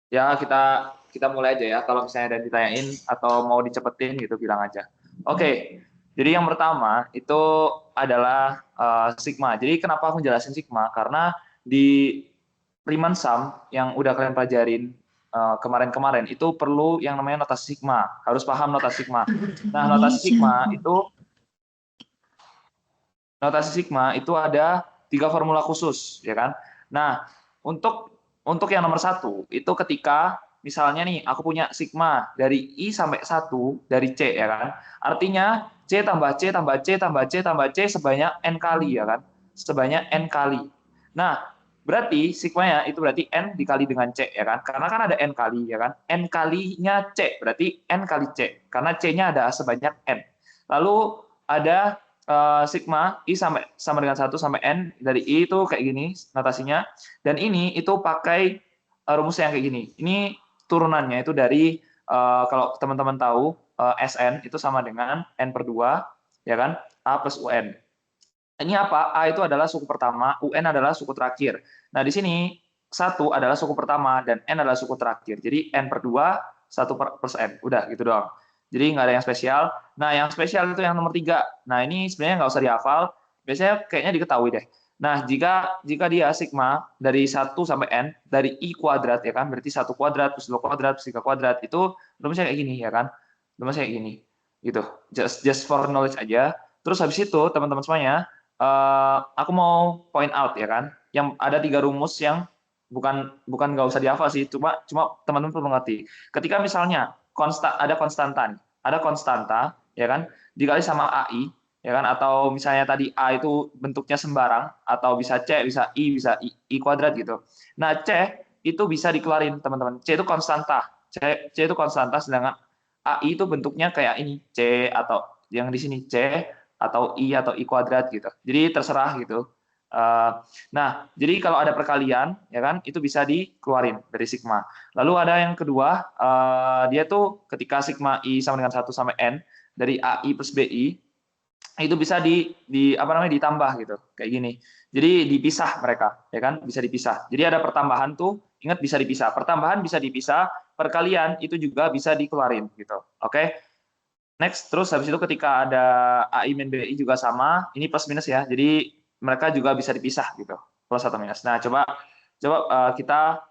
Ya, kita mulai aja ya. Kalau misalnya ada yang ditanyain atau mau dicepetin gitu, bilang aja. Oke, jadi yang pertama itu adalah sigma. Jadi kenapa aku jelasin sigma? Karena di Riemann sum yang udah kalian pelajarin kemarin-kemarin itu perlu yang namanya notasi sigma. Harus paham notasi sigma. Nah, notasi sigma itu ada 3 formula khusus, ya kan? Nah, untuk yang nomor satu itu ketika misalnya nih aku punya sigma dari I sampai 1 dari C, ya kan? Artinya C tambah C tambah C tambah C tambah C sebanyak n kali, ya kan? Sebanyak n kali. Nah, berarti sigmanya itu berarti n dikali dengan C, ya kan? Karena kan ada n kali, ya kan? N kalinya C berarti n kali C karena C-nya ada sebanyak n. Lalu ada sigma I sama dengan 1 sampai N dari I itu kayak gini notasinya. Dan ini itu pakai rumus yang kayak gini. Ini turunannya itu dari kalau teman-teman tahu SN itu sama dengan N per 2, ya kan? A plus UN. Ini apa? A itu adalah suku pertama, UN adalah suku terakhir. Nah, di sini 1 adalah suku pertama dan N adalah suku terakhir. Jadi N per 2, 1 plus N. Udah, gitu doang. Jadi nggak ada yang spesial. Nah, yang spesial itu yang nomor 3. Nah, ini sebenarnya nggak usah dihafal. Biasanya kayaknya diketahui deh. Nah, jika dia sigma dari 1 sampai N, dari I kuadrat, ya kan? Berarti 1 kuadrat, plus 2 kuadrat, plus 3 kuadrat. Itu rumusnya kayak gini, ya kan? Rumusnya kayak gini. Gitu. Just for knowledge aja. Terus habis itu, teman-teman semuanya, aku mau point out, ya kan, yang ada 3 rumus yang bukan nggak usah dihafal sih, cuma cuma teman-teman perlu mengerti. Ketika misalnya ada konstanta, ya kan, dikali sama AI, ya kan, atau misalnya tadi A itu bentuknya sembarang, atau bisa C, bisa I kuadrat gitu. Nah, C itu bisa dikeluarin teman-teman. C itu konstanta, sedangkan AI itu bentuknya kayak ini, C atau yang di sini C atau I kuadrat gitu. Jadi terserah gitu. Nah, jadi kalau ada perkalian, ya kan, itu bisa dikeluarin dari sigma. Lalu ada yang kedua, dia tuh ketika sigma I sama dengan 1 sampai N, dari AI plus BI, itu bisa di apa namanya ditambah gitu kayak gini, jadi dipisah mereka, ya kan, bisa dipisah. Jadi ada pertambahan tuh, ingat, bisa dipisah, pertambahan bisa dipisah, perkalian itu juga bisa dikeluarin gitu. Oke. Next, terus habis itu ketika ada AI min BI juga sama, ini plus minus ya. Jadi mereka juga bisa dipisah gitu, plus atau minus. Nah, coba coba kita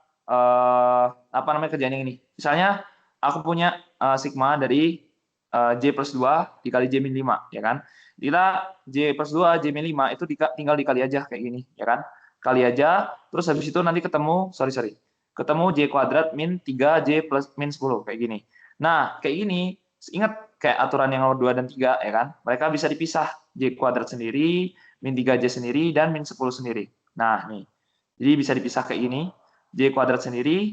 apa namanya kerjaan yang ini. Misalnya aku punya sigma dari J plus 2 dikali J min 5, ya kan? Kita J plus 2, J min 5 itu tinggal dikali aja kayak gini, ya kan? Kali aja, terus habis itu nanti ketemu, sorry, ketemu J kuadrat min 3J plus min 10, kayak gini. Nah, kayak gini, ingat kayak aturan yang nomor 2 dan 3, ya kan? Mereka bisa dipisah, J kuadrat sendiri, min 3J sendiri, dan min 10 sendiri. Nah, nih. Jadi bisa dipisah kayak gini, J kuadrat sendiri,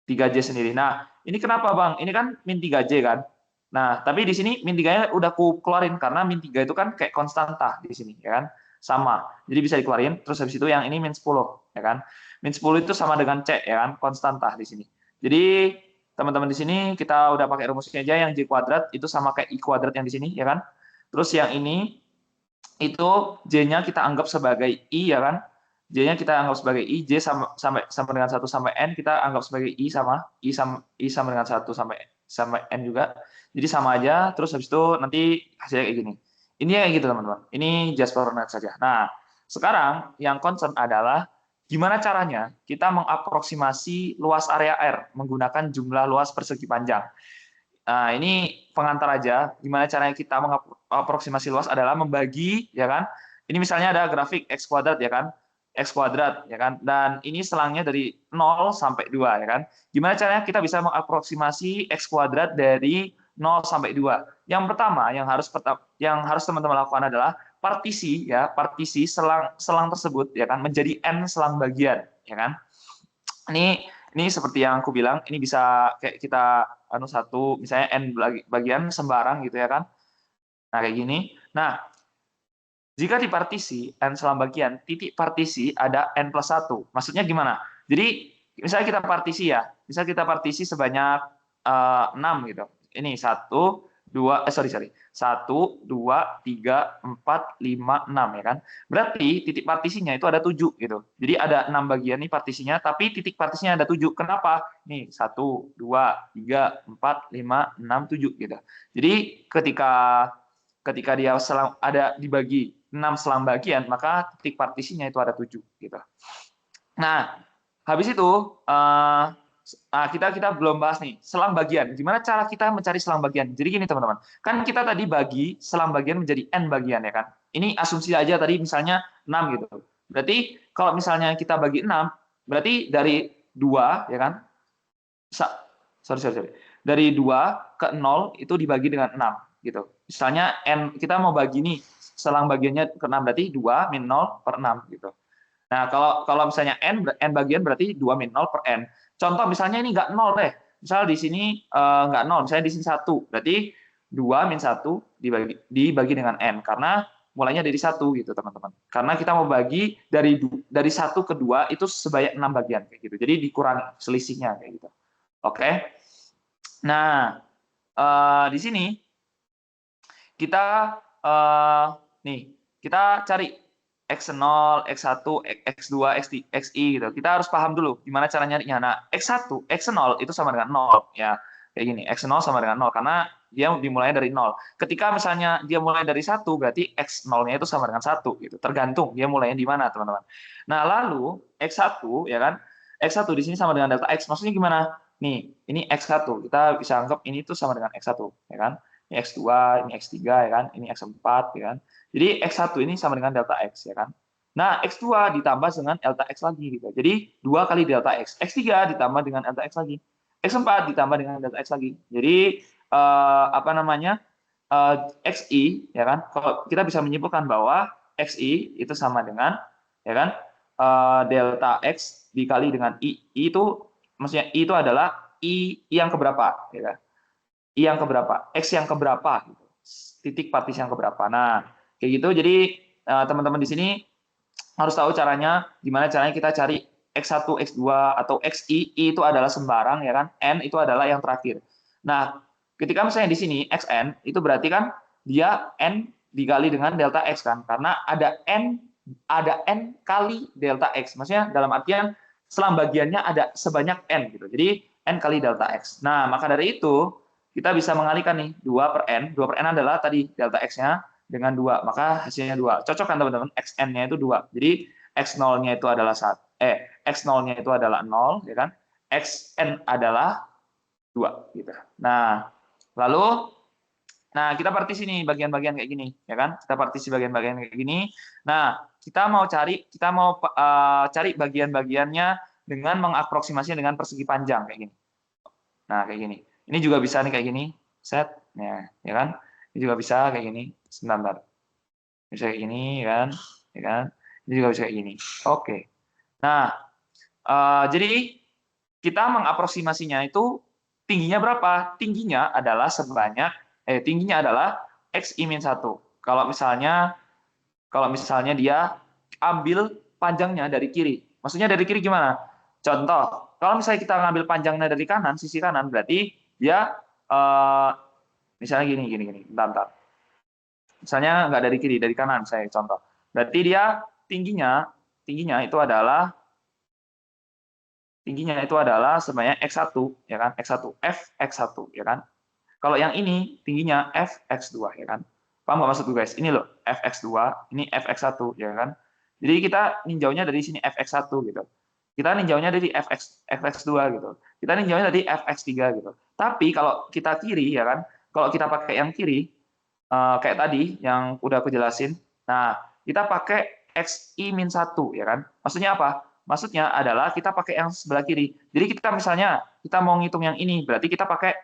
3J sendiri. Nah, ini kenapa, Bang? Ini kan min 3J kan? Nah, tapi di sini min 3-nya udah aku keluarin, karena min 3 itu kan kayak konstanta di sini, ya kan? Sama. Jadi bisa dikeluarin, terus habis itu yang ini min 10, ya kan? Min 10 itu sama dengan C, ya kan? Konstanta di sini. Jadi teman-teman di sini kita udah pakai rumusnya aja, yang J kuadrat itu sama kayak I kuadrat yang di sini, ya kan? Terus yang ini itu J-nya kita anggap sebagai I, ya kan? J-nya kita anggap sebagai I, J sama dengan 1 sampai N kita anggap sebagai I sama dengan 1 sampai N juga. Jadi sama aja, terus habis itu nanti hasilnya kayak gini. Ini kayak gitu, teman-teman. Ini just for net saja. Nah, sekarang yang concern adalah gimana caranya kita mengaproksimasi luas area R menggunakan jumlah luas persegi panjang. Nah, ini pengantar aja. Gimana caranya kita mengaproksimasi luas adalah membagi, ya kan? Ini misalnya ada grafik X kuadrat, ya kan? X kuadrat, ya kan? Dan ini selangnya dari 0 sampai 2, ya kan? Gimana caranya kita bisa mengaproksimasi X kuadrat dari 0 sampai 2? Yang pertama, yang harus teman-teman lakukan adalah partisi selang selang tersebut, ya kan, menjadi n selang bagian, ya kan? Ini seperti yang aku bilang, ini bisa kayak kita satu, misalnya n bagian sembarang gitu, ya kan. Nah, kayak gini. Nah, jika di partisi n selang bagian, titik partisi ada n plus 1. Maksudnya gimana? Jadi misalnya kita partisi sebanyak 6 gitu. Ini 1, sorry. 1, 2, 3, 4, 5, 6 ya kan. Berarti titik partisinya itu ada 7 gitu. Jadi ada 6 bagian nih partisinya, tapi titik partisinya ada 7. Kenapa? Nih 1, 2, 3, 4, 5, 6, 7 gitu. Jadi ketika ketika dia ada dibagi 6 selang bagian, maka titik partisinya itu ada 7 gitu. Nah, habis itu kita belum bahas nih selang bagian. Gimana cara kita mencari selang bagian? Jadi gini teman-teman, kan kita tadi bagi selang bagian menjadi n bagian ya kan. Ini asumsi aja tadi misalnya 6 gitu. Berarti kalau misalnya kita bagi 6, berarti dari 2 ya kan. Sorry. Dari 2 ke 0 itu dibagi dengan 6 gitu. Misalnya n kita mau bagi nih selang bagiannya ke 6 berarti 2 min 0 per 6 gitu. Nah, kalau misalnya n bagian berarti 2 min 0 per n. Contoh misalnya ini nggak 0 deh. Misal di sini nggak 0, misalnya di sini 1. Berarti 2 min 1 dibagi dengan n. Karena mulainya dari 1 gitu, teman-teman. Karena kita mau bagi dari 1 ke 2 itu sebanyak 6 bagian kayak gitu. Jadi dikurangi selisihnya kayak gitu. Oke. Nah, di sini kita kita cari X0, X1, X2, XI gitu. Kita harus paham dulu gimana cara nyarinya. Nah, X1, X0 itu sama dengan 0 ya. Kayak gini, X0 sama dengan 0 karena dia dimulai dari 0. Ketika misalnya dia mulai dari 1, berarti X0-nya itu sama dengan 1 gitu. Tergantung dia mulainya di mana, teman-teman. Nah, lalu X1 ya kan. X1 di sini sama dengan delta X. Maksudnya gimana? Nih, ini X1. Kita bisa anggap ini tuh sama dengan X1, ya kan? Ini X2, ini X3 ya kan, ini X4 ya kan. Jadi X1 ini sama dengan delta X ya kan. Nah, X2 ditambah dengan delta X lagi gitu. Jadi 2 kali delta X. X3 ditambah dengan delta X lagi. X4 ditambah dengan delta X lagi. Jadi XI ya kan. Kalau kita bisa menyimpulkan bahwa XI itu sama dengan ya kan delta X dikali dengan I itu maksudnya I itu adalah I yang keberapa ya kan. I yang keberapa, X yang keberapa, gitu. Titik partisi yang keberapa. Nah, kayak gitu. Jadi teman-teman di sini harus tahu caranya, gimana caranya kita cari X1, X2 atau XI, I itu adalah sembarang ya kan, N itu adalah yang terakhir. Nah, ketika misalnya di sini XN itu berarti kan dia N dikali dengan delta X kan, karena ada N kali delta X. Maksudnya dalam artian selang bagiannya ada sebanyak N gitu. Jadi N kali delta X. Nah, maka dari itu kita bisa mengalihkan nih 2 per N. 2 per N adalah tadi delta X-nya dengan 2. Maka hasilnya 2. Cocok kan teman-teman? XN-nya itu 2. Jadi X0-nya itu adalah X0-nya itu adalah 0 ya kan? XN adalah 2 gitu. Nah, lalu kita partisi nih bagian-bagian kayak gini ya kan? Kita partisi bagian-bagian kayak gini. Nah, kita mau cari bagian-bagiannya dengan mengaproksimasinya dengan persegi panjang kayak gini. Nah, kayak gini. Ini juga bisa nih kayak gini, set, ya kan? Ini juga bisa kayak gini, sebentar. Bisa kayak gini, kan? Ya kan? Ini juga bisa kayak gini. Oke. Nah, jadi kita mengaproksimasinya itu tingginya berapa? Tingginya adalah X-1. Kalau misalnya dia ambil panjangnya dari kiri. Maksudnya dari kiri gimana? Contoh, kalau misalnya kita ngambil panjangnya dari kanan, sisi kanan, berarti dia misalnya gini, bentar. Misalnya nggak dari kiri, dari kanan saya contoh. Berarti dia tingginya itu adalah sebanyak X1 ya kan, X1 Fx1 ya kan. Kalau yang ini tingginya Fx2 ya kan. Paham nggak maksudku guys? Ini loh Fx2, ini Fx1 ya kan. Jadi kita ninjaunya dari sini Fx1 gitu. Kita ninjaunya dari Fx2 gitu. Kita ninjaunya dari Fx3 gitu. Tapi kalau kita kiri ya kan, kalau kita pakai yang kiri kayak tadi yang udah aku jelasin. Nah, kita pakai Xi-1 ya kan. Maksudnya apa? Maksudnya adalah kita pakai yang sebelah kiri. Jadi kita mau ngitung yang ini, berarti kita pakai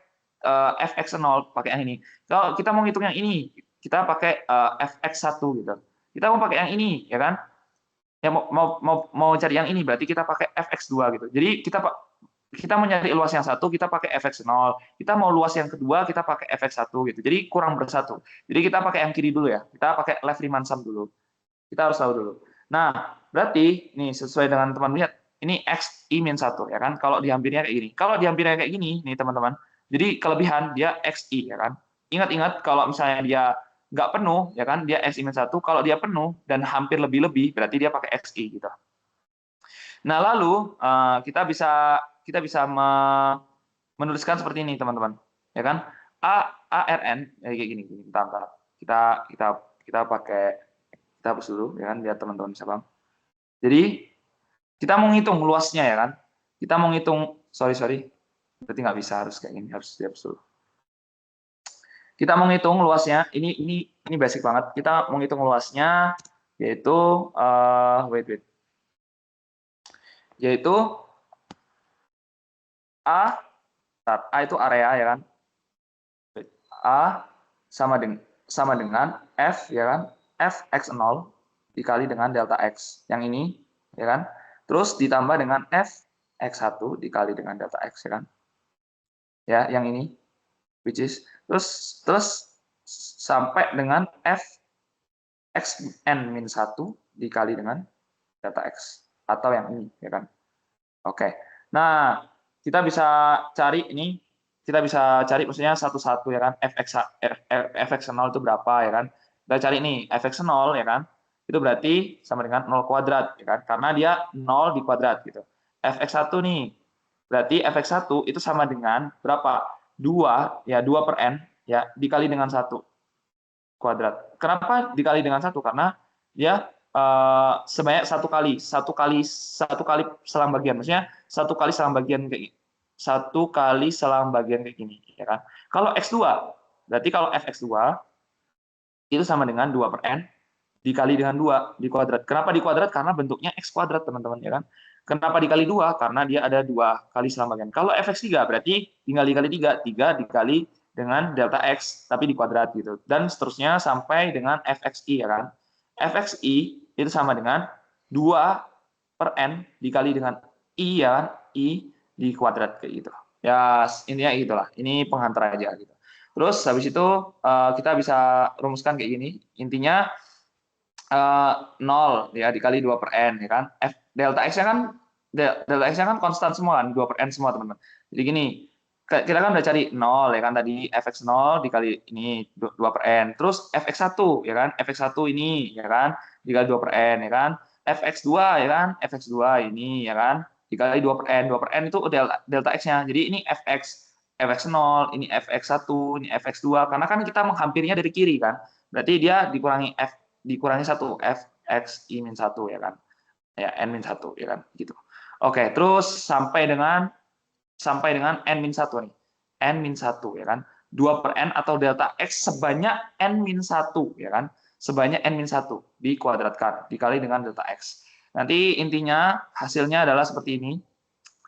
Fx0, pakai yang ini. Kalau kita mau ngitung yang ini, kita pakai Fx1 gitu. Kita mau pakai yang ini, ya kan? Ya mau cari yang ini, berarti kita pakai Fx2 gitu. Jadi kita mau nyari luas yang satu, kita pakai Fx0. Kita mau luas yang kedua, kita pakai Fx1 gitu. Jadi kurang bersatu. Jadi kita pakai yang kiri dulu ya. Kita pakai left Riemann sum dulu. Kita harus tahu dulu. Nah, berarti nih sesuai dengan teman lihat, ini Xi-1 ya kan. Kalau dihampirnya kayak gini. Kalau dihampirnya kayak gini nih teman-teman. Jadi kelebihan dia Xi ya kan. ingat-ingat kalau misalnya dia nggak penuh, ya kan, dia X-1, kalau dia penuh dan hampir lebih-lebih, berarti dia pakai XI gitu. Nah, lalu kita bisa menuliskan seperti ini, teman-teman. Ya kan? ARN ya kayak gini, bentar, bentar. Kita kita kita pakai kita hapus dulu ya kan biar teman-teman bisa paham. Jadi kita mau ngitung luasnya ya kan. Kita mau ngitung sorry. Berarti nggak bisa harus kayak gini, harus dihapus dulu. Kita mau ngitung luasnya. Ini basic banget. Kita mau ngitung luasnya yaitu wait. Yaitu A itu area ya kan. A sama dengan F ya kan, Fx0 dikali dengan delta X, yang ini ya kan, terus ditambah dengan Fx1 dikali dengan delta X ya kan, ya yang ini, which is terus sampai dengan Fxn-1 dikali dengan delta X, atau yang ini ya kan. Oke, nah kita bisa cari ini, maksudnya satu-satu ya kan, fx0 itu berapa ya kan. Kita cari nih fx0 ya kan, itu berarti sama dengan 0 kuadrat ya kan, karena dia 0 di kuadrat gitu. Fx1 nih, berarti fx1 itu sama dengan berapa? 2 ya, 2 per n ya dikali dengan 1 kuadrat. Kenapa dikali dengan 1? Karena dia sebanyak satu kali selang bagian, maksudnya satu kali selang bagian kayak gini ya kan. Kalau x2 berarti kalau fx2 itu sama dengan 2 per n dikali dengan 2 di kuadrat. Kenapa di kuadrat? Karena bentuknya x kuadrat, teman-teman ya kan. Kenapa dikali 2? Karena dia ada 2 kali selang bagian. Kalau fx3 berarti tinggal dikali 3 dikali dengan delta x tapi di kuadrat gitu. Dan seterusnya sampai dengan fxi ya kan. Fxi itu sama dengan 2 per n dikali dengan i ya kan, i di kuadrat kayak gitu. Ya intinya itulah. Ini penghantar aja gitu. Terus habis itu kita bisa rumuskan kayak gini. Intinya 0 ya dikali 2 per n ya kan. Delta x-nya kan konstan semua kan, 2 per n semua, teman-teman. Jadi gini, kita kan udah cari 0 ya kan tadi, fx0 dikali ini 2 per n. Terus fx1 ya kan, fx1 ini ya kan dikali 2 per n ya kan. Fx2 ya kan, fx2 ini ya kan dikali 2 per n. 2 per n itu delta x-nya. Jadi ini fx0, ini fx1, ini fx2, karena kan kita menghampirinya dari kiri kan. Berarti dia dikurangi 1 fx-1 ya kan. Ya, n-1 ya kan gitu. Oke, terus sampai dengan n-1 nih. n-1 ya kan. 2 per n atau delta x sebanyak n-1 ya kan. Sebanyak n-1 dikuadratkan dikali dengan delta x. Nanti intinya hasilnya adalah seperti ini.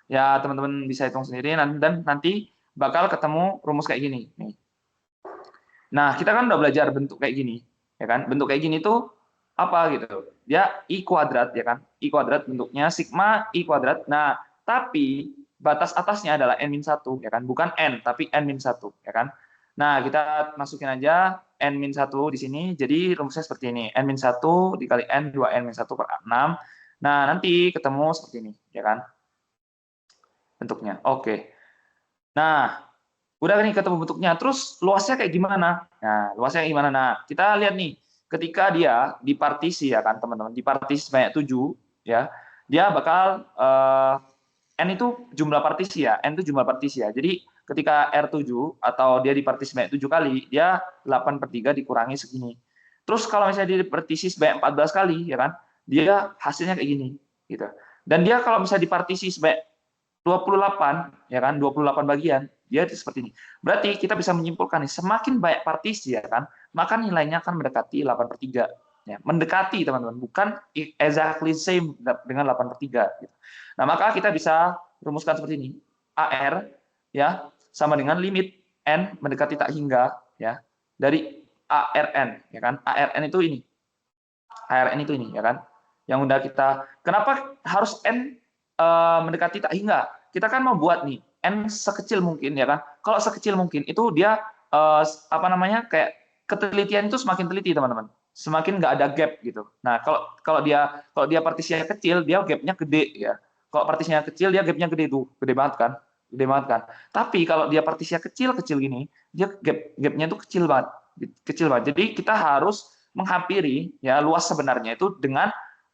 Ya, teman-teman bisa hitung sendiri dan nanti bakal ketemu rumus kayak gini nih. Nah, kita kan udah belajar bentuk kayak gini, ya kan? Bentuk kayak gini tuh apa gitu? Dia i kuadrat ya kan? I kuadrat bentuknya sigma i kuadrat. Nah, tapi batas atasnya adalah n-1 ya kan? Bukan n, tapi n-1 ya kan? Nah, kita masukin aja n-1 di sini. Jadi rumusnya seperti ini. n-1 dikali n 2n-1 per 6. Nah, nanti ketemu seperti ini, ya kan? Bentuknya. Oke. Nah, udah nih ketemu bentuknya. Terus luasnya kayak gimana? Nah, luasnya kayak gimana? Nah, kita lihat nih. Ketika dia dipartisi ya kan, teman-teman. Dipartisi sebanyak 7 ya. Dia bakal n itu jumlah partisi ya. N itu jumlah partisi ya. Jadi ketika R7 atau dia dipartisi sebanyak 7 kali, dia 8/3 dikurangi segini. Terus kalau misalnya dia dipartisi sebanyak 14 kali ya kan, dia hasilnya kayak gini gitu. Dan dia kalau misalnya dipartisi sebanyak 28 ya kan, 28 bagian, dia seperti ini. Berarti kita bisa menyimpulkan nih, semakin banyak partisi ya kan, maka nilainya akan mendekati 8/3. Ya, mendekati teman-teman, bukan exactly same dengan 8/3 gitu. Nah, maka kita bisa rumuskan seperti ini. AR ya sama dengan limit n mendekati tak hingga ya dari ARN ya kan. ARN itu ini. ARN itu ini ya kan. Yang udah kita, kenapa harus n mendekati tak hingga? Kita kan mau buat nih n sekecil mungkin ya kan. Kalau sekecil mungkin itu dia apa namanya, kayak ketelitian itu semakin teliti teman-teman, semakin nggak ada gap gitu. Nah kalau dia partisinya kecil, dia gapnya gede ya. Kalau partisinya kecil, dia gapnya gede tuh, gede banget kan. gede banget kan. Tapi kalau dia partisinya kecil-kecil gini, dia gapnya tuh kecil banget. Jadi kita harus menghampiri ya luas sebenarnya itu dengan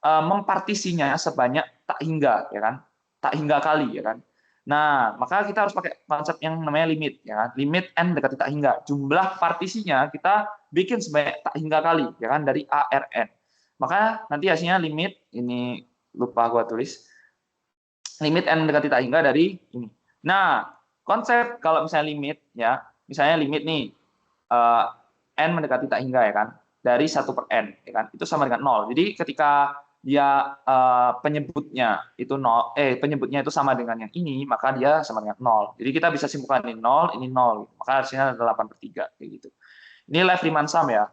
mempartisinya sebanyak tak hingga ya kan, tak hingga kali ya kan. Nah, maka kita harus pakai konsep yang namanya limit ya kan. Limit n dekati tak hingga. Jumlah partisinya kita bikin sebanyak tak hingga kali ya kan dari ARN. Maka nanti hasilnya limit ini lupa gua tulis. Limit n dekati tak hingga dari ini. Nah, konsep kalau misalnya limit ya, misalnya limit nih n mendekati tak hingga ya kan, dari 1/n ya kan, itu sama dengan 0. Jadi ketika dia penyebutnya itu penyebutnya itu sama dengan yang ini, maka dia sama dengan 0. Jadi kita bisa simpulkan ini 0, maka hasilnya adalah 8/3 kayak gitu. Ini live Riemann sum ya.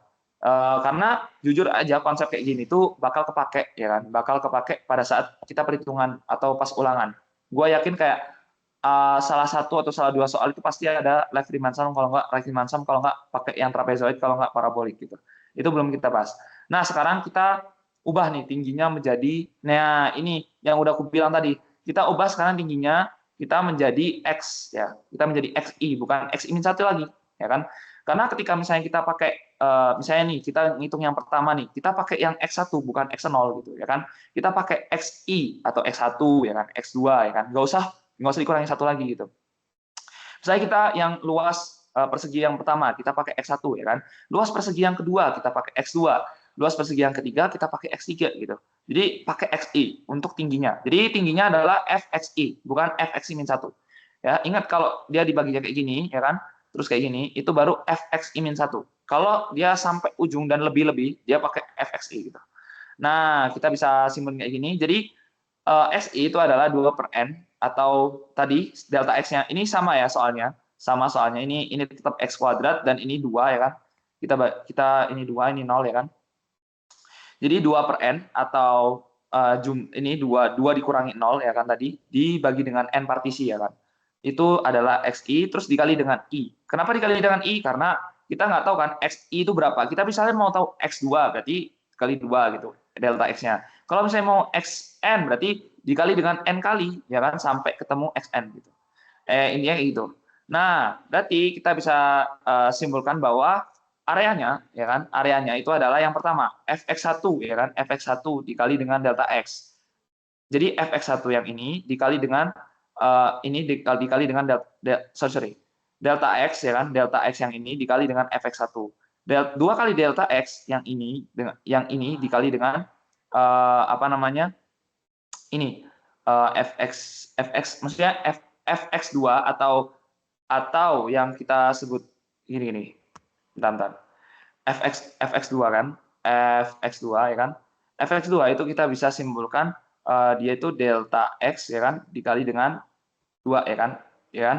Karena jujur aja konsep kayak gini tuh bakal kepake ya kan, bakal kepake pada saat kita perhitungan atau pas ulangan. Gue yakin kayak salah satu atau salah dua soal itu pasti ada live Riemann sum, kalau nggak live Riemann sum, kalau nggak pakai yang trapezoid, kalau nggak parabolik gitu. Itu belum kita bahas. Nah sekarang kita ubah nih tingginya menjadi, nah ini yang udah aku bilang tadi, kita ubah sekarang tingginya kita menjadi x ya, kita menjadi xi bukan xi-1 lagi ya kan. Karena ketika misalnya kita pakai misalnya nih kita ngitung yang pertama nih, kita pakai yang x1 bukan x0 gitu ya kan. Kita pakai xi atau x1 ya kan, x2 ya kan. Nggak usah dikurangi satu lagi gitu. Misalnya kita yang luas persegi yang pertama kita pakai x1 ya kan. Luas persegi yang kedua kita pakai x2. Luas persegi yang ketiga kita pakai x3 gitu. Jadi pakai xi untuk tingginya. Jadi tingginya adalah fxi bukan fxi-1. Ya, ingat kalau dia dibaginya kayak gini ya kan, terus kayak gini, itu baru fxi-1. Kalau dia sampai ujung dan lebih-lebih, dia pakai fxi gitu. Nah, kita bisa simpulin kayak gini. Jadi SI itu adalah 2/n atau tadi delta X-nya. Ini sama ya soalnya. Sama soalnya ini tetap X kuadrat dan ini 2 ya kan. Kita ini 2, ini 0 ya kan. Jadi 2/n atau ini 2 dikurangi 0 ya kan tadi, dibagi dengan n partisi ya kan. Itu adalah xi terus dikali dengan i. Kenapa dikali dengan i? Karena kita nggak tahu kan xi itu berapa. Kita misalnya mau tahu x2 berarti kali 2 gitu delta x-nya. Kalau misalnya mau xn berarti dikali dengan n kali ya kan sampai ketemu xn gitu. Intinya kayak gitu. Nah, berarti kita bisa simpulkan bahwa areanya ya kan, areanya itu adalah yang pertama fx1 ya kan, fx1 dikali dengan delta x. Jadi fx1 yang ini dikali dengan ini dikali dengan delta x ya kan, delta x yang ini dikali dengan fx1. 2 kali delta x yang ini dikali dengan apa namanya? Ini fx maksudnya fx2 atau yang kita sebut gini. Bentar. fx2 kan, fx2 ya kan. fx2 itu kita bisa simpulkan dia itu delta x ya kan dikali dengan 2 ya kan. Ya kan?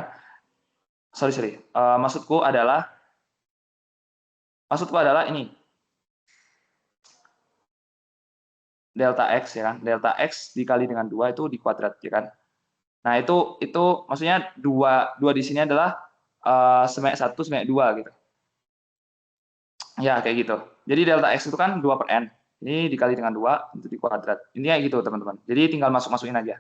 Sorry. Maksudku adalah ini delta x ya kan. Delta x dikali dengan 2 itu dikuadrat ya kan. Nah, itu maksudnya 2 di sini adalah sebanyak 1 sebanyak 2 gitu. Ya, kayak gitu. Jadi delta x itu kan 2/n. Ini dikali dengan 2 itu dikuadrat. Ini kayak gitu, teman-teman. Jadi tinggal masukin aja.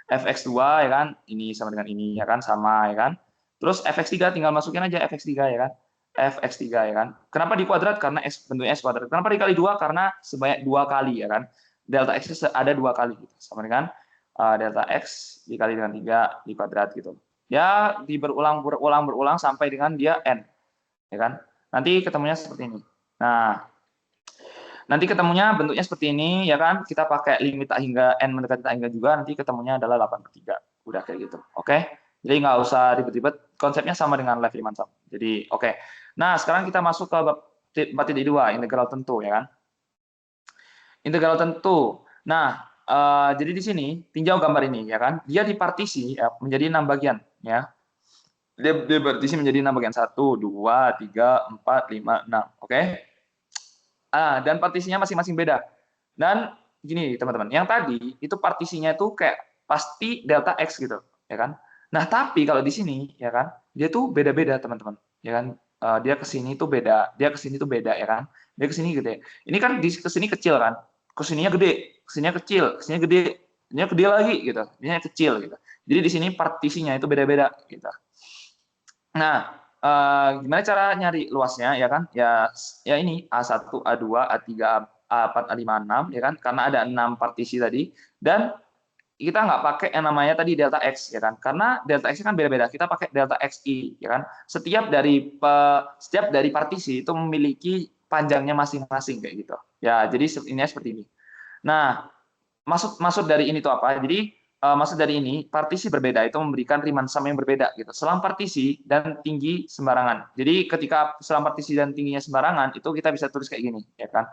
fx2 ya kan, ini sama dengan ini ya kan, sama ya kan. Terus fx3 tinggal masukin aja fx3 ya kan. fx3 ya kan. Kenapa dikuadrat? Karena x bentuknya x kuadrat. Kenapa dikali 2? Karena sebanyak 2 kali ya kan. Delta x ada 2 kali gitu. Sama dengan delta x dikali dengan 3 dikuadrat gitu. Ya, berulang sampai dengan dia n. Ya kan? Nanti ketemunya seperti ini. Nah, nanti ketemunya bentuknya seperti ini, ya kan? Kita pakai limit tak hingga n mendekati tak hingga juga, nanti ketemunya adalah 8/3. Udah kayak gitu. Oke? Jadi nggak usah ribet-ribet, konsepnya sama dengan live Riemann sum. Jadi, oke. Nah, sekarang kita masuk ke bab 4.2, integral tentu, ya kan? Integral tentu. Nah, jadi di sini, tinjau gambar ini, ya kan? Dia dipartisi ya, menjadi 6 bagian, ya. Dia dipartisi menjadi 6 bagian. 1, 2, 3, 4, 5, 6. Oke? Dan partisinya masing-masing beda. Dan gini teman-teman, yang tadi itu partisinya itu kayak pasti delta X gitu, ya kan? Nah, tapi kalau di sini ya kan, dia tuh beda-beda teman-teman, ya kan? Dia ke sini tuh beda, dia ke sini tuh beda ya kan? Dia ke sini gede. Ini kan di ke sini kecil kan? Ke sininya gede, ke sininya kecil, ke sininya gede. Ini gede lagi gitu, ini kecil gitu. Jadi di sini partisinya itu beda-beda gitu. Nah, gimana cara nyari luasnya ya kan? Ya ini A1, A2, A3, A4, A5, A6 ya kan? Karena ada 6 partisi tadi dan kita nggak pakai yang namanya tadi delta X ya kan? Karena delta X kan beda-beda. Kita pakai delta XI ya kan? Setiap dari partisi itu memiliki panjangnya masing-masing kayak gitu. Ya, jadi ini seperti ini. Nah, maksud dari ini tuh apa? Jadi maksud dari ini partisi berbeda itu memberikan riemann sum yang berbeda gitu. Selang partisi dan tinggi sembarangan. Jadi ketika selang partisi dan tingginya sembarangan itu kita bisa tulis kayak gini ya kan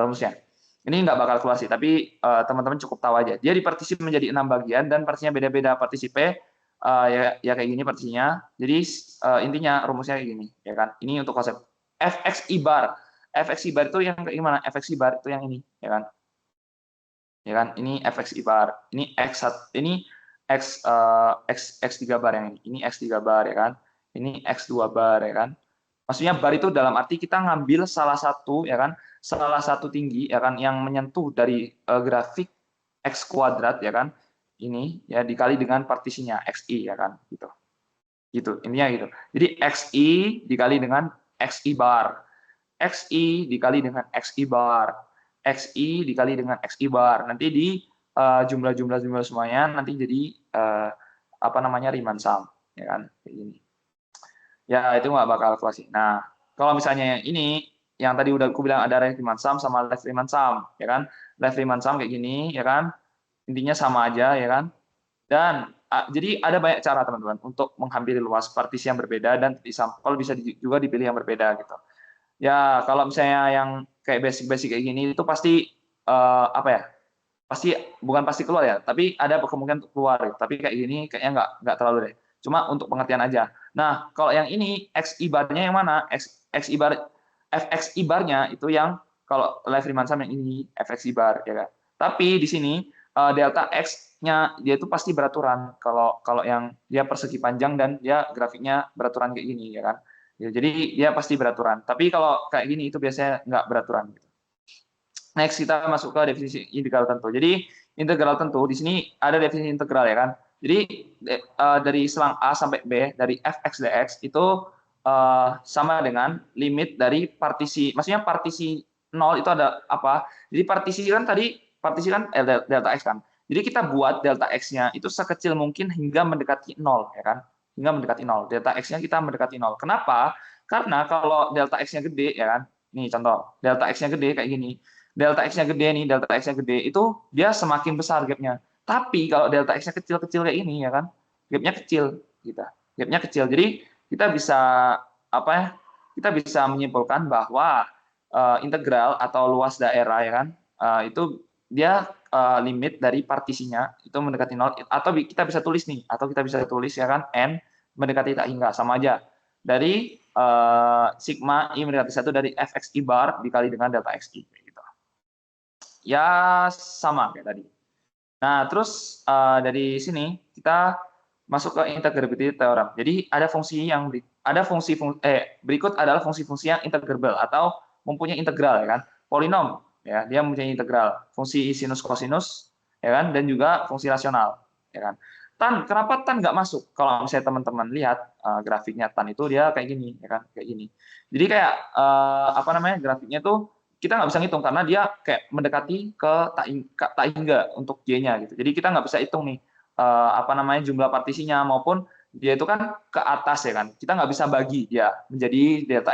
rumusnya. Ini nggak bakal keluar sih, tapi teman-teman cukup tahu aja. Dia dipartisi menjadi 6 bagian dan partisinya beda-beda. Partisi P ya kayak gini partisinya. Jadi intinya rumusnya kayak gini ya kan. Ini untuk konsep fx i bar. Fx i bar itu yang kayak gimana? Fx i bar itu yang ini ya kan. Ya kan ini fx i bar, ini x3 bar yang ini x3 bar ya kan, ini x2 bar ya kan. Maksudnya bar itu dalam arti kita ngambil salah satu ya kan, salah satu tinggi ya kan yang menyentuh dari grafik x kuadrat ya kan, ini ya dikali dengan partisinya xi ya kan gitu intinya gitu. Jadi xi dikali dengan xi bar, xi dikali dengan xi bar, xi dikali dengan xi bar. Nanti di jumlah-jumlah semuanya nanti jadi apa namanya riemann sum ya kan kayak gini. Ya itu nggak bakal keluar sih. Nah kalau misalnya yang ini yang tadi udah aku bilang ada right riemann sum sama left riemann sum ya kan. Left riemann sum kayak gini ya kan. Intinya sama aja ya kan. Dan jadi ada banyak cara teman-teman untuk menghampiri luas partisi yang berbeda dan disampel bisa juga dipilih yang berbeda gitu. Ya, kalau misalnya yang kayak basic-basic kayak gini itu pasti apa ya? Pasti bukan pasti keluar ya, tapi ada kemungkinan untuk keluar. Tapi kayak gini kayaknya nggak terlalu deh. Cuma untuk pengertian aja. Nah, kalau yang ini xi barnya yang mana? Xi bar fxi barnya itu yang kalau live Riemann sum yang ini fxi bar ya kan. Tapi di sini delta x-nya dia itu pasti beraturan. Kalau kalau yang dia persegi panjang dan dia grafiknya beraturan kayak gini ya kan. Ya, jadi dia pasti beraturan. Tapi kalau kayak gini itu biasanya nggak beraturan. Gitu. Next kita masuk ke definisi integral tentu. Jadi integral tentu di sini ada definisi integral ya kan. Jadi dari selang A sampai B dari fx dx itu sama dengan limit dari partisi. Maksudnya partisi 0 itu ada apa? Jadi partisi kan delta x kan. Jadi kita buat delta x-nya itu sekecil mungkin hingga mendekati 0 ya kan. Hingga mendekati 0. Delta x-nya kita mendekati 0. Kenapa? Karena kalau delta x-nya gede ya kan. Nih contoh, delta x-nya gede kayak gini. Delta X-nya gede nih, delta X-nya gede, itu dia semakin besar gap-nya. Tapi kalau delta X-nya kecil-kecil kayak ini ya kan, gap-nya kecil kita. Gap-nya kecil. Jadi kita bisa apa ya? Kita bisa menyimpulkan bahwa integral atau luas daerah ya kan, itu dia limit dari partisinya itu mendekati 0 atau kita bisa tulis nih, atau kita bisa tulis ya kan n mendekati tak hingga sama aja. Dari sigma i mendekati 1 dari fxi bar dikali dengan delta xi. Ya sama kayak tadi. Nah, terus dari sini kita masuk ke integrability theorem. Jadi ada fungsi yang berikut adalah fungsi-fungsi yang integrable atau mempunyai integral ya kan. Polinom ya, dia mempunyai integral. Fungsi sinus kosinus ya kan dan juga fungsi rasional ya kan. Kenapa tan nggak masuk? Kalau misalnya teman-teman lihat grafiknya tan itu dia kayak gini ya kan, kayak gini. Jadi kayak apa namanya? Grafiknya tuh kita nggak bisa ngitung karena dia kayak mendekati ke tak hingga untuk y-nya gitu. Jadi kita nggak bisa hitung nih apa namanya jumlah partisinya maupun dia itu kan ke atas ya kan. Kita nggak bisa bagi dia menjadi delta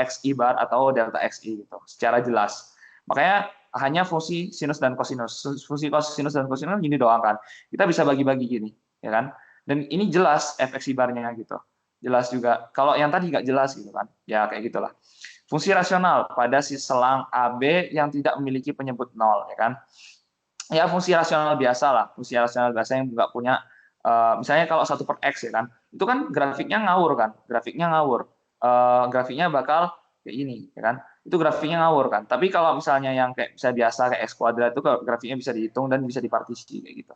xi bar atau delta xi gitu secara jelas. Makanya hanya fungsi sinus dan kosinus. Fungsi sinus dan kosinus gini doang kan. Kita bisa bagi-bagi gini ya kan. Dan ini jelas fxi barnya gitu. Jelas juga. Kalau yang tadi nggak jelas gitu kan. Ya kayak gitulah. Fungsi rasional pada si selang AB yang tidak memiliki penyebut nol, ya kan? Ya fungsi rasional biasa lah, fungsi rasional biasa yang nggak punya, misalnya kalau 1/x ya kan, itu kan grafiknya ngawur kan, grafiknya bakal kayak gini, ya kan? Itu grafiknya ngawur kan. Tapi kalau misalnya yang kayak bisa biasa kayak x kuadrat itu grafiknya bisa dihitung dan bisa dipartisi kayak gitu,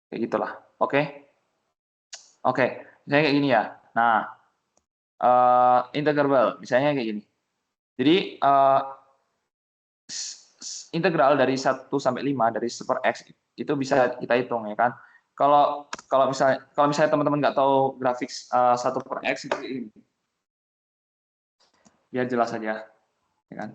kayak gitulah. Oke, oke, misalnya kayak gini ya. Nah, integral, misalnya kayak gini. Jadi integral dari 1 sampai 5 dari 1/x itu bisa kita hitung ya kan. Kalau misalnya teman-teman nggak tahu grafik 1/x itu ini, biar jelas aja ya kan.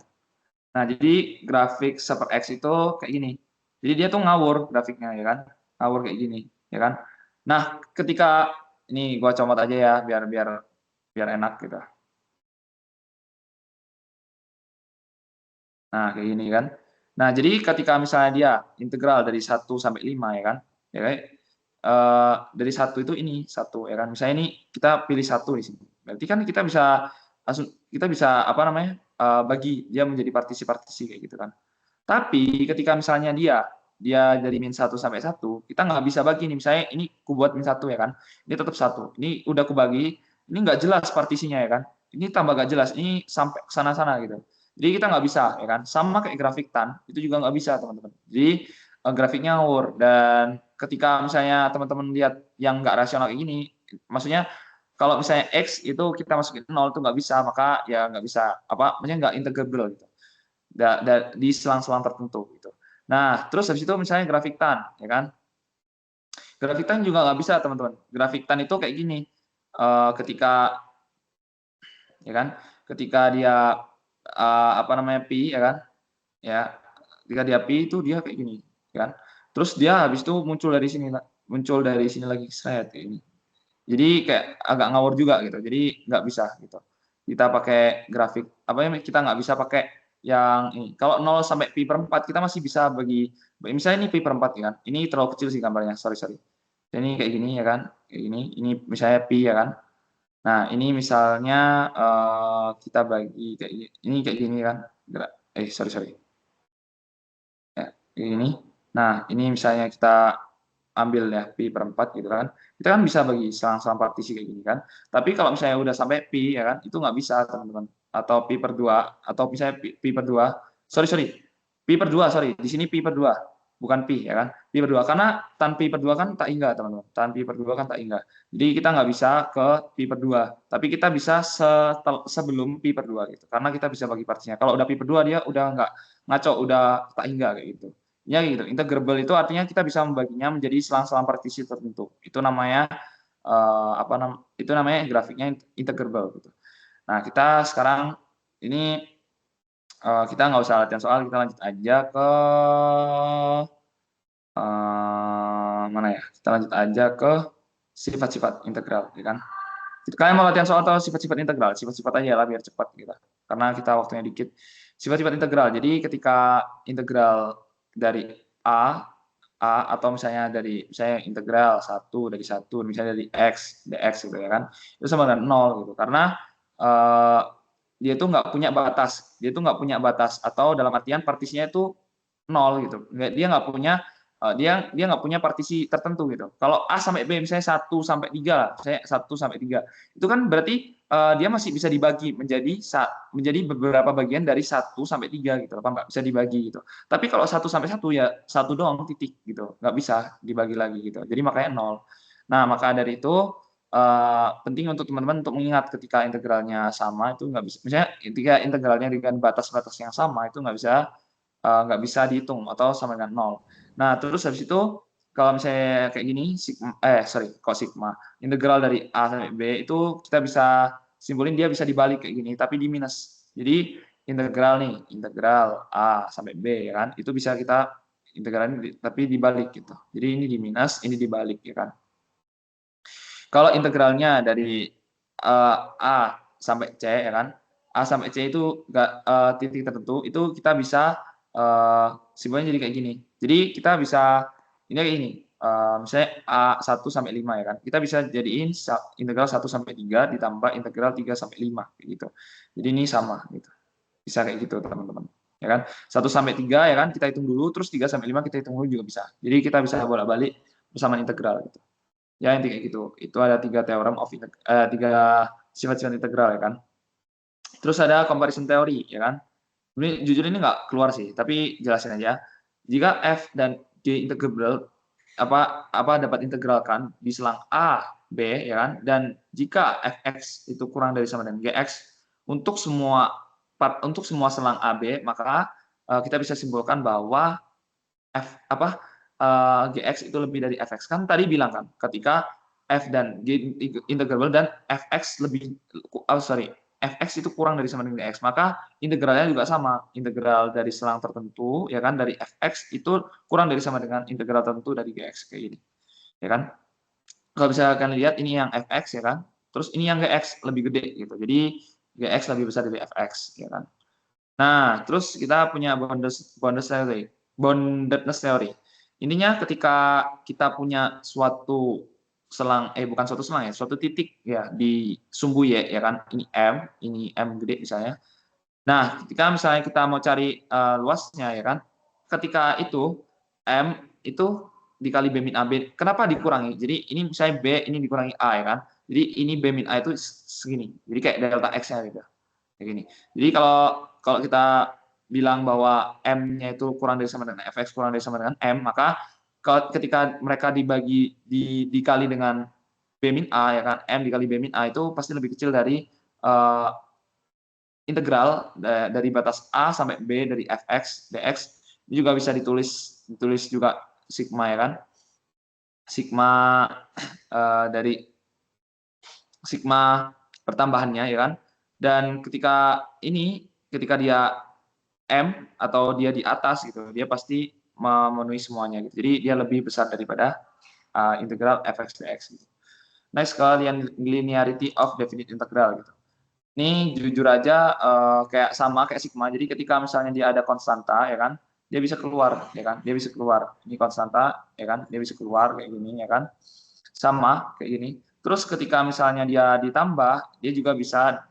Nah, jadi grafik 1/x itu kayak gini. Jadi dia tuh ngawur grafiknya ya kan. Ngawur kayak gini, ya kan. Nah, ketika ini gua comot aja ya biar biar biar enak gitu. Nah, kayak gini kan. Nah, jadi ketika misalnya dia integral dari 1 sampai 5 ya kan. Ya kan. Dari 1 itu ini 1 ya kan. Misalnya ini kita pilih 1 di sini. Berarti kan kita bisa langsung kita bisa apa namanya? Bagi dia menjadi partisi-partisi kayak gitu kan. Tapi ketika misalnya dia dari -1 sampai 1, kita nggak bisa bagi nih. Misalnya ini kubuat -1 ya kan. Ini tetap 1. Ini udah kubagi, ini nggak jelas partisinya ya kan. Ini tambah nggak jelas. Ini sampai ke sana-sana gitu. Jadi kita nggak bisa ya kan. Sama kayak grafik tan, itu juga nggak bisa teman-teman. Jadi grafiknya ngawur. Dan ketika misalnya teman-teman lihat yang nggak rasional kayak gini, maksudnya kalau misalnya X itu kita masukin 0 itu nggak bisa, maka ya nggak bisa, apa, maksudnya nggak integrable gitu di selang-selang tertentu gitu. Nah, terus habis itu misalnya grafik tan, ya kan? Grafik tan juga nggak bisa teman-teman. Grafik tan itu kayak gini, ketika ya kan, ketika dia apa namanya pi, ya kan, ya, ketika dia pi itu dia kayak gini, ya kan? Terus dia habis itu muncul dari sini lagi kayak ini. Jadi kayak agak ngawur juga gitu. Jadi nggak bisa gitu. Kita pakai grafik apa ya? Kita nggak bisa pakai yang ini. Kalau 0 sampai pi/4 kita masih bisa misalnya ini pi/4 ya kan. Ini terlalu kecil sih gambarnya. Sorry sorry. Ini kayak gini ya kan. Kayak gini. Ini misalnya pi ya kan. Nah ini misalnya kita bagi kayak gini. Ini kayak gini kan. Sorry sorry. Ya, kayak gini. Nah ini misalnya kita ambil ya pi/4 gitu kan. Kita kan bisa bagi selang-selang partisi kayak gini kan. Tapi kalau misalnya udah sampai pi ya kan, itu nggak bisa teman-teman. Atau pi/2 atau misalnya pi/2. Sorry sorry. Pi/2 sorry. Di sini pi/2 bukan pi ya kan. Pi/2 karena tan pi/2 kan tak hingga teman-teman. Tan pi/2 kan tak hingga. Jadi kita nggak bisa ke pi/2. Tapi kita bisa sebelum pi/2 gitu. Karena kita bisa bagi partisinya. Kalau udah pi/2 dia udah nggak ngaco, udah tak hingga kayak gitu. Ya gitu. Integrable itu artinya kita bisa membaginya menjadi selang-selang partisi tertentu. Itu namanya itu namanya grafiknya integrable gitu. Nah, kita sekarang ini kita nggak usah latihan soal, kita lanjut aja ke mana ya? Kita lanjut aja ke sifat-sifat integral, ya kan? Kalian mau latihan soal atau sifat-sifat integral? Sifat-sifat aja lah biar cepat kita. Karena kita waktunya dikit. Sifat-sifat integral. Jadi ketika integral dari atau misalnya dari misalnya integral 1 misalnya dari x dx gitu ya kan. Itu sama dengan 0 gitu. Karena dia itu nggak punya batas. Dia itu nggak punya batas atau dalam artian partisinya itu 0 gitu. Dia nggak punya dia nggak punya partisi tertentu gitu. Kalau A sampai B misalnya 1 sampai 3 lah, misalnya 1 sampai 3. Itu kan berarti dia masih bisa dibagi menjadi beberapa bagian dari 1 sampai 3 gitu, apa nggak bisa dibagi gitu. Tapi kalau 1 sampai 1 ya 1 doang titik gitu, nggak bisa dibagi lagi gitu. Jadi makanya 0. Nah, maka dari itu penting untuk teman-teman untuk mengingat ketika integralnya sama itu nggak bisa. Misalnya ketika integralnya dengan batas-batas yang sama itu nggak bisa dihitung atau sama dengan 0. Nah, terus habis itu kalau misalnya kayak gini, kok sigma, integral dari A sampai B itu kita bisa simpulin dia bisa dibalik kayak gini, tapi di minus. Jadi integral A sampai B ya kan, itu bisa kita integralin tapi dibalik gitu. Jadi ini di minus, ini dibalik ya kan. Kalau integralnya dari A sampai C ya kan, A sampai C itu nggak titik tertentu, itu kita bisa simpulnya jadi kayak gini. Jadi kita bisa ini kayak gini. Misalnya A1 sampai 5 ya kan. Kita bisa jadiin integral 1 sampai 3 ditambah integral 3 sampai 5 kayak gitu. Jadi ini sama gitu. Bisa kayak gitu teman-teman. Ya kan? 1 sampai 3 ya kan kita hitung dulu, terus 3 sampai 5 kita hitung dulu juga bisa. Jadi kita bisa bolak-balik bersama integral gitu. Ya intinya gitu. Itu ada 3 sifat-sifat integral ya kan. Terus ada comparison teori ya kan. Ini jujur ini nggak keluar sih, tapi jelasin aja. Jika f dan g integrable dapat integralkan di selang a, b ya kan, dan jika fx itu kurang dari sama dengan gx untuk semua selang a, b, maka kita bisa simpulkan bahwa Gx itu lebih dari fx. Kan tadi bilang kan, ketika f dan g integrable dan fx lebih, fx itu kurang dari sama dengan gx, maka integralnya juga sama. Integral dari selang tertentu, ya kan, dari fx itu kurang dari sama dengan integral tertentu dari gx, kayak gini. Ya kan? Kalau bisa kalian lihat, ini yang fx, ya kan? Terus ini yang gx lebih gede, gitu. Jadi, gx lebih besar dari fx, ya kan? Nah, terus kita punya boundedness theory. Intinya ketika kita punya suatu selang, bukan suatu selang ya, suatu titik ya di sumbu Y, ya kan, ini M gede misalnya. Nah, ketika misalnya kita mau cari luasnya, ya kan, ketika itu M itu dikali B min AB, kenapa dikurangi? Jadi ini misalnya B, ini dikurangi A, ya kan. Jadi ini B min A itu segini. Jadi kayak delta X-nya gitu. Kayak gini. Jadi kalau kalau kita bilang bahwa M-nya itu kurang dari sama dengan Fx kurang dari sama dengan M, maka ketika mereka dikali dengan B min A, ya kan, M dikali B min A itu pasti lebih kecil dari integral dari batas A sampai B dari Fx dx. Ini juga bisa ditulis juga sigma, ya kan, sigma dari sigma pertambahannya, ya kan. Dan ketika dia M atau dia di atas gitu, dia pasti memenuhi semuanya gitu. Jadi dia lebih besar daripada integral fx dx gitu. Next, linearity of definite integral gitu. Ini jujur aja kayak sama kayak sigma. Jadi ketika misalnya dia ada konstanta, ya kan, dia bisa keluar, ya kan, dia bisa keluar. Ini konstanta, ya kan, dia bisa keluar kayak gini, ya kan, sama kayak gini. Terus ketika misalnya dia ditambah, dia juga bisa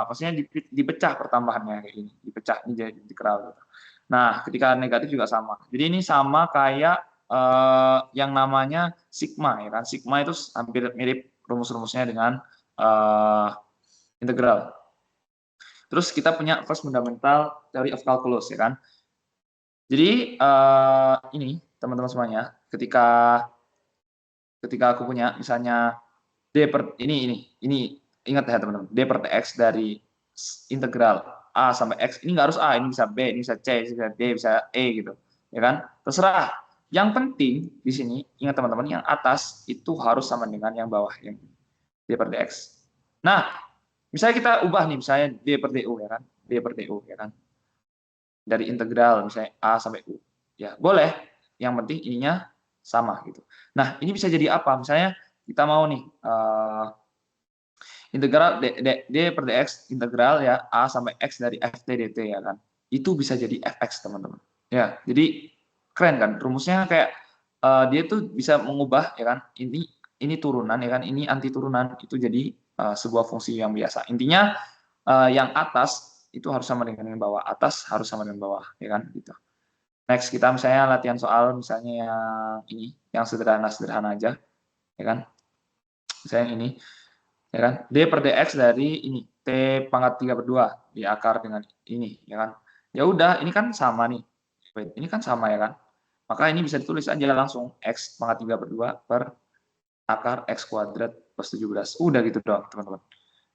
maksudnya dipecah pertambahannya kayak gini, dipecah ini jadi integral gitu. Nah, ketika negatif juga sama. Jadi ini sama kayak yang namanya sigma, ya kan. Sigma itu hampir mirip rumus-rumusnya dengan integral. Terus kita punya first fundamental theory of calculus, ya kan. Jadi ini teman-teman semuanya, ketika aku punya misalnya D per ini ingat ya teman-teman, D per Tx dari integral A sampai X, ini nggak harus A, ini bisa B, ini bisa C, bisa D, bisa E gitu, ya kan, terserah. Yang penting di sini ingat teman-teman, yang atas itu harus sama dengan yang bawah, yang D per Dx. Nah, misalnya kita ubah nih, misalnya D per Du, ya kan, D per Du, ya kan, dari integral misalnya A sampai U, ya boleh, yang penting ininya sama gitu. Nah, ini bisa jadi apa? Misalnya kita mau nih integral D per dx integral ya A sampai X dari ft dt, ya kan. Itu bisa jadi fx, teman-teman. Ya, jadi keren kan? Rumusnya kayak dia tuh bisa mengubah, ya kan. Ini turunan, ya kan. Ini anti turunan, itu jadi sebuah fungsi yang biasa. Intinya yang atas itu harus sama dengan yang bawah, atas harus sama dengan bawah, ya kan, gitu. Next, kita misalnya latihan soal misalnya yang ini, yang sederhana aja, ya kan. Misalnya yang ini, ya kan, D per dx dari ini T pangkat 3 per 2 diakar dengan ini, ya kan. Ya udah, ini kan sama nih, ini kan sama, ya kan, maka ini bisa ditulis aja langsung X pangkat 3 per 2 per akar X kuadrat plus 17, udah gitu doang teman-teman,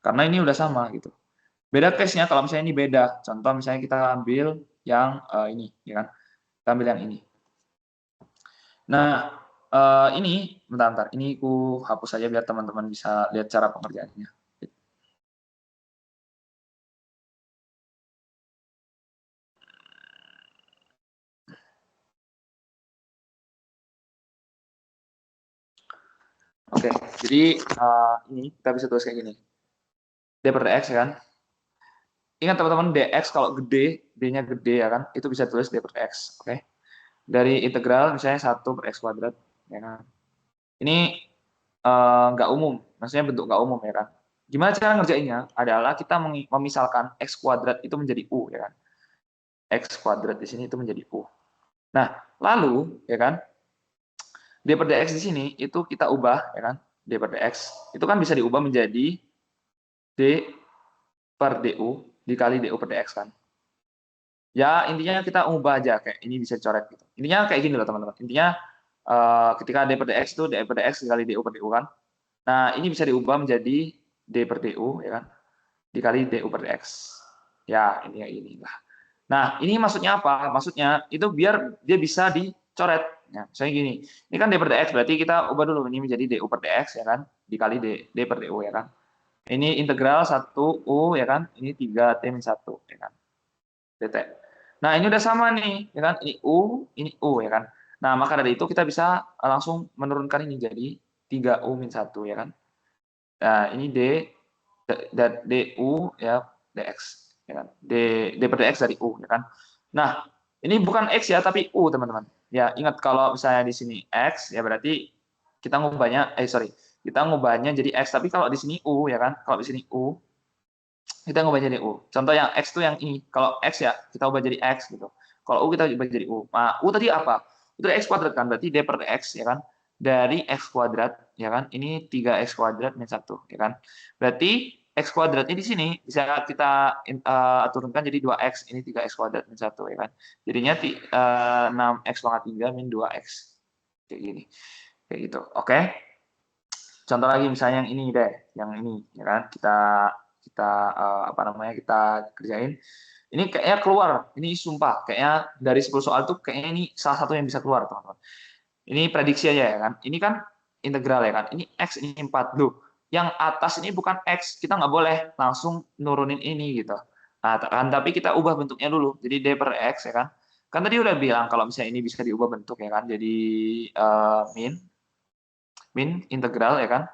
karena ini udah sama gitu. Beda case-nya kalau misalnya ini beda, contoh misalnya kita ambil yang ini, ya kan, kita ambil yang ini. Nah, ini bentar, ini aku hapus aja biar teman-teman bisa lihat cara pengerjaannya. Oke, jadi ini kita bisa tulis kayak gini. D per dx, ya kan. Ingat teman-teman, dx kalau gede, d-nya gede, ya kan, itu bisa tulis d per dx. Oke. Dari integral misalnya 1 per x kuadrat, ya kan. Ini nggak umum, maksudnya bentuk nggak umum, ya kan. Gimana cara ngerjainnya? Adalah kita memisalkan x kuadrat itu menjadi u, ya kan. X kuadrat di sini itu menjadi u. Nah, lalu, ya kan, d per dx di sini itu kita ubah, ya kan, d per dx itu kan bisa diubah menjadi d per du dikali du per dx kan. Ya intinya kita ubah aja kayak ini, bisa coret gitu. Intinya kayak gini loh teman-teman. Intinya ketika d per dx itu d per dx dikali du per du kan. Nah ini bisa diubah menjadi d per du, ya kan, dikali du per dx. Ya ini lah. Nah ini maksudnya apa? Maksudnya itu biar dia bisa dicoret. Nah, misalnya gini, ini kan D per dx, berarti kita ubah dulu, ini menjadi du per dx, ya kan, dikali d per du, ya kan. Ini integral 1u, ya kan, ini 3t min 1, ya kan, dt. Nah, ini udah sama nih, ya kan, ini u, ya kan. Nah, maka dari itu kita bisa langsung menurunkan ini jadi 3u min 1, ya kan. Nah, ini du ya dx, ya kan. D per dx dari u, ya kan. Nah, ini bukan x ya, tapi u, teman-teman. Ya, ingat kalau misalnya di sini x, ya berarti kita ngubahnya, kita ngubahnya jadi x. Tapi kalau di sini u, ya kan, kalau di sini u, kita ngubah jadi u. Contoh yang x itu yang ini. Kalau x ya, kita ubah jadi x gitu. Kalau u kita ubah jadi u. Nah, u tadi apa? Itu x kuadrat kan, berarti d per dx, ya kan. Dari x kuadrat, ya kan. Ini 3x kuadrat min 1, ya kan. Berarti x kuadratnya di sini bisa kita turunkan jadi 2x. Ini 3x kuadrat min 1, ya kan. Jadinya 6x pangkat 3 min 2x. Kayak gini. Kayak gitu. Oke. Contoh lagi misalnya yang ini deh, yang ini, ya kan. Kita apa namanya, kita kerjain. Ini kayaknya keluar, ini sumpah, kayaknya dari 10 soal tuh kayaknya ini salah satu yang bisa keluar, teman-teman. Ini prediksi aja, ya kan. Ini kan integral, ya kan. Ini x, ini 4. Loh, yang atas ini bukan x, kita nggak boleh langsung nurunin ini gitu. Nah, kan, tapi kita ubah bentuknya dulu. Jadi d per x, ya kan. Kan tadi udah bilang kalau misalnya ini bisa diubah bentuk, ya kan. Jadi min integral, ya kan.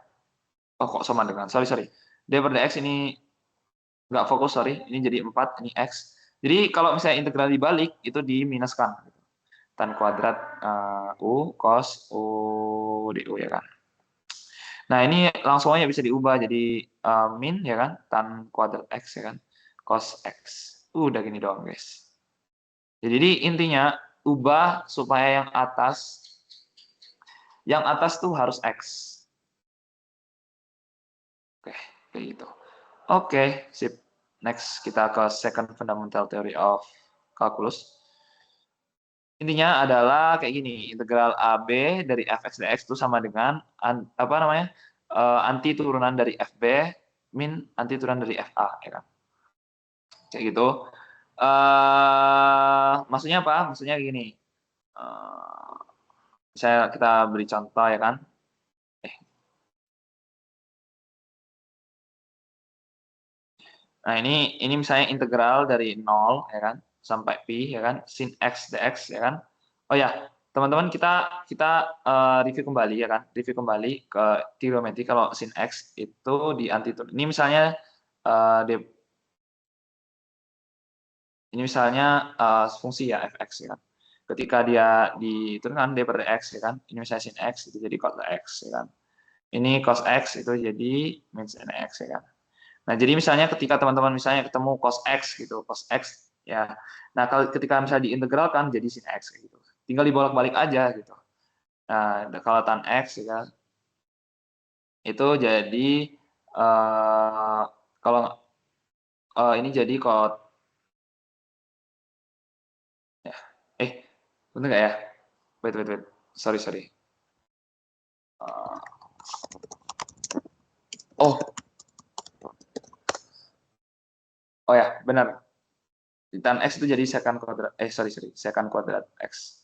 Oh, kok sama dengan, sorry. D per dx ini nggak fokus, sorry. Ini jadi 4, ini x. Jadi kalau misalnya integral dibalik, itu diminuskan. Tan kuadrat u cos u du, ya kan. Nah, ini langsung aja bisa diubah jadi min, ya kan, tan kuadrat x, ya kan, cos x. Udah gini doang, guys. Jadi intinya ubah supaya yang atas tuh harus x. Oke, kayak gitu. Oke, sip. Next kita ke second fundamental theory of calculus. Intinya adalah kayak gini, integral AB dari fx dx itu sama dengan apa namanya, anti turunan dari fb min anti turunan dari fa, ya kan, kayak gitu. Maksudnya apa? Maksudnya gini, saya kita beri contoh, ya kan. Nah, ini misalnya integral dari 0, ya kan, sampai pi, ya kan, sin x dx, ya kan. Oh ya, teman-teman, kita review kembali, ya kan, review kembali ke trigonometri kalau sin x itu di antiturunan. Ini misalnya fungsi ya fx, ya kan. Ketika dia diturunkan d per dx, ya kan. Ini misalnya sin x itu jadi cos x, ya kan. Ini cos x itu jadi min sin x, ya kan. Nah, jadi misalnya ketika teman-teman misalnya ketemu cos x gitu, cos x, ya. Nah, ketika misalnya diintegralkan jadi sin x gitu. Tinggal dibolak-balik aja gitu. Nah, kalau tan x, ya kan, itu jadi kalau ini jadi cos, ya. Bener nggak ya? Wait. Sorry. Uh, oh, oh ya, benar. Tan x itu jadi secant kuadrat. Secant kuadrat x.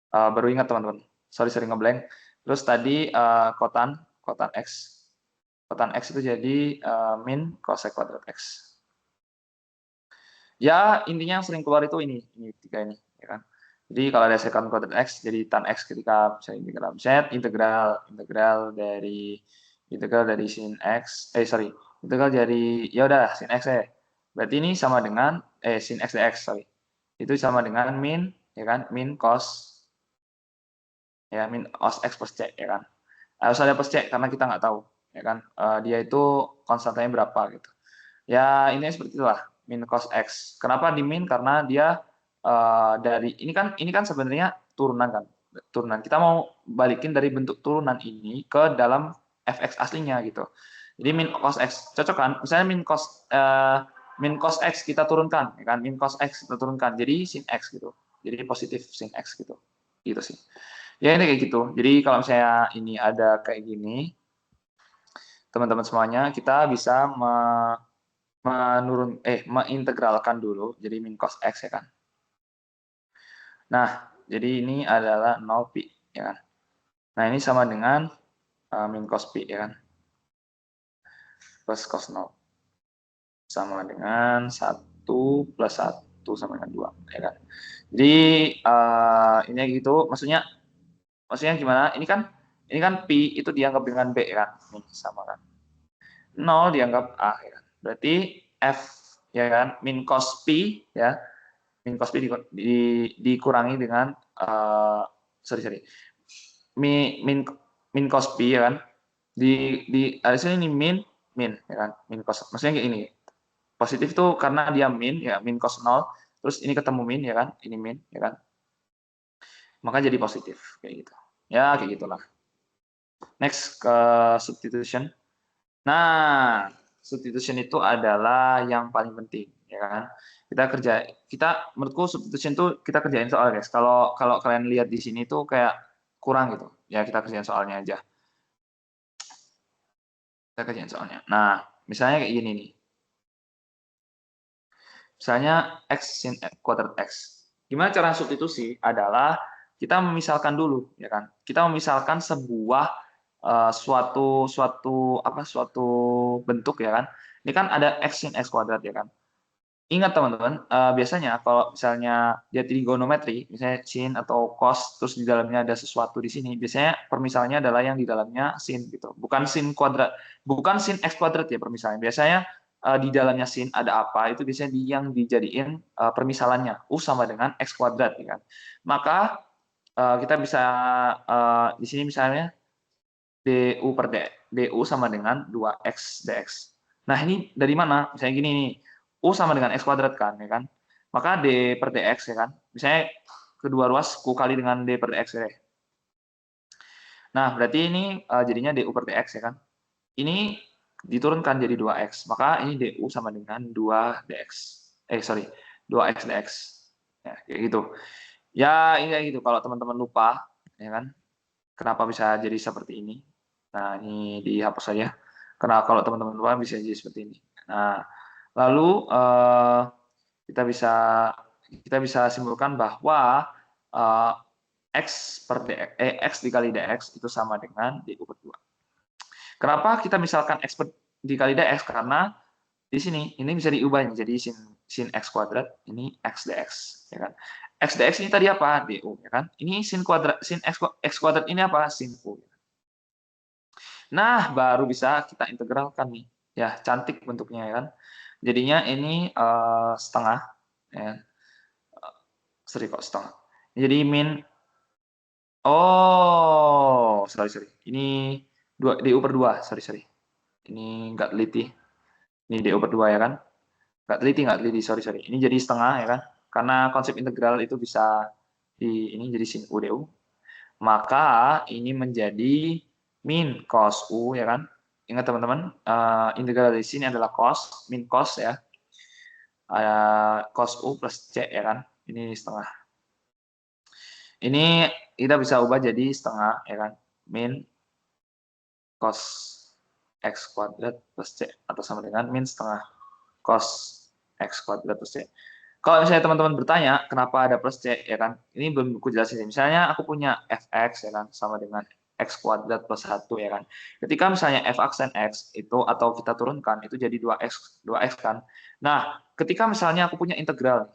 Baru ingat, teman-teman. Sorry ngeblank. Terus tadi kotan x. Kotan x itu jadi min cosec kuadrat x. Ya, intinya yang sering keluar itu ini tiga ini, ya kan. Jadi kalau ada secant kuadrat x, jadi tan x ketika misalnya integral dari sin x, integral dari, ya udah, sin x ya. Berarti ini sama dengan sin x dx, itu sama dengan min, ya kan, min cos, ya, min cos x plus c, ya kan. Harus ada plus c karena kita nggak tahu, ya kan, dia itu konstantanya berapa gitu. Ya, ini seperti itulah, min cos x. Kenapa di min? Karena dia dari ini kan sebenarnya turunan kan. Turunan. Kita mau balikin dari bentuk turunan ini ke dalam fx aslinya gitu. Jadi min cos x cocok kan? Misalnya min cos x kita turunkan, ya kan? Min cos x kita turunkan. Jadi sin x gitu. Jadi positif sin x gitu. Gitu sih. Ya, ini kayak gitu. Jadi kalau misalnya ini ada kayak gini, teman-teman semuanya, kita bisa mengintegralkan dulu jadi min cos x, ya kan. Nah, jadi ini adalah 0 pi. ya kan. Nah, ini sama dengan min cos P, ya kan. Plus cos 0. Sama dengan 1 plus 1 sama dengan 2, ya kan. Jadi, ini gitu, maksudnya gimana? Ini kan P itu dianggap dengan B, ya kan. Nih, sama kan. 0 dianggap A, ya kan. Berarti F, ya kan, min cos P, ya. Min cos P dikurangi dengan, sorry. Min cos P, ya kan. Di sini ini min, ya kan. Min cos, maksudnya kayak ini. Positif tuh karena dia min, ya, min cos 0, terus ini ketemu min, ya kan. Ini min, ya kan. Maka jadi positif, kayak gitu. Ya, kayak gitulah. Next ke substitution. Nah, substitution itu adalah yang paling penting, ya kan? Menurutku substitution itu kita kerjain soal, guys. Kalau kalau kalian lihat di sini tuh kayak kurang gitu. Ya, kita kerjain soalnya aja. Kita kerjain soalnya. Nah, misalnya kayak gini nih. Misalnya x sin kuadrat x. Gimana cara substitusi? Adalah kita memisalkan dulu, ya kan? Kita memisalkan sebuah suatu bentuk, ya kan? Ini kan ada x sin x kuadrat, ya kan? Ingat teman-teman, biasanya kalau misalnya dia trigonometri, misalnya sin atau cos, terus di dalamnya ada sesuatu di sini, biasanya permisalannya adalah yang di dalamnya sin gitu, bukan sin kuadrat, bukan sin x kuadrat ya permisalannya. Biasanya di dalamnya sin ada apa, itu biasanya yang dijadiin permisalannya, u sama dengan x kuadrat, ya kan. Maka kita bisa di sini misalnya du per du sama dengan 2x dx. Nah, ini dari mana? Misalnya gini nih, u sama dengan x kuadrat kan, ya kan? Maka d per dx, ya kan? Misalnya kedua ruas ku kali dengan d per dx, ya. Nah, berarti ini jadinya du per dx, ya kan? Ini diturunkan jadi 2x, maka ini du sama dengan 2 dx. Sorry, 2x dx. Ya, kayak gitu. Ya, ini kayak gitu. Kalau teman-teman lupa, ya kan? Kenapa bisa jadi seperti ini? Nah, ini dihapus saja. Karena kalau teman-teman lupa bisa jadi seperti ini. Nah, lalu kita bisa simpulkan bahwa x dikali dx itu sama dengan du per 2. Kenapa kita misalkan x dikali dx? Karena di sini ini bisa diubah jadi sin x kuadrat, ini x dx, ya kan. X dx ini tadi apa? Du, ya kan. Ini sin x kuadrat ini apa? Sin u. Nah, baru bisa kita integralkan nih. Ya, cantik bentuknya, ya kan. Jadinya ini setengah, ya. Sorry kok setengah. Jadi sorry. Ini du per 2, sorry. Ini enggak teliti. Ini du per 2, ya kan. Enggak teliti, sorry. Ini jadi setengah, ya kan. Karena konsep integral itu bisa ini jadi sin u du. Maka ini menjadi min cos u, ya kan. Ingat teman-teman, integral dari sini adalah cos, min cos, ya. Cos u plus c, ya kan. Ini setengah. Ini kita bisa ubah jadi setengah, ya kan. Min cos x kuadrat plus c, atau sama dengan min setengah cos x kuadrat plus c. Kalau misalnya teman-teman bertanya kenapa ada plus c, ya kan, ini belum aku jelasin. Misalnya aku punya fx, ya kan, sama dengan x kuadrat plus 1, ya kan. Ketika misalnya f aksen x itu atau kita turunkan itu jadi 2x kan. Nah, ketika misalnya aku punya integral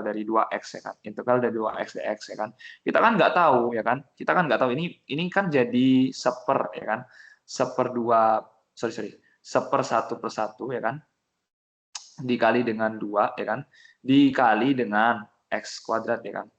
dari 2x, ya kan. Integral dari 2x dx, ya kan. Kita kan nggak tahu, ya kan. Kita kan nggak tahu ini kan jadi seper, ya kan. Seper 1 per 1, ya kan. Dikali dengan 2, ya kan, dikali dengan x kuadrat, ya kan.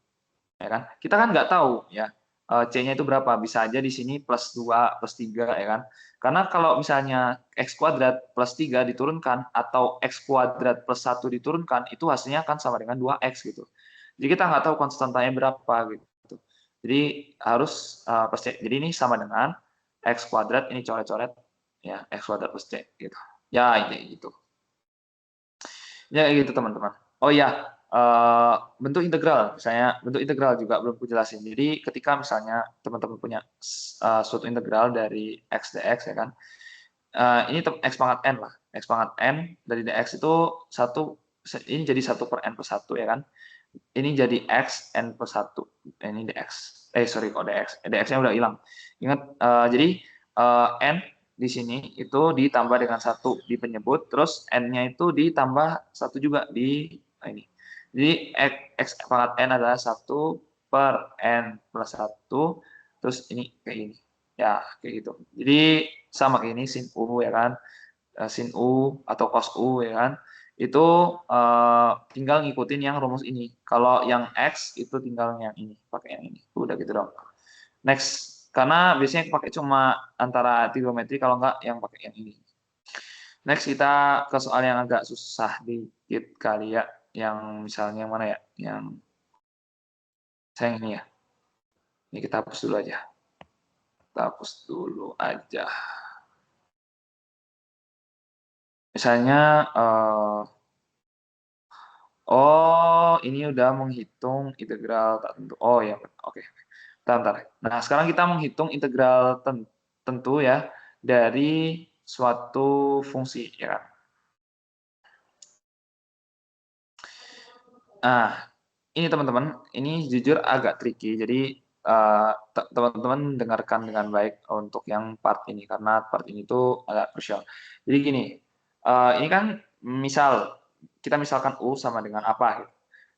Kita kan nggak tahu, ya, c-nya itu berapa, bisa aja di sini plus 2, plus 3, ya kan. Karena kalau misalnya x kuadrat plus 3 diturunkan atau x kuadrat plus 1 diturunkan, itu hasilnya akan sama dengan 2x gitu. Jadi kita nggak tahu konstantanya berapa gitu. Jadi harus plus c. Jadi ini sama dengan x kuadrat, ini coret-coret, ya, x kuadrat plus c gitu. Ya, ini gitu. Ya gitu teman-teman. Oh ya, bentuk integral, misalnya bentuk integral juga belum aku jelasin. Jadi ketika misalnya teman-teman punya suatu integral dari x dx, ya kan, ini x pangkat n lah, x pangkat n dari dx itu ini jadi 1 per n plus 1, ya kan. Ini jadi x n plus 1, ini dx. sorry kok dx, dx-nya udah hilang. Ingat, jadi n di sini itu ditambah dengan 1 di penyebut, terus n-nya itu ditambah 1 juga di ini. Jadi x pangkat n adalah 1 per n plus 1, terus ini kayak gini. Ya, kayak gitu. Jadi sama kayak ini sin u ya kan, sin u atau cos u ya kan. Itu tinggal ngikutin yang rumus ini. Kalau yang x itu tinggal yang ini, pakai yang ini. Udah gitu dong. Next, karena biasanya pakai cuma antara trigonometri, kalau enggak yang pakai yang ini. Next, kita ke soal yang agak susah dikit kali ya. Yang misalnya yang mana ya? Yang sayang ini ya. Ini kita hapus dulu aja. Kita hapus dulu aja. Misalnya, oh ini udah menghitung integral tak tentu. Oh ya, oke. Bentar. Nah, sekarang kita menghitung integral tentu ya dari suatu fungsi ya kan. Nah, ini teman-teman, ini jujur agak tricky. Jadi teman-teman dengarkan dengan baik untuk yang part ini karena part ini tuh agak krusial. Jadi gini, ini kan misal kita misalkan U sama dengan apa gitu.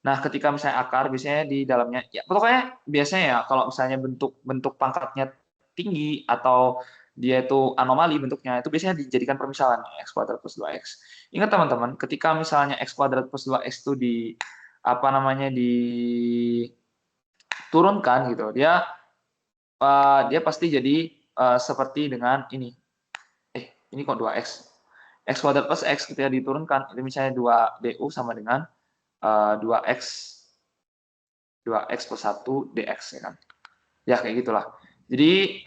Nah, ketika misalnya akar biasanya di dalamnya ya pokoknya biasanya ya kalau misalnya bentuk pangkatnya tinggi atau dia itu anomali bentuknya itu biasanya dijadikan permisalan x kuadrat plus 2x. Ingat teman-teman, ketika misalnya x kuadrat plus 2x itu apa namanya diturunkan gitu, dia pasti jadi seperti dengan ini. Ini kok 2x. X kuadrat plus x ketika diturunkan itu misalnya 2 du sama dengan 2x 2x plus 1 dx ya kan. Ya kayak gitulah. Jadi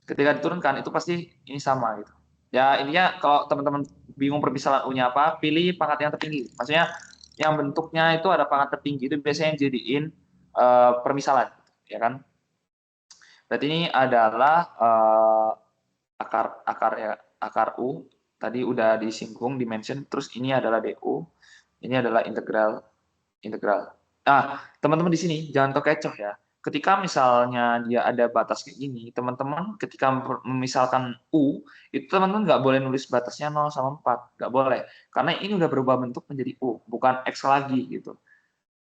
ketika diturunkan itu pasti ini sama gitu. Ya intinya kalau teman-teman bingung permisalan U-nya apa, pilih pangkat yang tertinggi. Maksudnya yang bentuknya itu ada pangkat tertinggi itu biasanya jadiin permisalan, ya kan? Berarti ini adalah akar U tadi udah disinggung, dimention. Terus ini adalah du, ini adalah integral. Nah, teman-teman di sini jangan terkecoh ya. Ketika misalnya dia ada batas kayak gini, teman-teman ketika memisalkan U, itu teman-teman nggak boleh nulis batasnya 0 sama 4. Nggak boleh. Karena ini udah berubah bentuk menjadi U, bukan X lagi gitu.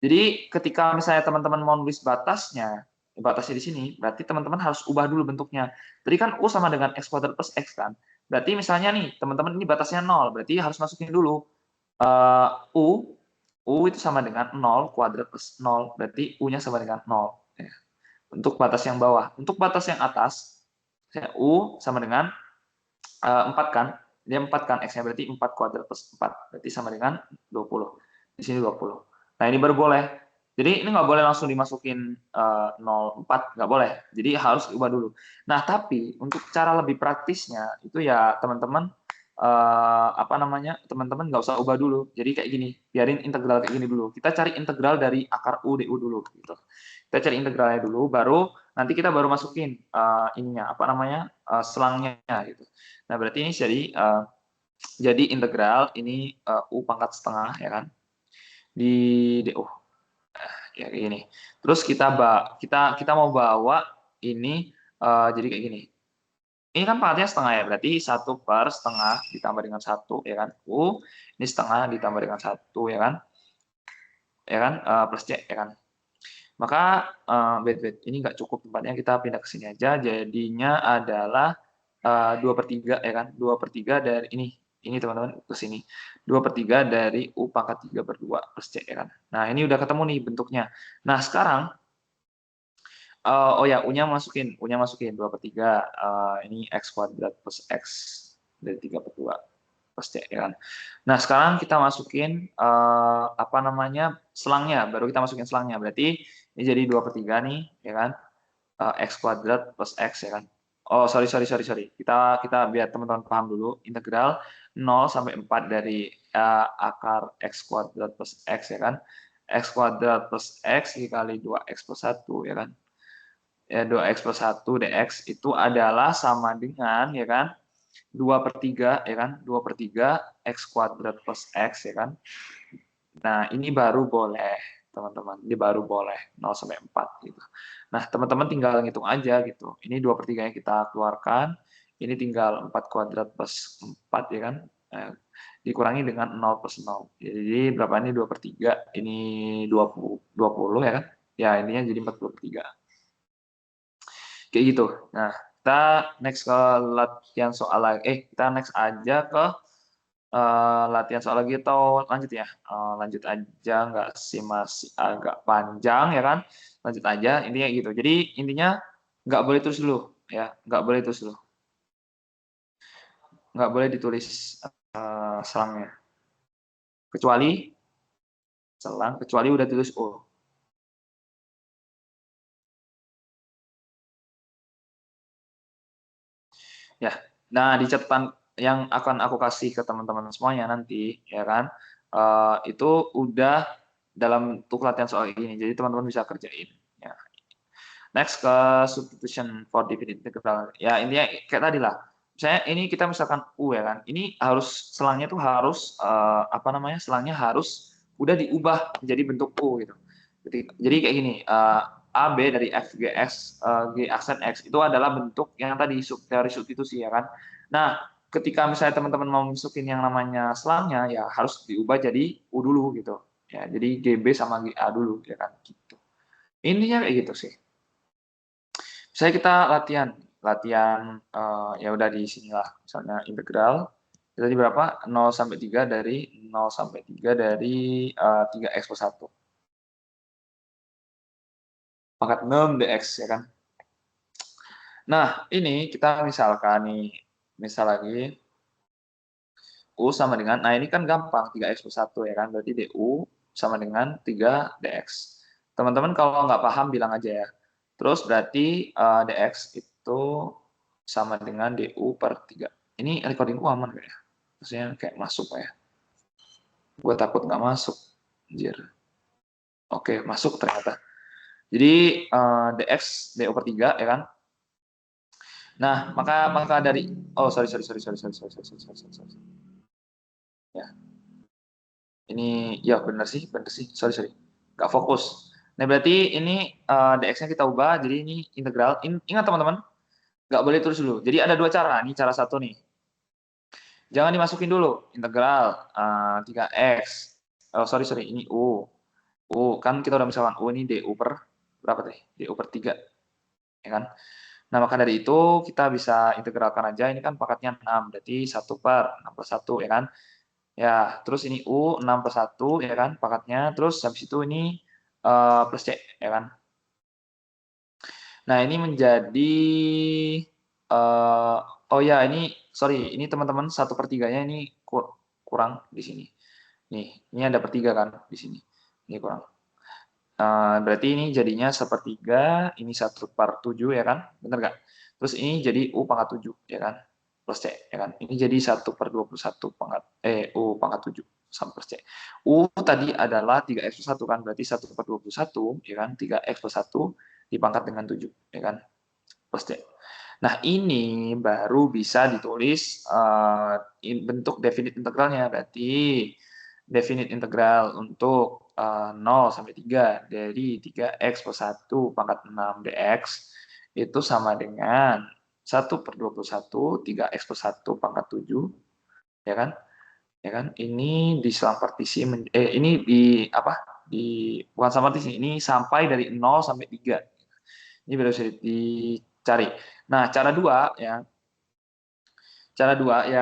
Jadi ketika misalnya teman-teman mau nulis batasnya di sini, berarti teman-teman harus ubah dulu bentuknya. Tadi kan U sama dengan X kuadrat plus X kan. Berarti misalnya nih, teman-teman ini batasnya 0, berarti harus masukin dulu U itu sama dengan 0 kuadrat plus 0, berarti U-nya sama dengan 0. Ya. Untuk batas yang bawah. Untuk batas yang atas, U sama dengan 4 kan, dia 4 kan, X-nya berarti 4 kuadrat plus 4, berarti sama dengan 20. Di sini 20. Nah ini baru boleh. Jadi ini nggak boleh langsung dimasukin 0,4, nggak boleh. Jadi harus ubah dulu. Nah tapi untuk cara lebih praktisnya, itu ya teman-teman apa namanya, teman-teman nggak usah ubah dulu. Jadi kayak gini, biarin integral kayak gini dulu. Kita cari integral dari akar U du dulu gitu. Kita cari integralnya dulu, baru nanti kita baru masukin ininya apa namanya selangnya gitu. Nah berarti ini jadi integral ini U pangkat setengah ya kan di du ya kayak gini. Terus kita mau bawa ini jadi kayak gini. Ini kan pangkatnya setengah ya, berarti 1 per setengah ditambah dengan 1, ya kan. U, ini setengah ditambah dengan 1, ya kan, plus C, ya kan. Maka, ini nggak cukup tempatnya, kita pindah ke sini aja, jadinya adalah 2/3, ya kan, 2/3 dari ini teman-teman, ke sini. 2/3 dari U pangkat 3/2 plus C, ya kan. Nah, ini udah ketemu nih bentuknya. Nah, sekarang oh ya, U-nya masukin 2/3, ini X kuadrat plus X dari 3/2 plus C, ya kan. Nah, sekarang kita masukin, apa namanya, selangnya, baru kita masukin selangnya. Berarti ini jadi 2/3 nih, ya kan, X kuadrat plus X, ya kan. Oh, sorry. Kita biar teman-teman paham dulu, integral 0 sampai 4 dari akar X kuadrat plus X, ya kan. X kuadrat plus X dikali 2X plus 1, ya kan. Ya, 2X plus 1 dx itu adalah sama dengan, ya kan, 2/3, ya kan, 2/3 X kuadrat plus X, ya kan. Nah, ini baru boleh. teman-teman. Ini baru boleh 0 sampai 4 gitu. Nah, teman-teman tinggal ngitung aja gitu. Ini 2/3 yang kita keluarkan, ini tinggal 4 kuadrat plus 4 ya kan. Dikurangi dengan 0 plus 0. Jadi berapa ini 2/3, ini 20 ya kan. Ya, intinya jadi 40/3. Kayak gitu. Nah, kita next ke latihan soal lagi. Kita next aja ke latihan soal lagi atau lanjut ya? Lanjut aja nggak sih, masih agak panjang ya kan? Lanjut aja, intinya gitu. Jadi intinya nggak boleh tulis dulu ya, nggak boleh tulis dulu. Nggak boleh ditulis selangnya. Kecuali selang, kecuali udah tulis O. Ya, nah di catatan yang akan aku kasih ke teman-teman semuanya nanti, ya kan, itu udah dalam untuk latihan soal ini, jadi teman-teman bisa kerjain. Ya. Next ke substitution for definite integral. Ya intinya kayak tadi lah. Misalnya ini kita misalkan U ya kan, ini harus selangnya tuh harus apa namanya, selangnya harus udah diubah menjadi bentuk U gitu. Jadi kayak gini, AB dari F, G, X, G aksen X itu adalah bentuk yang tadi teori substitusi ya kan. Nah, ketika misalnya teman-teman mau masukin yang namanya selangnya, ya harus diubah jadi U dulu gitu. Ya, jadi GB sama GA dulu ya kan gitu. Intinya kayak gitu sih. Misalnya kita latihan ya udah di sinilah, misalnya integral tadi berapa? 0 sampai 3 dari 0 sampai 3 dari 3x plus 1. Pangkat 6 dx ya kan. Nah, ini kita misalkan nih, misal lagi U sama dengan, nah ini kan gampang, 3x plus 1 ya kan, berarti DU sama dengan 3 dx. Teman-teman kalau nggak paham bilang aja ya. Terus berarti dx itu sama dengan DU per 3. Ini recordingku aman gak ya? Maksudnya kayak masuk ya. Gue takut nggak masuk. Anjir. Oke, masuk ternyata. Jadi dx DU per 3 ya kan. Nah, maka dari sorry. Ya, ini ya benar sih. Sorry. Nggak fokus. Nah, berarti ini dx-nya kita ubah jadi ini integral. Ingat teman-teman, nggak boleh tulis dulu. Jadi ada dua cara. Ini cara satu nih. Jangan dimasukin dulu integral 3x. Oh, sorry, ini U. Kan kita udah misalkan U ini DU per berapa teh? DU per 3, ya kan? Nah, maka dari itu kita bisa integralkan aja, ini kan pangkatnya 6, berarti 1 per 6 plus 1, ya kan? Ya, terus ini U 6 per 1, ya kan, pangkatnya, terus habis itu ini plus C, ya kan? Nah, ini menjadi, oh ya, ini teman-teman 1/3-nya ini kurang di sini. Nih, ini ada per 3 kan di sini. Ini kurang. Berarti ini jadinya 1/3, ini 1/7 ya kan, bener nggak? Terus ini jadi U pangkat 7 ya kan, plus C ya kan. Ini jadi 1/21 U pangkat 7 sama plus C. U tadi adalah 3x plus 1 kan, berarti 1/21 ya kan, 3x plus 1 dipangkat dengan 7 ya kan, plus C. Nah ini baru bisa ditulis bentuk definite integralnya, berarti definite integral untuk 0 sampai 3 dari 3x plus 1 pangkat 6 dx itu sama dengan 1/21 3x plus 1 pangkat 7 ya kan, ini di selang partisi ini di apa, di bukan selang partisi, ini sampai dari 0 sampai 3 ini bisa dicari. Nah cara dua ya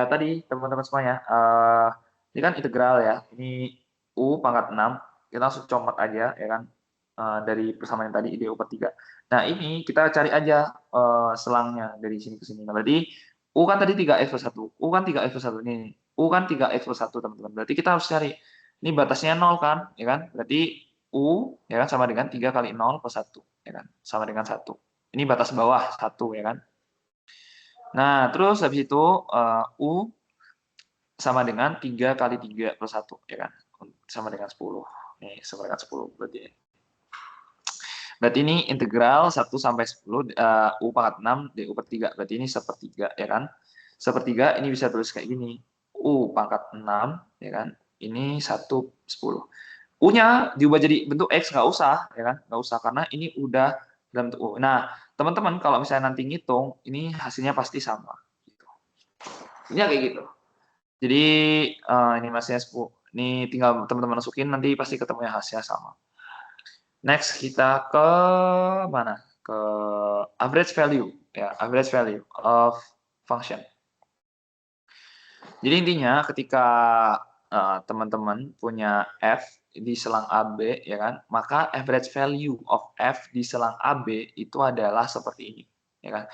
tadi teman-teman semuanya, ini kan integral ya, ini U pangkat 6, kita langsung comot aja ya kan, dari persamaan yang tadi DU per 3. Nah ini kita cari aja selangnya dari sini ke sini. Nah berarti U kan tadi 3x plus 1, U kan 3x plus 1 nih, U kan 3x plus 1 teman-teman, berarti kita harus cari, ini batasnya 0 kan, ya kan, berarti U ya kan sama dengan 3 kali 0 plus 1, ya kan, sama dengan 1. Ini batas bawah 1 ya kan. Nah, terus habis itu U sama dengan 3 kali 3 plus 1, ya kan? Sama dengan 10. Nih, sama dengan 10 berarti. Berarti ini integral 1 sampai 10 U pangkat 6 DU per 3. Berarti ini 1/3, ya kan? 1/3 ini bisa tulis kayak gini. U pangkat 6, ya kan? Ini 1/10. U-nya diubah jadi bentuk X, nggak usah, ya kan? Nggak usah, karena ini udah dalam bentuk U. Nah, teman-teman kalau misalnya nanti ngitung, ini hasilnya pasti sama. Gitu. Ini kayak gitu. Jadi, ini masnya 10. Ini tinggal teman-teman masukin, nanti pasti ketemunya hasilnya sama. Next, kita ke mana? Ke average value. Ya, average value of function. Jadi intinya ketika teman-teman punya F di selang AB, ya kan, maka average value of F di selang AB itu adalah seperti ini, ya kan.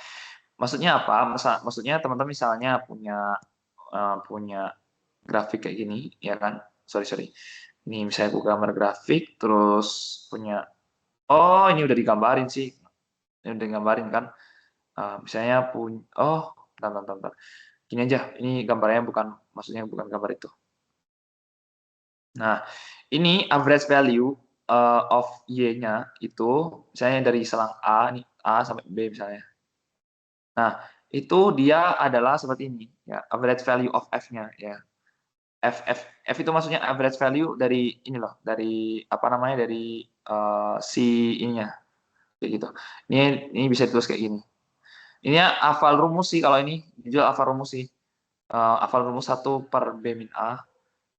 Maksudnya apa? Maksudnya teman-teman misalnya punya grafik kayak gini, ya kan. Sorry. Ini misalnya aku gambar grafik, terus punya, oh ini udah digambarin sih. Ini udah digambarin kan. Misalnya punya, oh, bentar. Gini aja, ini gambarnya maksudnya bukan gambar itu. Nah, ini average value of Y-nya itu, misalnya dari selang A, nih, A sampai B misalnya. Nah, itu dia adalah seperti ini, ya, average value of F-nya, ya. F itu maksudnya average value dari ini loh, dari apa namanya, dari si ininya, kayak gitu. Ini bisa ditulis kayak gini. Ini hafal rumus sih kalau ini, jujur hafal rumus sih. Hafal rumus 1 per B min A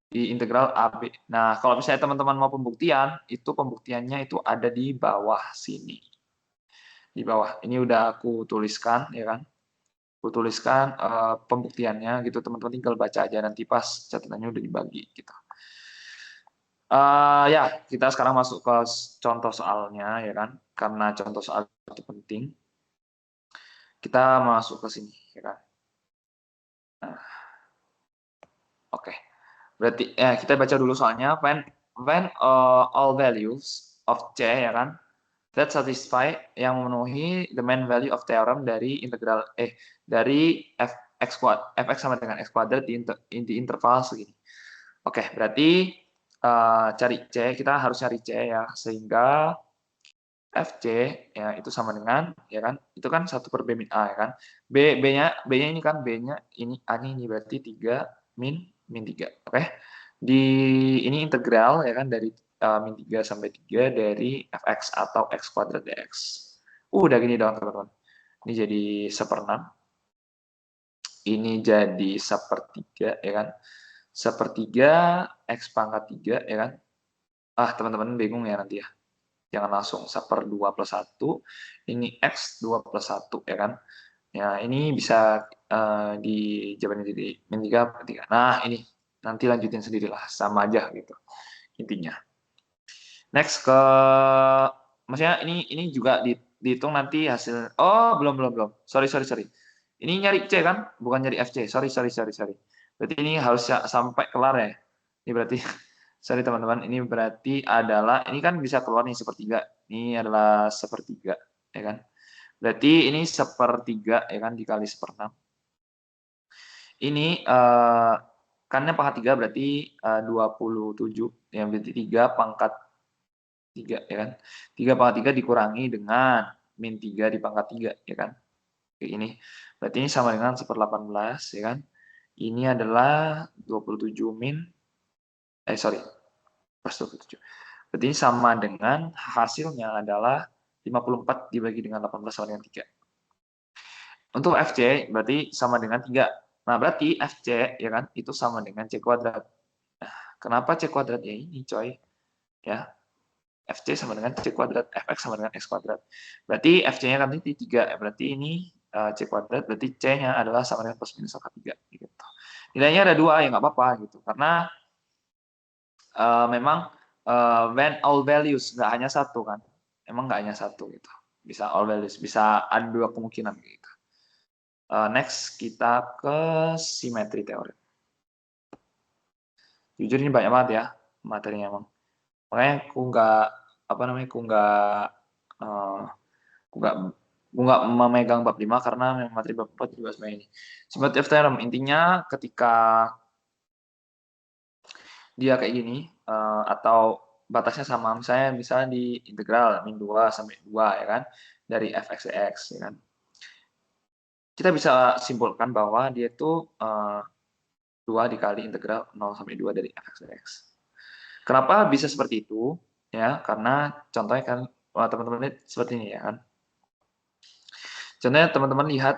di integral AB. Nah, kalau misalnya teman-teman mau pembuktian, itu pembuktiannya itu ada di bawah sini. Di bawah. Ini udah aku tuliskan, ya kan? Aku tuliskan pembuktiannya gitu, teman-teman tinggal baca aja nanti pas catatannya udah dibagi gitu. Ya, kita sekarang masuk ke contoh soalnya, ya kan? Karena contoh soal itu penting. Kita masuk ke sini, ya kan? Nah, oke. Berarti kita baca dulu soalnya. When all values of C, ya kan, that satisfy, yang memenuhi the main value of theorem dari integral dari fx sama dengan x kuadrat di interval segini. Oke, berarti cari C, kita harus cari C ya, sehingga FC ya itu sama dengan, ya kan, itu kan 1 per B min A, ya kan. B-nya ini kan, B-nya ini A-nya ini berarti 3 min 3. Oke. Di ini integral, ya kan, dari min 3 sampai 3 dari fx atau x kuadrat dx. Udah gini dong, teman-teman. Ini jadi 1/6. Ini jadi 1/3, ya kan. 1/3 x pangkat 3, ya kan. Teman-teman bingung ya nanti ya. Jangan langsung 1/2 plus 1, ini X 2 plus 1, ya kan. Ya, ini bisa dijabarin jadi min 3 per 3. Nah, ini nanti lanjutin sendirilah, sama aja gitu intinya. Next ke, maksudnya ini juga dihitung nanti hasil. Oh, belum. Sorry. Ini nyari C kan, bukan nyari FC. Sorry. Berarti ini harus sampai kelar ya. Ini berarti sorry teman-teman, ini berarti adalah, ini kan bisa keluar nih 1/3. Ini adalah 1/3, ya kan. Berarti ini 1/3, ya kan, dikali 1/6. Ini kannya pangkat 3 berarti 27, ya berarti 3 pangkat 3, ya kan. 3 pangkat 3 dikurangi dengan min 3 di pangkat 3, ya kan. Kayak ini. Berarti ini sama dengan 1/18, ya kan. Ini adalah 27 min, sorry, plus 27. Berarti ini sama dengan hasilnya adalah 54 dibagi dengan 18 sama dengan 3. Untuk FC berarti sama dengan 3. Nah, berarti FC, ya kan, itu sama dengan C kuadrat. Nah, kenapa C kuadrat? Ya ini, coy. Ya, FC sama dengan C kuadrat, Fx sama dengan X kuadrat. Berarti FC-nya kan ini 3, berarti ini C kuadrat, berarti C-nya adalah sama dengan plus minus angka 3. Gitu. Nilainya ada 2, ya nggak apa-apa gitu. Karena memang when all values, nggak hanya satu kan. Emang nggak hanya satu gitu. Bisa all values, bisa ada 2 kemungkinan gitu. Next, kita ke simetri teori. Jujur ini banyak banget ya materinya emang. Makanya aku nggak memegang bab 5 karena materi bab 4 juga sebenarnya ini. Symmetry of theorem, intinya ketika dia kayak gini, atau batasnya sama, misalnya di integral min 2 sampai 2, ya kan, dari fx dx, ya kan. Kita bisa simpulkan bahwa dia itu 2 dikali integral 0 sampai 2 dari fx dx. Kenapa bisa seperti itu? Ya, karena contohnya kan teman-teman lihat seperti ini ya kan. Contohnya teman-teman lihat,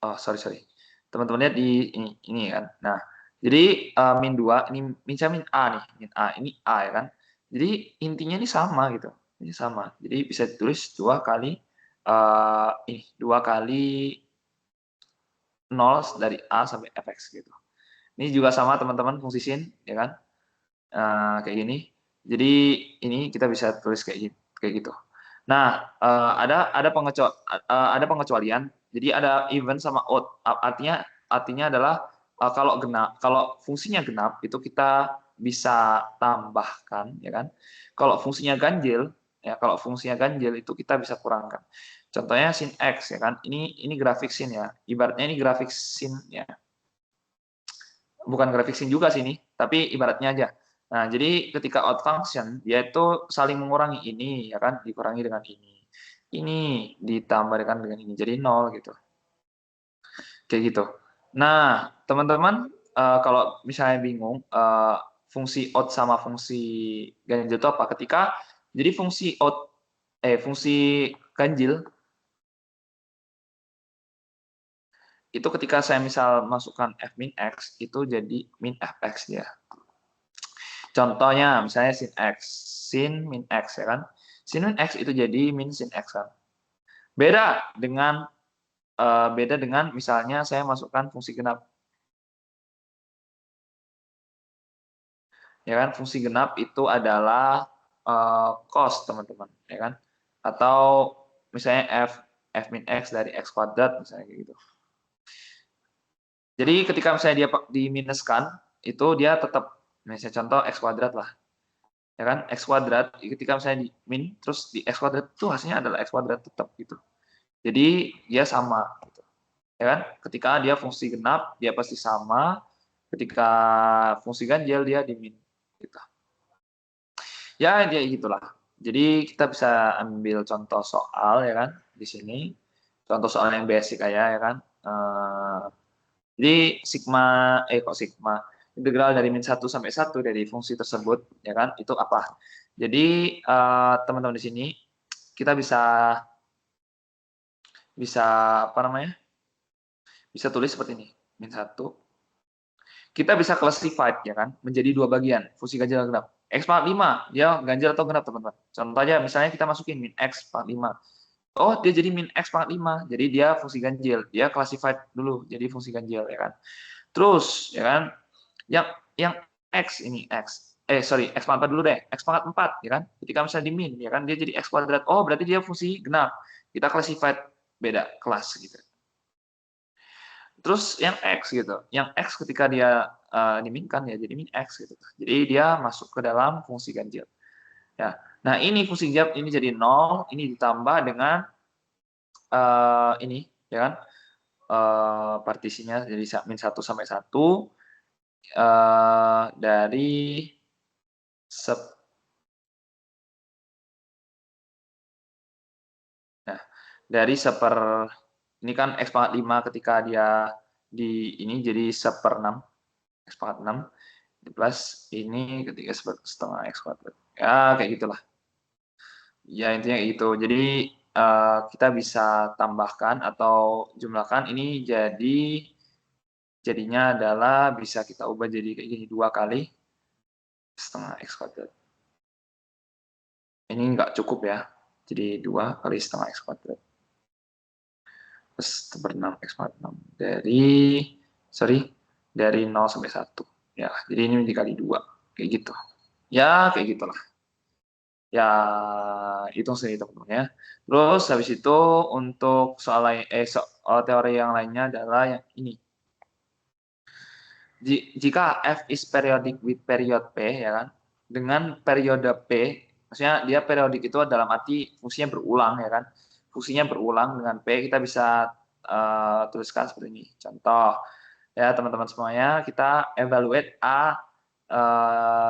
oh sorry, teman-teman lihat di ini kan. Nah, jadi min 2 ini min A nih, min A ini A ya kan. Jadi intinya ini sama gitu, ini sama. Jadi bisa ditulis 2 kali ini 2 kali 0 dari A sampai fx gitu. Ini juga sama teman-teman fungsi sin ya kan. Kayak gini. Jadi ini kita bisa tulis kayak gitu. Nah, ada pengecualian. Jadi ada even sama odd. Artinya adalah kalau fungsinya genap itu kita bisa tambahkan, ya kan. Kalau fungsinya ganjil, ya kalau fungsinya ganjil itu kita bisa kurangkan. Contohnya sin x, ya kan. Ini grafik sin ya. Ibaratnya ini grafik sin ya. Bukan grafik sin juga sih ini, tapi ibaratnya aja. Nah, jadi ketika out function, dia itu saling mengurangi ini, ya kan, dikurangi dengan ini. Ini ditambahkan dengan ini, jadi 0 gitu. Kayak gitu. Nah, teman-teman, kalau misalnya bingung, fungsi out sama fungsi ganjil itu apa? Jadi fungsi ganjil, itu ketika saya misal masukkan f min x, itu jadi min fx dia. Contohnya misalnya sin min x ya kan. Sin min x itu jadi min sin x kan. Beda dengan misalnya saya masukkan fungsi genap. Ya kan, fungsi genap itu adalah cos teman-teman, ya kan. Atau misalnya f min x dari x kuadrat misalnya kayak gitu. Jadi ketika misalnya dia diminuskan, itu dia tetap misalnya contoh x kuadrat lah. Ya kan, x kuadrat ketika misalnya di min terus di x kuadrat itu hasilnya adalah x kuadrat tetap gitu. Jadi dia sama gitu. Ya kan? Ketika dia fungsi genap dia pasti sama, ketika fungsi ganjil dia dimin gitu. Ya dia gitulah. Jadi kita bisa ambil contoh soal ya kan di sini. Contoh soal yang basic aja ya kan. Jadi sigma integral dari min 1 sampai 1 dari fungsi tersebut ya kan itu apa? Jadi teman-teman di sini kita bisa apa namanya? Bisa tulis seperti ini. Min 1. Kita bisa classified ya kan menjadi dua bagian, fungsi ganjil dan genap. X pangkat 5 dia ganjil atau genap teman-teman. Contohnya misalnya kita masukin min X pangkat 5. Oh, dia jadi min X pangkat 5. Jadi dia fungsi ganjil. Dia classified dulu jadi fungsi ganjil ya kan. Terus ya kan yang X ini X pangkat 4 dulu deh. X pangkat 4 ya kan. Ketika misalnya di min ya kan dia jadi X kuadrat. Oh, berarti dia fungsi genap. Kita classified beda kelas gitu. Terus yang X gitu, yang X ketika dia diminkan ya jadi min X gitu. Jadi dia masuk ke dalam fungsi ganjil. Ya. Nah ini fungsi ganjil ini jadi 0, ini ditambah dengan ini ya kan partisinya jadi min 1 sampai 1 dari nah dari ini kan X pangkat 5 ketika dia di ini jadi 1/6 X pangkat 6 plus ini ketika setengah X kuadrat. Ya, kayak gitulah. Ya, intinya kayak gitu. Jadi, kita bisa tambahkan atau jumlahkan ini jadinya adalah bisa kita ubah jadi kayak gini, 2 kali setengah X kuadrat. Ini nggak cukup ya. Jadi 2 kali setengah X kuadrat. Terus 1/6 X kuadrat 6. Dari 0 sampai 1. Ya, jadi ini dikali 2. Kayak gitu. Ya, kayak gitulah. Ya, hitung sendiri teman-teman ya. Terus habis itu untuk soal teori yang lainnya adalah yang ini. Jika F is periodic with period P ya kan, dengan periode P, maksudnya dia periodik itu dalam arti fungsinya berulang ya kan. Fungsinya berulang dengan P kita bisa tuliskan seperti ini. Contoh ya teman-teman semuanya kita evaluate A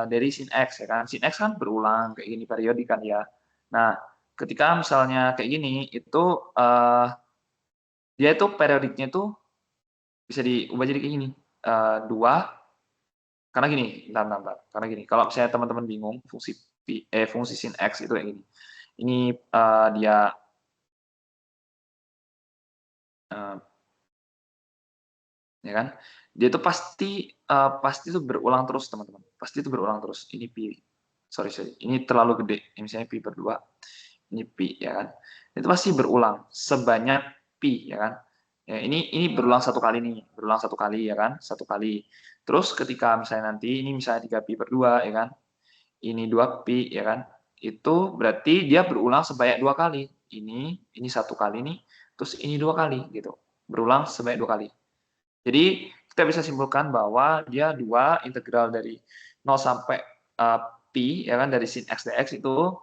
dari sin X ya kan. Sin X kan berulang kayak gini periodik kan ya. Nah, ketika misalnya kayak gini itu dia itu periodiknya itu bisa diubah jadi kayak gini. 2 Karena gini, bentar. Karena gini, kalau misalnya teman-teman bingung fungsi sin x itu kayak gini. Ini dia eh, ya kan? Dia itu pasti itu berulang terus, teman-teman. Pasti itu berulang terus. Ini pi. Sorry. Ini terlalu gede. Ini misalnya pi berdua. Ini pi, ya kan? Itu pasti berulang sebanyak pi, ya kan? Ya, ini berulang satu kali nih, berulang satu kali, ya kan? Satu kali. Terus ketika misalnya nanti ini misalnya 3 pi per 2, ya kan? Ini 2 pi, ya kan? Itu berarti dia berulang sebanyak 2 kali. Ini satu kali nih, terus ini 2 kali gitu. Berulang sebanyak 2 kali. Jadi kita bisa simpulkan bahwa dia 2 integral dari 0 sampai pi, ya kan, dari sin x dx itu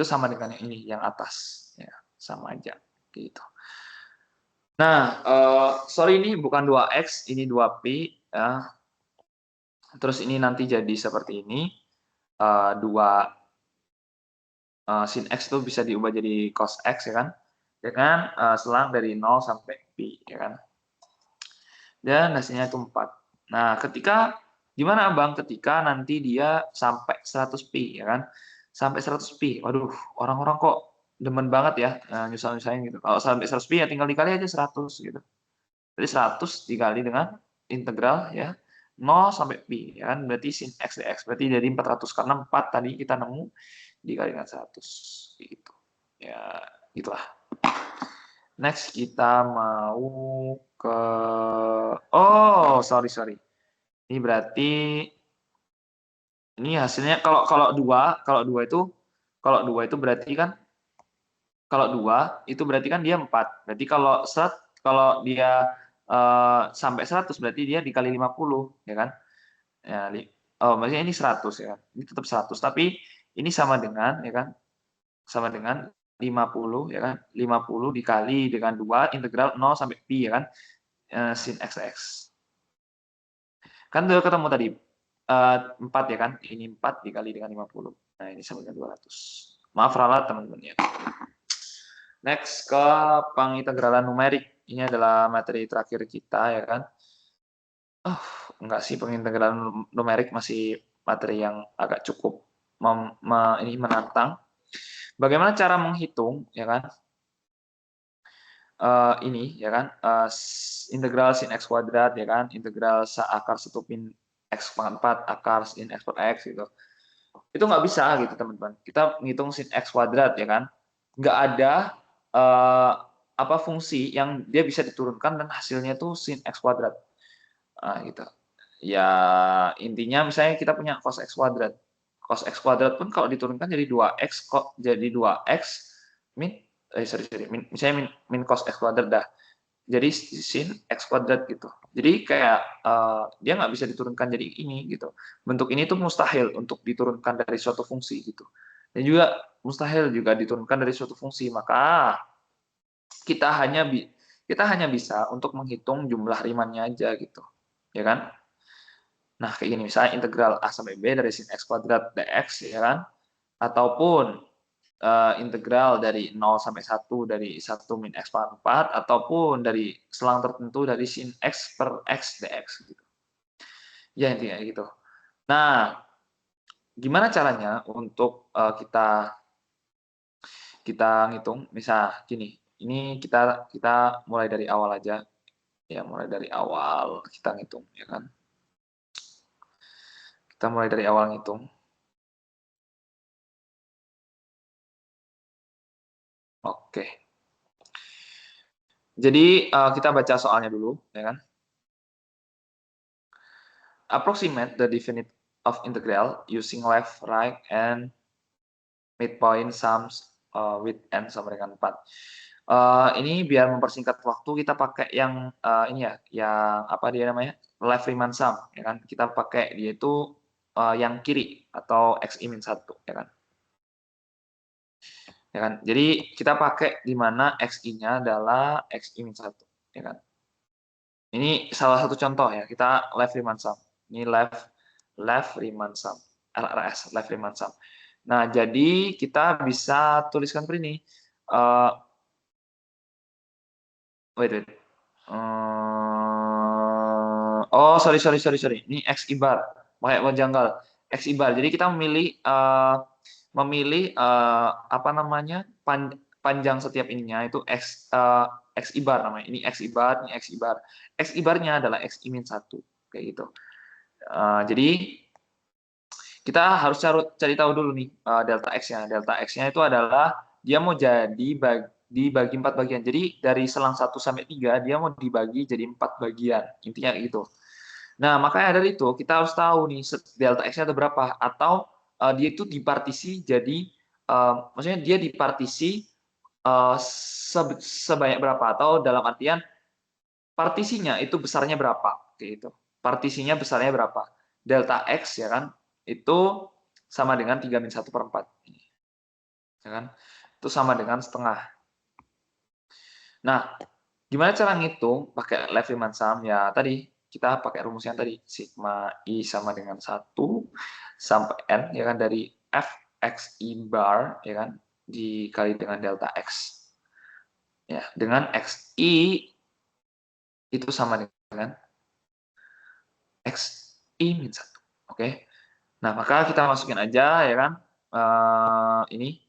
sama dengan yang ini, yang atas, ya, sama aja gitu. Nah, sorry, ini bukan 2x, ini 2pi, ya. Terus ini nanti jadi seperti ini, 2 sin x itu bisa diubah jadi cos x, ya kan, dengan selang dari 0 sampai pi, ya kan. Dan hasilnya itu 4. Nah, gimana Bang ketika nanti dia sampai 100 pi, ya kan? Sampai 100 pi. Waduh, orang-orang kok demen banget ya nyusah-nyusahin gitu. Kalau sampai 100 pi ya tinggal dikali aja 100 gitu. Jadi 100 dikali dengan integral ya 0 sampai pi, ya kan? Berarti sin x dx. Berarti jadi 400 karena 4 tadi kita nemu dikali dengan 100 gitu. Ya, gitulah. Next kita mau ke sorry. Ini berarti ini hasilnya kalau dua itu berarti kan dia 4. Berarti kalau dia sampai 100 berarti dia dikali 50, ya kan? Ya, maksudnya ini 100, ya kan? Ini tetap 100, tapi ini sama dengan, ya kan? Sama dengan 50, ya kan? 50 dikali dengan 2 integral 0 sampai pi, ya kan? Sin x x. Kan udah ketemu tadi 4, ya kan? Ini 4 dikali dengan 50. Nah, ini sama dengan 200. Maaf ralat teman-teman ya. Next ke pengintegralan numerik. Ini adalah materi terakhir kita, ya kan? Enggak sih, pengintegralan numerik masih materi yang agak cukup ini menantang. Bagaimana cara menghitung, ya kan? Ini, ya kan? Integral sin x kuadrat, ya kan? Integral akar 1 min x pangkat 4 akar sin x per x gitu. Itu nggak bisa gitu, teman-teman. Kita ngitung sin x kuadrat, ya kan? Nggak ada fungsi yang dia bisa diturunkan dan hasilnya tuh sin x kuadrat. Gitu. Ya, intinya misalnya kita punya cos x kuadrat. Cos x kuadrat pun kalau diturunkan jadi 2x, kok jadi 2x min misalnya min cos x kuadrat dah. Jadi sin x kuadrat gitu. Jadi kayak dia nggak bisa diturunkan jadi ini gitu. Bentuk ini tuh mustahil untuk diturunkan dari suatu fungsi gitu. Dan juga mustahil juga diturunkan dari suatu fungsi. Maka kita hanya bisa untuk menghitung jumlah rimannya aja gitu. Ya kan? Nah, kayak gini misalnya integral a sampai b dari sin x kuadrat dx, ya kan? Ataupun integral dari 0 sampai 1 dari 1 min x pangkat 4, ataupun dari selang tertentu dari sin x per x dx gitu. Ya, intinya gitu. Nah, gimana caranya untuk kita ngitung? Misal gini, ini kita mulai dari awal aja. Ya, mulai dari awal kita ngitung, ya kan? Kita mulai dari awal ngitung. Oke. Jadi kita baca soalnya dulu, ya kan? Approximate the definite of integral using left, right, and midpoint sums with n sama dengan 4. Ini biar mempersingkat waktu kita pakai yang ini ya, yang apa dia namanya? Left Riemann sum, ya kan? Kita pakai dia itu yang kiri atau x i min 1, ya kan? Ya kan? Jadi kita pakai di mana x i-nya adalah x i min 1, ya kan? Ini salah satu contoh ya, kita left Riemann sum. Ini left Riemann sum, LRS, left Riemann sum. Nah, jadi kita bisa tuliskan seperti ini. Wait. Oh, sorry. Ini X I bar. pakai janggal X ibar. Jadi kita memilih apa namanya panjang setiap ininya itu X ibar namanya. Ini X ibar, ini X ibar. X ibarnya adalah X I min 1 kayak gitu. Jadi kita harus cari tahu dulu nih delta X-nya. Delta X-nya itu adalah dia mau dibagi 4 bagian. Jadi dari selang 1 sampai 3 dia mau dibagi jadi 4 bagian. Intinya gitu. Nah, makanya dari itu kita harus tahu nih delta X-nya ada berapa atau dia itu dipartisi jadi maksudnya dia dipartisi sebanyak berapa atau dalam artian partisinya itu besarnya berapa gitu. Partisinya besarnya berapa? Delta X ya kan itu sama dengan 3 min 1/4. Ya kan? Itu sama dengan setengah. Nah, gimana cara ngitung pakai Left-Riemann-Sum? Ya tadi kita pakai rumus yang tadi sigma I sama dengan 1 sampai N ya kan dari Fx I bar ya kan dikali dengan delta X. Ya, dengan Xi itu sama dengan Xi min 1. Oke. Nah, maka kita masukin aja ya kan ini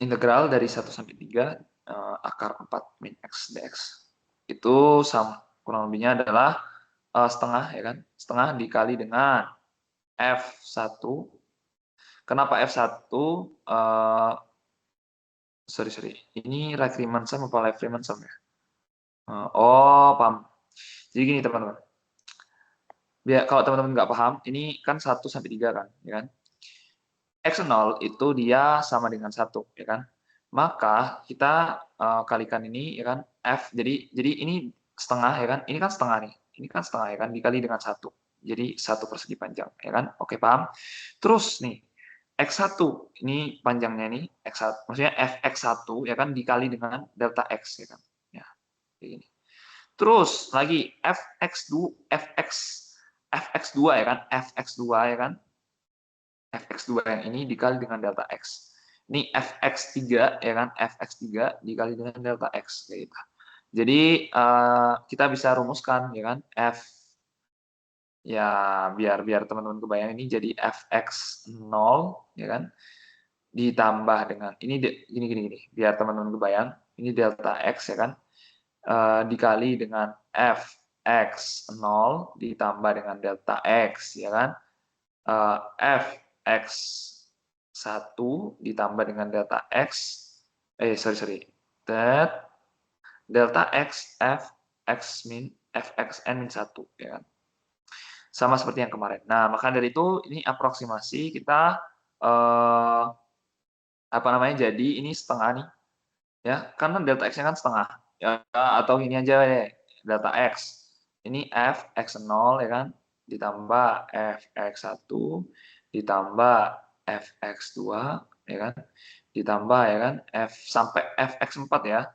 integral dari 1 sampai 3 akar 4 min X dx. Itu kurang lebihnya adalah setengah ya kan, setengah dikali dengan F1. Kenapa F1? Sorry, ini right Riemann-Sum apa left Riemann-Sum ya? Oh, paham. Jadi gini teman-teman. Biar kalau teman-teman nggak paham, ini kan 1 sampai 3 kan, ya kan? X0 itu dia sama dengan 1, ya kan? Maka kita kalikan ini ya kan F. Jadi ini setengah ya kan? Ini kan setengah nih. Ini kan setengah ya kan dikali dengan 1. Jadi 1 persegi panjang, ya kan? Oke, paham? Terus nih X1 ini panjangnya nih X1, maksudnya Fx1 ya kan dikali dengan delta X ya kan. Ya, kayak gini. Terus lagi Fx2 ya kan, Fx2 ya kan. Fx2 yang ini dikali dengan delta X. Ini Fx3 ya kan, Fx3 dikali dengan delta X kayak gitu. Jadi kita bisa rumuskan ya kan F ya biar teman-teman kebayang ini jadi Fx0 ya kan ditambah dengan ini gini biar teman-teman kebayang ini delta X ya kan dikali dengan Fx0 ditambah dengan delta X ya kan Fx1 ditambah dengan delta X sorry delta X Fxn min 1 ya kan sama seperti yang kemarin. Nah, maka dari itu ini aproksimasi kita apa namanya jadi ini setengah nih ya karena delta X-nya kan setengah ya atau ini aja deh delta X ini Fx0 ya kan ditambah Fx1 ditambah Fx2 ya kan ditambah ya kan sampai Fx4 ya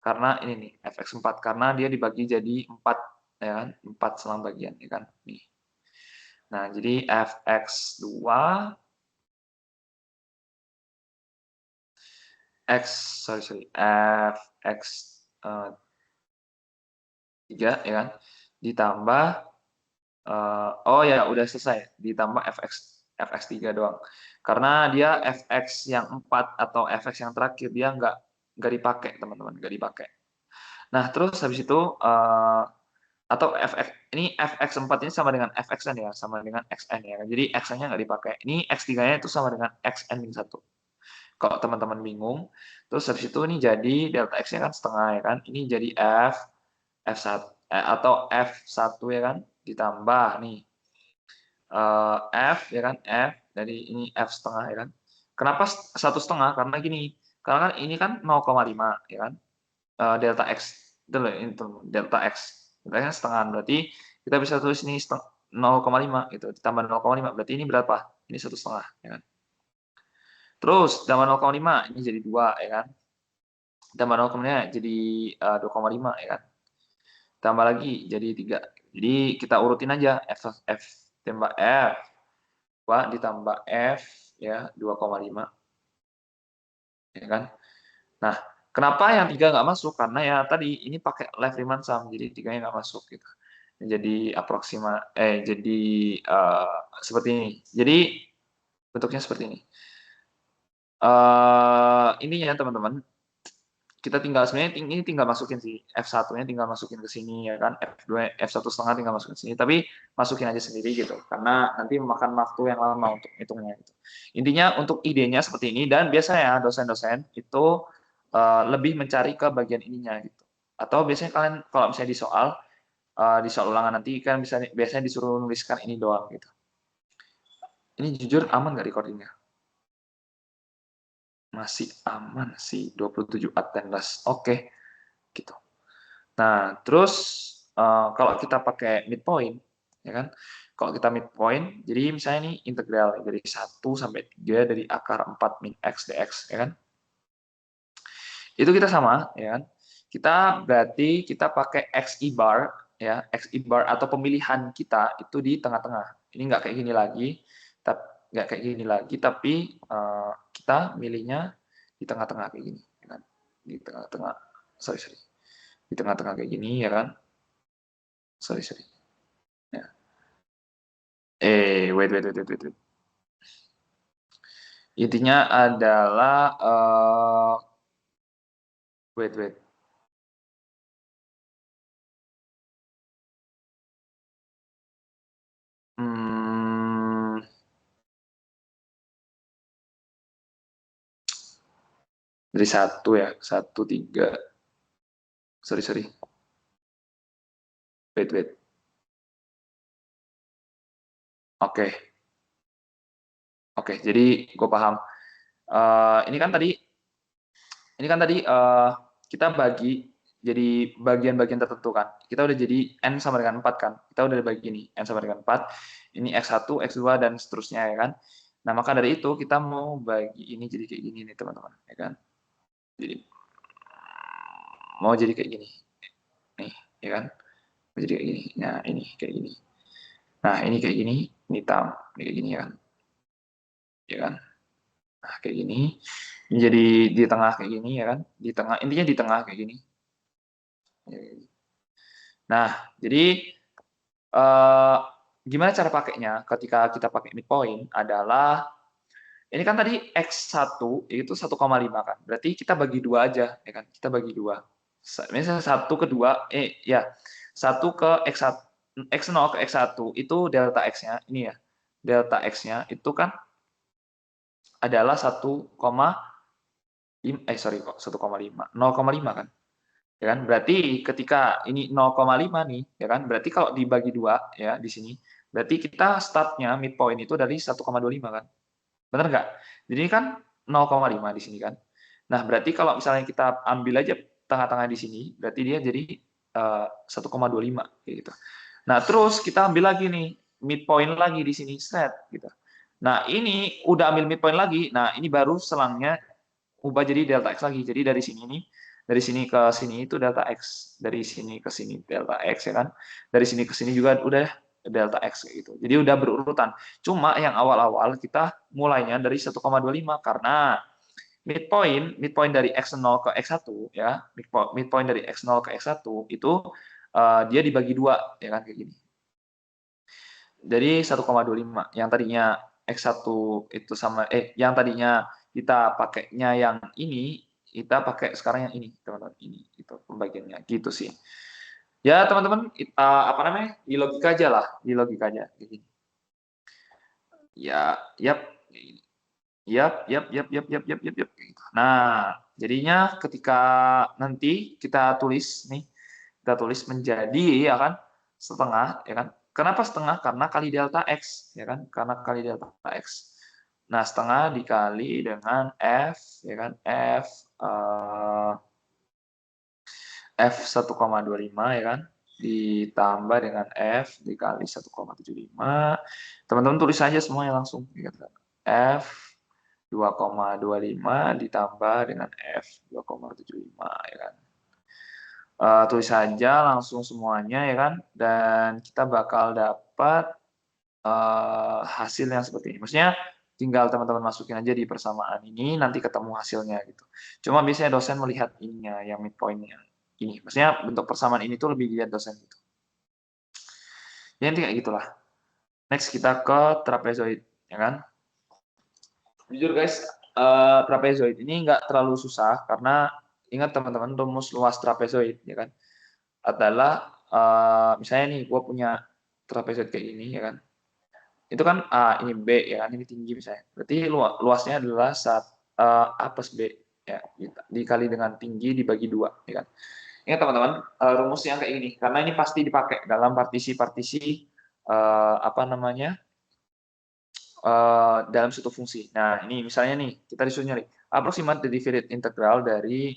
karena ini nih Fx4 karena dia dibagi jadi 4 ya kan 4 selang bagian ya kan nih. Nah, jadi Fx2 Fx3 ya kan ditambah oh ya udah selesai ditambah Fx3 doang karena dia Fx yang 4 atau Fx yang terakhir dia nggak dipakai teman-teman nggak dipakai. Nah terus habis itu atau ini Fx4 ini sama dengan Fxn ya sama dengan Xn ya jadi Xn-nya nggak dipakai ini X3-nya itu sama dengan Xn min 1 kalau teman-teman bingung. Terus habis itu ini jadi delta X-nya kan setengah ya kan. Ini jadi F1 atau F1 ya kan ditambah nih F ya kan F dari ini F setengah ya kan. Kenapa 1,5? Karena gini, karena kan ini kan 0,5 ya kan. Delta X itu loh ini delta X. Delta X setengah berarti kita bisa tulis ini 0,5 gitu ditambah 0,5 berarti ini berapa? Ini 1,5 ya kan. Terus tambah 0,5 ini jadi 2 ya kan. Tambah 0,5 jadi 2,5 ya kan. Tambah lagi jadi 3. Jadi kita urutin aja F tambah F 2 ditambah F ya 2,5 ya kan. Nah, Kenapa yang 3 nggak masuk? Karena ya tadi, ini pakai left Riemann sum, jadi 3-nya nggak masuk gitu. Jadi seperti ini. Jadi bentuknya seperti ini. Ininya teman-teman, kita tinggal sebenarnya ini tinggal masukin sih F1-nya tinggal masukin ke sini ya kan, F1,5 tinggal masukin ke sini, tapi masukin aja sendiri gitu karena nanti memakan waktu yang lama untuk hitungnya gitu. Intinya untuk idenya seperti ini, dan biasanya dosen-dosen itu lebih mencari ke bagian ininya gitu. Atau biasanya kalian kalau misalnya di soal ulangan nanti kan biasanya disuruh nuliskan ini doang gitu. Ini jujur aman nggak recordingnya? Masih aman sih, 27 attendance. Oke, gitu. Nah, terus kalau kita pakai midpoint, ya kan? Kalau kita midpoint, jadi misalnya ini integral dari 1 sampai 3 dari akar 4 min x dx, ya kan? Itu kita sama, ya kan? Kita berarti kita pakai xi bar, ya, xi bar atau pemilihan kita itu di tengah-tengah. Ini nggak kayak gini lagi, tapi kita milihnya di tengah-tengah kayak gini, ya kan? Di tengah-tengah, sorry, di tengah-tengah kayak gini, ya kan? Sorry. Ya. Wait. Intinya adalah wait. Hmm, dari 1 ya, 1, 3. Sorry. Wait. Oke, jadi gue paham. Ini kan tadi kita bagi jadi bagian-bagian tertentu kan. Kita udah jadi N sama dengan 4 kan. Kita udah bagi ini, N sama dengan 4. Ini X1, X2, dan seterusnya ya kan. Nah, maka dari itu kita mau bagi ini jadi kayak gini nih teman-teman. Ya kan. Jadi mau jadi kayak gini. Nih, ya kan. Mau jadi kayak gini. Nah, ini kayak gini. Nah, ini kayak gini. Ini tam. Ini kayak gini ya kan. Ya kan. Nah, kayak gini. Ini jadi di tengah kayak gini ya kan. Di tengah, intinya di tengah kayak gini. Nah, jadi gimana cara pakainya ketika kita pakai midpoint adalah ini kan tadi X1 itu 1,5 kan. Berarti kita bagi 2 aja ya kan. Kita bagi 2. Misalnya 1 ke 2 ya. 1 ke X1 X0 ke X1 itu delta X-nya ini ya. Delta X-nya itu kan adalah 1,5 0,5 kan. Ya kan? Berarti ketika ini 0,5 nih, ya kan? Berarti kalau dibagi 2 ya di sini, berarti kita startnya midpoint itu dari 1,25 kan. Benar nggak? Jadi kan 0,5 di sini kan. Nah, berarti kalau misalnya kita ambil aja tengah-tengah di sini, berarti dia jadi 1,25 kayak gitu. Nah, terus kita ambil lagi nih midpoint lagi di sini set gitu. Nah, ini udah ambil midpoint lagi. Nah, ini baru selangnya ubah jadi delta x lagi. Jadi dari sini ke sini itu delta x, dari sini ke sini delta x ya kan. Dari sini ke sini juga udah delta x kayak gitu. Jadi udah berurutan. Cuma yang awal-awal kita mulainya dari 1,25 karena midpoint dari x0 ke x1 ya, midpoint dari x0 ke x1 itu dia dibagi 2 ya kan kayak gini. Jadi 1,25 yang tadinya X1 itu sama yang tadinya kita pakainya yang ini, kita pakai sekarang yang ini, teman-teman. Ini itu pembagiannya gitu sih. Ya, teman-teman, apa namanya? Di logika aja lah, di logika aja kayak gini. Ya, yap. Nah, jadinya ketika nanti kita tulis nih, kita tulis menjadi ya kan setengah ya kan. Kenapa setengah? Karena kali delta x ya kan, karena kali delta x. Nah, setengah dikali dengan f ya kan, f 1,25 ya kan, ditambah dengan f dikali 1,75. Teman-teman tulis saja semuanya langsung ya kan. F 2,25 ditambah dengan F 2,75 ya kan. Tulis saja langsung semuanya ya kan, dan kita bakal dapat hasil yang seperti ini. Maksudnya tinggal teman-teman masukin aja di persamaan ini, nanti ketemu hasilnya gitu. Cuma biasanya dosen melihat ininya, yang midpoint-nya ini. Maksudnya bentuk persamaan ini tuh lebih dilihat dosen gitu. Ya nanti kayak gitulah. Next kita ke trapezoid, ya kan? Jujur guys, trapezoid ini nggak terlalu susah karena ingat teman-teman rumus luas trapezoid, ya kan? Adalah misalnya nih, gue punya trapezoid kayak gini, ya kan? Itu kan A, ini B, ya kan? Ini tinggi misalnya. Berarti luasnya adalah A plus B, ya, dikali dengan tinggi dibagi 2, ya kan? Ingat teman-teman, rumus yang kayak gini, karena ini pasti dipakai dalam partisi-partisi apa namanya, dalam suatu fungsi. Nah, ini misalnya nih, kita disuruh nyari approximate derivative integral dari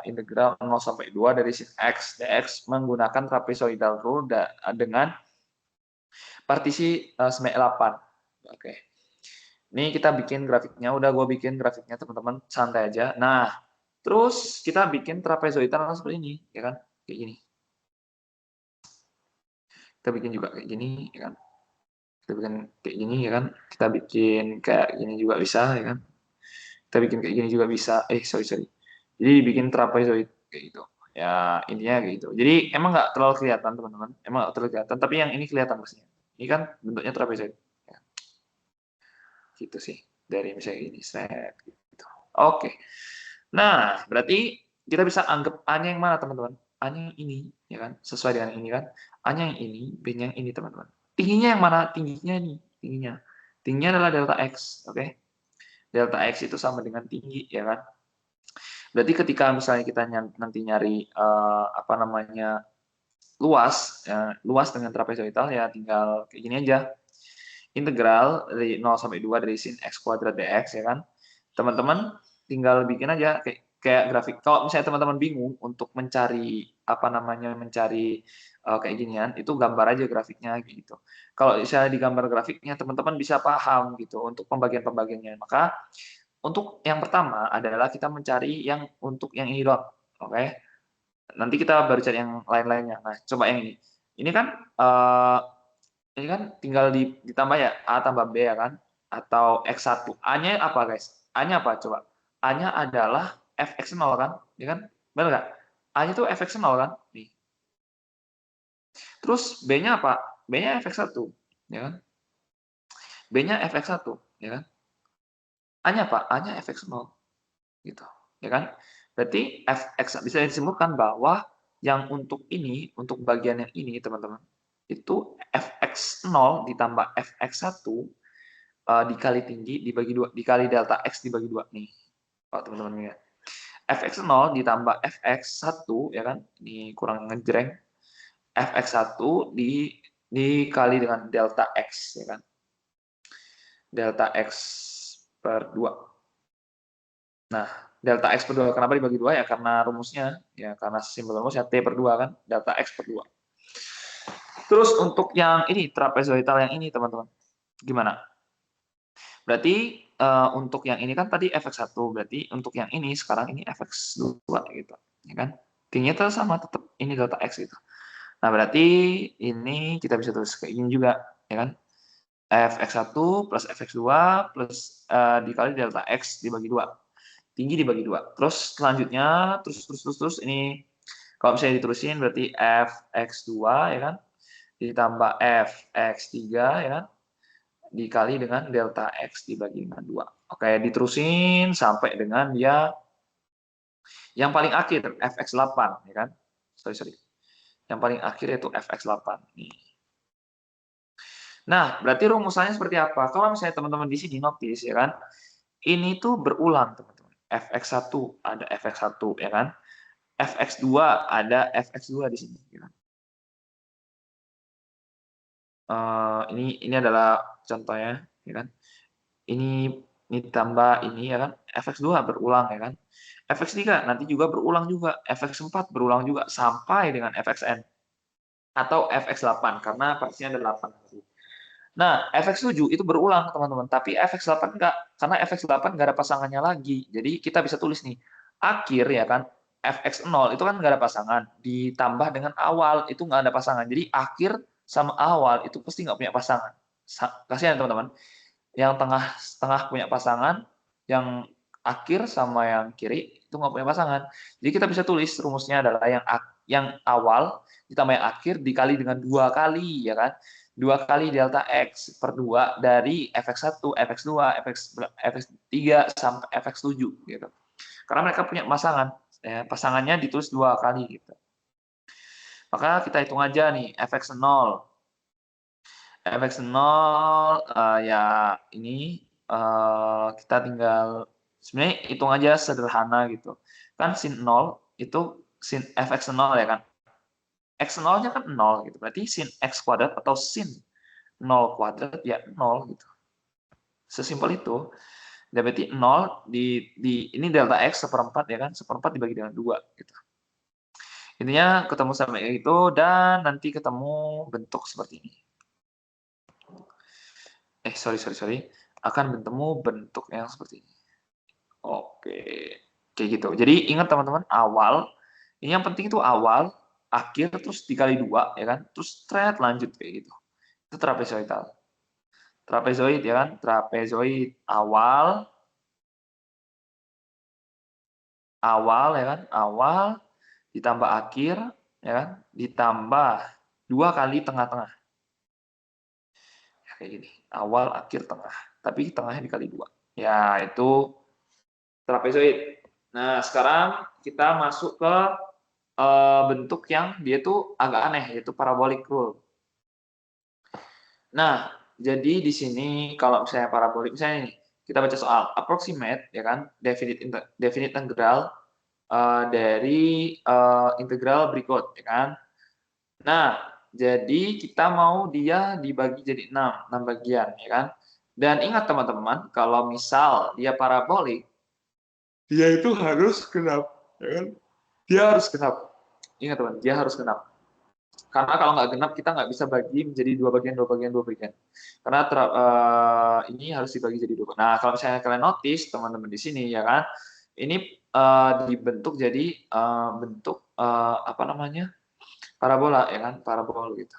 integral 0 sampai 2 dari sin x dx menggunakan trapezoidal rule dengan partisi semek 8. Oke. Ini kita bikin grafiknya, udah gue bikin grafiknya teman-teman, santai aja. Nah, terus kita bikin trapezoidal seperti ini, ya kan? Kayak gini. Kita bikin juga kayak gini, ya kan? Kita bikin kayak gini, ya kan? Kita bikin kayak gini juga bisa, ya kan? Kita bikin kayak gini juga bisa. Sorry. Jadi bikin trapezoid kayak gitu. Ya, intinya kayak gitu. Jadi emang nggak terlalu kelihatan, teman-teman. Emang nggak terlalu kelihatan, tapi yang ini kelihatan pastinya. Ini kan bentuknya trapezoid. Ya, gitu sih. Dari misalnya ini, set, gitu. Oke. Nah, berarti kita bisa anggap A-nya yang mana, teman-teman? A-nya yang ini, ya kan? Sesuai dengan ini kan? A-nya yang ini, B-nya yang ini, teman-teman. Tingginya yang mana? Tingginya nih, tingginya. Tingginya adalah delta X, oke? Delta X itu sama dengan tinggi, ya kan? Berarti ketika misalnya kita nanti nyari apa namanya luas, ya, luas dengan trapezoidal ya tinggal kayak gini aja. Integral dari 0 sampai 2 dari sin x kuadrat dx, ya kan? Teman-teman tinggal bikin aja kayak grafik. Kalau misalnya teman-teman bingung untuk mencari apa namanya mencari kayak ginian, itu gambar aja grafiknya gitu. Kalau misalnya digambar grafiknya teman-teman bisa paham gitu untuk pembagian-pembagiannya. Maka untuk yang pertama adalah kita mencari yang untuk yang ini doang, oke? Nanti kita baru cari yang lain-lainnya. Nah, coba yang ini. Ini kan ini kan tinggal ditambah ya, A tambah B, ya kan? Atau X1. A-nya apa, guys? A-nya apa? Coba. A-nya adalah fx0 kan? Ya kan? Benar nggak? A-nya itu fx0 kan? Nih. Terus B-nya apa? B-nya fx1. Ya kan? B-nya fx1. Ya kan? A-nya apa? A-nya fx0. Gitu. Ya kan? Berarti fx bisa disimpulkan bahwa yang untuk ini, untuk bagian yang ini, teman-teman, itu fx0 ditambah fx1 dikali tinggi dibagi 2 dikali delta x dibagi 2 nih. Kalau teman-teman lihat. fx0 ditambah fx1, ya kan? Ini kurang ngejreng. fx1 dikali dengan delta x, ya kan? Delta x per 2. Nah, delta x per 2 kenapa dibagi 2 ya? Karena rumusnya, ya karena simbol rumusnya T per 2 kan, delta x per 2. Terus untuk yang ini, trapezoidal yang ini teman-teman, gimana? Berarti untuk yang ini kan tadi fx1, berarti untuk yang ini sekarang ini fx2 gitu, ya kan? Tingginya tetap sama, tetap ini delta x gitu. Nah, berarti ini kita bisa tulis kayak gini juga, ya kan? fx1 plus fx2 plus dikali delta x dibagi 2. Tinggi dibagi 2. Terus selanjutnya terus ini kalau misalnya diterusin berarti fx2, ya kan? Ditambah fx3, ya kan? Dikali dengan delta x dibagi dengan 2. Oke, diterusin sampai dengan dia yang paling akhir fx8, ya kan? Sorry. Yang paling akhir yaitu fx8 nih. Nah, berarti rumusannya seperti apa? Kalau misalnya teman-teman di sini notice, ya kan? Ini tuh berulang, teman-teman. fx1 ada fx1, ya kan? fx2 ada fx2 di sini, ya kan? Ini adalah contohnya, ya kan? Ini tambah ini, ya kan? fx2 berulang, ya kan? fx3 nanti juga berulang juga, fx4 berulang juga sampai dengan fxn atau fx8 karena partisinya ada 8. Nah, fx7 itu berulang, teman-teman, tapi fx8 enggak, karena fx8 enggak ada pasangannya lagi. Jadi kita bisa tulis nih, akhir, ya kan, fx0 itu kan enggak ada pasangan, ditambah dengan awal itu enggak ada pasangan. Jadi akhir sama awal itu pasti enggak punya pasangan. Kasihan, teman-teman. yang tengah punya pasangan, yang akhir sama yang kiri itu nggak punya pasangan. Jadi kita bisa tulis rumusnya adalah yang awal ditambah yang akhir dikali dengan 2 kali, ya kan. 2 kali delta X per 2 dari fx1, fx2, fx3 sampai fx7 gitu. Karena mereka punya pasangan, ya, pasangannya ditulis 2 kali gitu. Maka kita hitung aja nih fx0. fx0 ya ini kita tinggal sebenarnya hitung aja sederhana gitu. Kan sin 0 itu sin fx0 ya kan. X0-nya kan 0 gitu. Berarti sin x kuadrat atau sin 0 kuadrat ya 0 gitu. Sesimpel itu. Dan berarti 0 ini delta X seperempat ya kan. Seperempat dibagi dengan 2 gitu. Intinya ketemu sama itu dan nanti ketemu bentuk seperti ini. Sorry. Akan bertemu bentuk yang seperti ini. Oke. Kayak gitu. Jadi ingat teman-teman, awal. Ini yang penting itu awal, akhir, terus dikali 2 ya kan. Terus thread lanjut kayak gitu. Itu trapezoidal. Trapezoid ya kan. Trapezoid awal ya kan. Awal ditambah akhir ya kan. Ditambah 2 kali tengah-tengah. Ya, kayak gini. Awal, akhir, tengah. Tapi tengahnya dikali 2. Ya, itu trapezoid. Nah, sekarang kita masuk ke bentuk yang dia tuh agak aneh, yaitu parabolic rule. Nah, jadi di sini kalau misalnya parabolik, misalnya ini, kita baca soal approximate, ya kan, definite integral dari integral berikut, ya kan. Nah, jadi kita mau dia dibagi jadi 6 bagian, ya kan. Dan ingat teman-teman, kalau misal dia parabolik, dia itu harus genap, ya kan? Dia harus genap. Ingat teman, dia harus genap. Karena kalau nggak genap kita nggak bisa bagi menjadi 2 bagian. Karena ini harus dibagi jadi 2. Nah, kalau misalnya kalian notice teman-teman di sini ya kan, ini dibentuk jadi bentuk apa namanya, parabola ya kan, parabol gitu.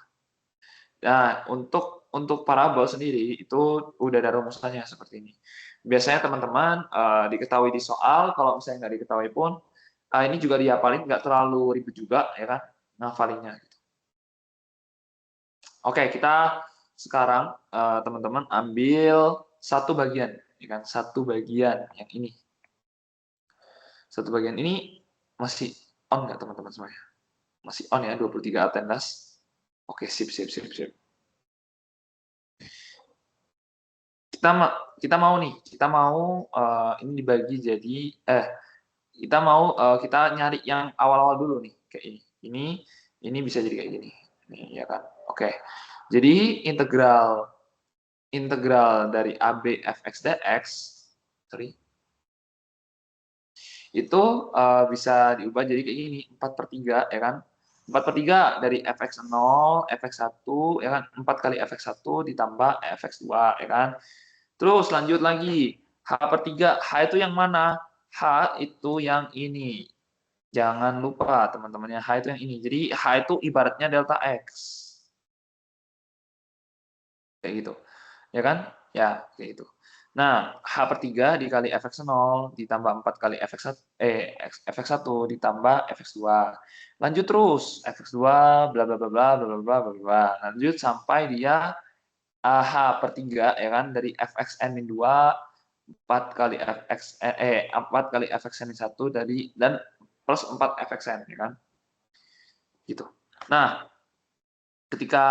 Nah, untuk parabol sendiri itu udah ada rumusannya seperti ini. Biasanya teman-teman diketahui di soal, kalau misalnya nggak diketahui pun ini juga dihafalin, nggak terlalu ribet juga ya kan, ngafalinnya. Oke, kita sekarang teman-teman ambil satu bagian, ya kan? Satu bagian yang ini. Satu bagian ini masih on nggak teman-teman semuanya? Masih on ya, 23 attendance. Oke, sip. Kita mau nih, ini dibagi jadi kita mau kita nyari yang awal-awal dulu nih, kayak ini. Ini bisa jadi kayak gini. Nih, ya kan? Oke. Jadi integral dari AB fx dx, sorry, itu bisa diubah jadi kayak gini, 4/3 ya kan. 4/3 dari fx0, fx1 ya kan, 4 kali fx1 ditambah fx2 ya kan. Terus lanjut lagi, h/3, h itu yang mana? H itu yang ini. Jangan lupa teman-temannya, h itu yang ini. Jadi h itu ibaratnya delta x. Kayak gitu. Ya kan? Ya, kayak gitu. Nah, h/3 dikali fx0 ditambah 4 kali fx1 ditambah fx2. Lanjut terus, fx2 bla bla bla bla bla bla bla bla bla. Lanjut sampai dia h/3 ya kan, dari fxn-2 4 kali 4 kali fxn-1 dari dan plus 4 fxn ya kan. Gitu. Nah, ketika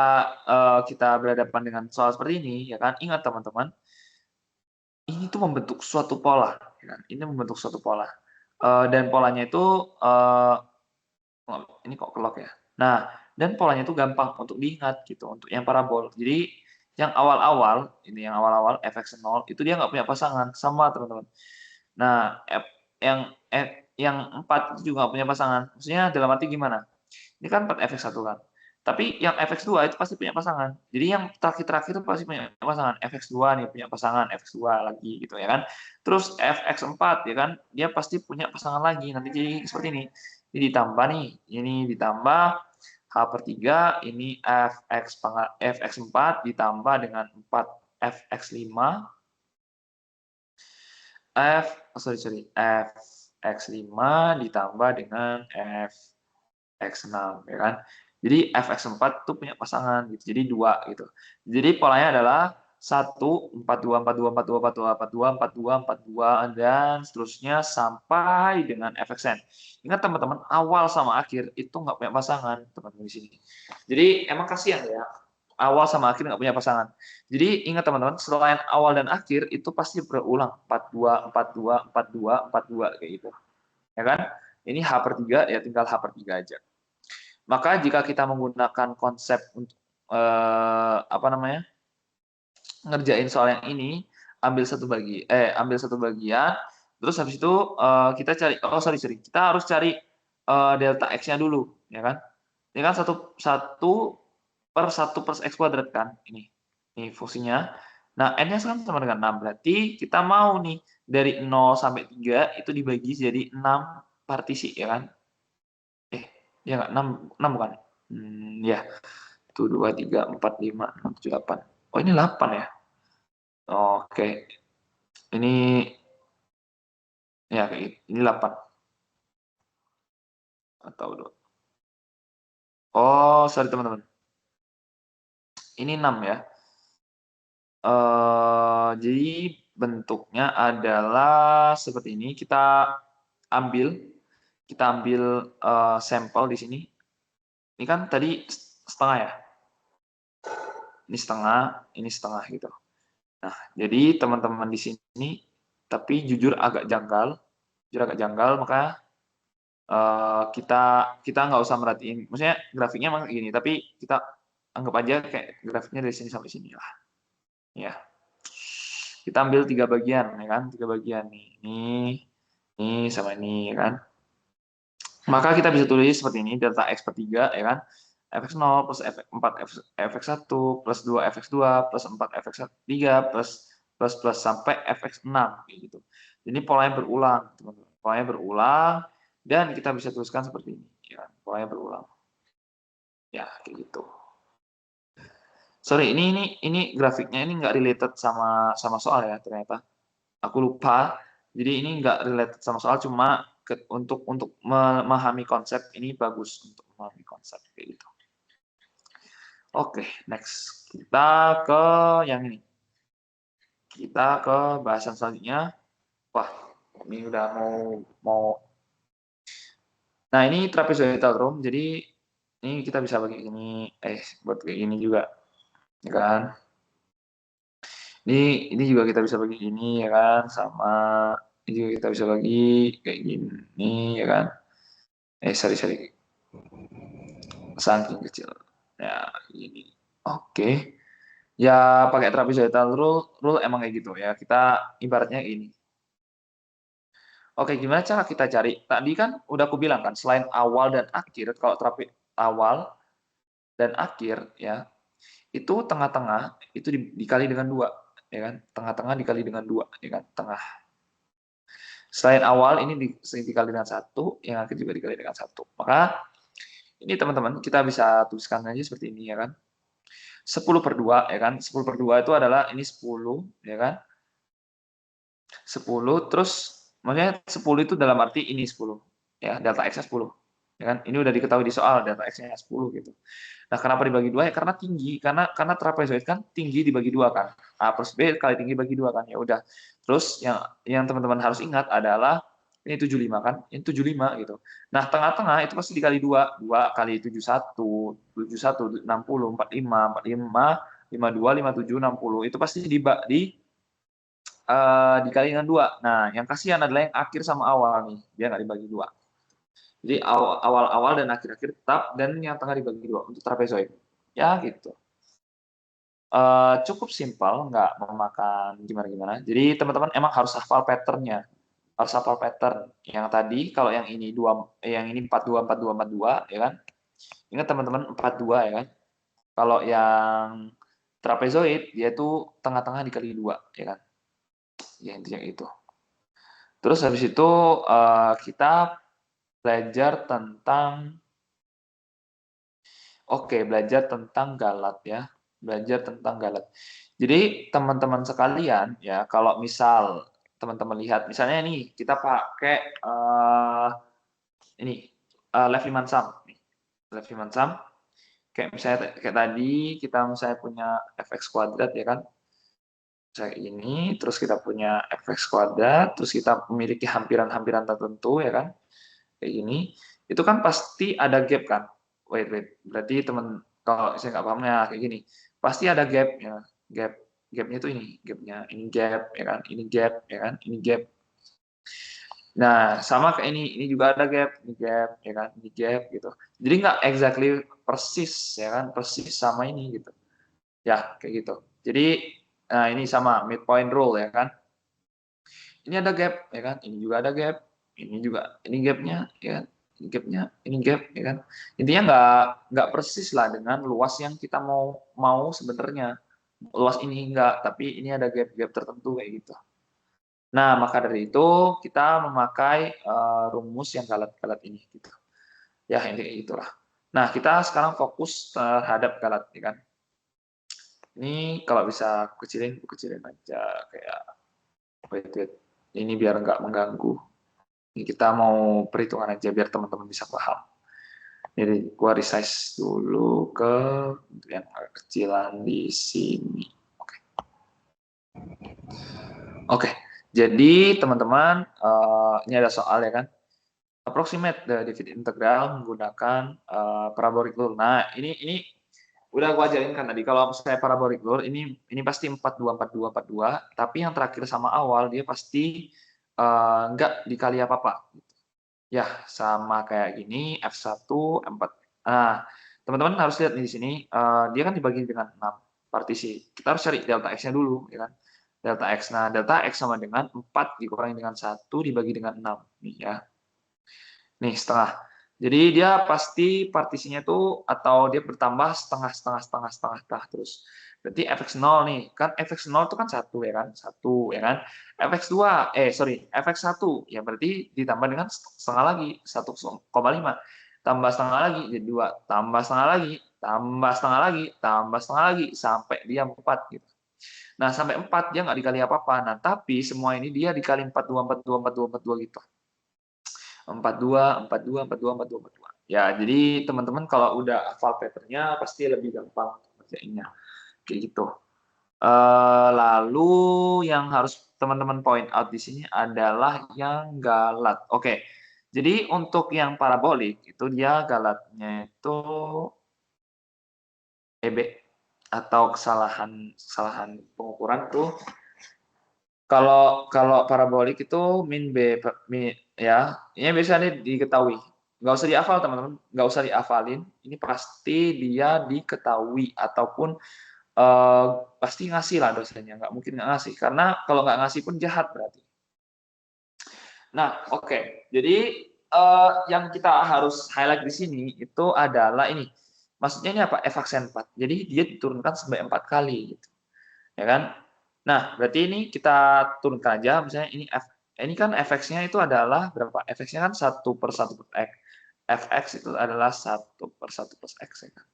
kita berhadapan dengan soal seperti ini ya kan, ingat teman-teman, ini tuh membentuk suatu pola, ya kan? Ini membentuk suatu pola. Dan polanya itu ini kok kelok ya. Nah, dan polanya itu gampang untuk diingat gitu, untuk yang parabol. Jadi yang awal-awal, ini yang awal-awal fx0 itu dia nggak punya pasangan, sama teman-teman. Nah, yang 4 itu juga nggak punya pasangan. Maksudnya dalam arti gimana? Ini kan 4 fx1 kan. Tapi yang fx2 itu pasti punya pasangan. Jadi yang terakhir-terakhir itu pasti punya pasangan. Fx2 nih punya pasangan, fx2 lagi gitu ya kan. Terus fx4 ya kan, dia pasti punya pasangan lagi. Nanti jadi seperti ini. Ini ditambah nih, ini ditambah h/3, ini fx4 ditambah dengan 4 fx5 fx5 ditambah dengan fx6, ya kan. Jadi fx4 itu punya pasangan gitu. Jadi 2 gitu. Jadi polanya adalah 1 4 2 4 2 4 2 4 2 4 2 4 2 4 2 dan seterusnya sampai dengan fxn. Ingat teman-teman, awal sama akhir itu nggak punya pasangan, teman-teman di sini. Jadi emang kasihan ya, awal sama akhir nggak punya pasangan. Jadi ingat teman-teman, selain awal dan akhir itu pasti berulang 42 42 42 42 kayak gitu. Ya kan? Ini H/3 ya, tinggal H/3 aja. Maka jika kita menggunakan konsep untuk apa namanya? Ngerjain soal yang ini, ambil satu bagian, terus habis itu kita cari, kita harus cari delta x-nya dulu, ya kan? Ini kan satu per x kuadrat kan, ini fungsinya. Nah, n-nya kan sama dengan 6, berarti kita mau nih dari 0 sampai 3 itu dibagi jadi 6 partisi, ya kan? Ya nggak, 6 bukan? Ya, 1, 2, 3, 4, 5, 6, 7, 8. Oh, ini 8 ya? Oke. Ini ya kayak gitu. Ini 8 atau 2. Oh, sorry teman-teman. Ini 6 ya. Jadi bentuknya adalah seperti ini. Ambil kita ambil sampel di sini. Ini kan tadi setengah ya. Ini setengah gitu. Nah, jadi teman-teman di sini tapi jujur agak janggal, maka kita nggak usah merhatiin, maksudnya grafiknya emang gini, tapi kita anggap aja kayak grafiknya dari sini sampai sini lah, ya. Kita ambil 3 bagian, ya kan, 3 bagian nih, ini sama ini, ya kan. Maka kita bisa tulis seperti ini, delta x per 3, ya kan, fx0 plus fx4 fx1 plus 2 fx2 plus 4 fx3 plus sampai fx6 gitu. Jadi polanya berulang, teman-teman. Polanya berulang dan kita bisa tuliskan seperti ini, ya. Polanya berulang. Ya, kayak gitu. Sorry, ini grafiknya ini nggak related sama soal ya ternyata. Aku lupa. Jadi ini nggak related sama soal, cuma untuk memahami konsep ini bagus untuk memahami konsep kayak gitu. Oke, next. Kita ke yang ini. Kita ke bahasan selanjutnya. Wah, ini udah mau. Nah, ini trapezoidal room. Jadi ini kita bisa bagi ini, buat kayak gini juga, ya kan? Ini juga kita bisa bagi gini, ya kan? Sama ini juga kita bisa bagi kayak gini, ya kan? Sorry. Saking kecil. Ya, ini. Oke. Ya, pakai trapezoidal rule emang kayak gitu ya. Kita ibaratnya ini. Oke, gimana cara kita cari? Tadi kan udah aku bilang kan, selain awal dan akhir, kalau awal dan akhir ya, itu tengah-tengah itu dikali dengan 2, ya kan? Tengah-tengah dikali dengan 2, ya kan? Tengah. Selain awal ini dikali dengan 1, yang akhir juga dikali dengan 1. Maka ini teman-teman kita bisa tuliskan aja seperti ini, ya kan? 10/2, ya kan? 10/2 itu adalah ini 10, ya kan? 10, terus maksudnya 10 itu dalam arti ini 10, ya, delta X-nya 10, ya kan? Ini udah diketahui di soal, delta X-nya 10 gitu. Nah, kenapa dibagi 2 ya? Karena tinggi, karena trapezoid kan tinggi dibagi 2 kan. A plus B kali tinggi bagi 2 kan. Ya udah. Terus yang teman-teman harus ingat adalah ini 75 kan? Ini 75 gitu. Nah, tengah-tengah itu pasti dikali 2. 2 kali 71, 71 60 45 45 52 57 60. Itu pasti dikali dengan 2. Nah, yang kasihan adalah yang akhir sama awal nih. Dia nggak dibagi 2. Jadi awal-awal dan akhir-akhir tetap, dan yang tengah dibagi 2 untuk trapezoid. Ya gitu. Cukup simpel, nggak memakan gimana-gimana. Jadi teman-teman emang harus hafal pattern-nya. Harus hafal pattern. Yang tadi kalau yang ini 42 42 42, ya kan? Ingat teman-teman 42, ya kan? Kalau yang trapezoid dia itu tengah-tengah dikali 2, ya kan? Ya intinya itu. Terus habis itu kita belajar tentang galat ya. Belajar tentang galat. Jadi teman-teman sekalian ya, kalau misal teman-teman lihat. Misalnya nih, kita pakai ini Left-Liman Sum. Left-Liman Sum. Kayak misalnya kayak tadi kita misalnya punya fx kuadrat ya kan. Kayak ini, terus kita punya fx kuadrat, terus kita memiliki hampiran-hampiran tertentu ya kan. Kayak gini. Itu kan pasti ada gap kan. Wait. Berarti teman kalau saya nggak pahamnya kayak gini. Pasti ada gap ya. Gapnya itu ini, ini gap ya kan, ini gap ya kan, ini gap. Nah, sama kayak ini juga ada gap, ini gap, ya kan, ini gap gitu. Jadi nggak exactly persis, ya kan, persis sama ini gitu. Ya, kayak gitu. Jadi, nah ini sama midpoint rule ya kan. Ini ada gap, ya kan, ini juga ada gap, ini juga, ini gapnya, ya kan, ini gapnya, ini gap, ya kan. Intinya nggak persis lah dengan luas yang kita mau sebenarnya. Luas ini enggak, tapi ini ada gap-gap tertentu kayak gitu. Nah, maka dari itu kita memakai rumus yang galat-galat ini gitu. Ya, intinya itulah. Nah, kita sekarang fokus terhadap galat ya kan. Ini kalau bisa kecilin aja kayak wait. Ini biar nggak mengganggu. Ini kita mau perhitungan aja biar teman-teman bisa paham. Jadi gua resize dulu ke yang kecilan di sini. Oke. Jadi teman-teman ini ada soal ya kan. Approximate the definite integral menggunakan parabolic rule. Nah, ini udah gua ajarin kan tadi kalau misalnya parabolic rule ini pasti 42, tapi yang terakhir sama awal dia pasti nggak dikali apa-apa. Ya, sama kayak gini F1 M4. Nah, teman-teman harus lihat nih di sini dia kan dibagi dengan 6 partisi. Kita harus cari delta X-nya dulu ya kan. Delta X. Nah, delta X sama dengan 4 dikurangi dengan 1 dibagi dengan 6 nih ya. Nih, setengah. Jadi dia pasti partisinya itu atau dia bertambah setengah terus. Berarti fx0 nih, kan fx0 itu kan 1 ya kan? 1 ya kan? fx2, fx1 ya berarti ditambah dengan setengah lagi, 1,5. Tambah setengah lagi jadi 2, tambah setengah lagi, tambah setengah lagi, tambah setengah lagi sampai dia 4 gitu. Nah, sampai 4 dia nggak dikali apa-apa. Nah, tapi semua ini dia dikali 42 gitu. 42. Ya, jadi teman-teman kalau udah hafal pattern-nya pasti lebih gampang ngerjainnya. Kayak gitu. Lalu yang harus teman-teman point out di sini adalah yang galat. Oke. Jadi untuk yang parabolik itu dia galatnya itu EB atau kesalahan pengukuran tuh kalau parabolik itu min B ya, ini biasanya diketahui. Nggak usah dihafal teman-teman, nggak usah dihafalin. Ini pasti dia diketahui ataupun pasti ngasih lah dosennya, nggak mungkin nggak ngasih. Karena kalau nggak ngasih pun jahat berarti. Nah, oke. Jadi yang kita harus highlight di sini itu adalah ini. Maksudnya ini apa? F aksen 4. Jadi dia diturunkan sampai 4 kali gitu. Ya kan? Nah, berarti ini kita turunkan aja, misalnya ini kan fx-nya itu adalah berapa? Fx-nya kan 1/1 per x. Fx itu adalah 1/1 plus x. Ya kan?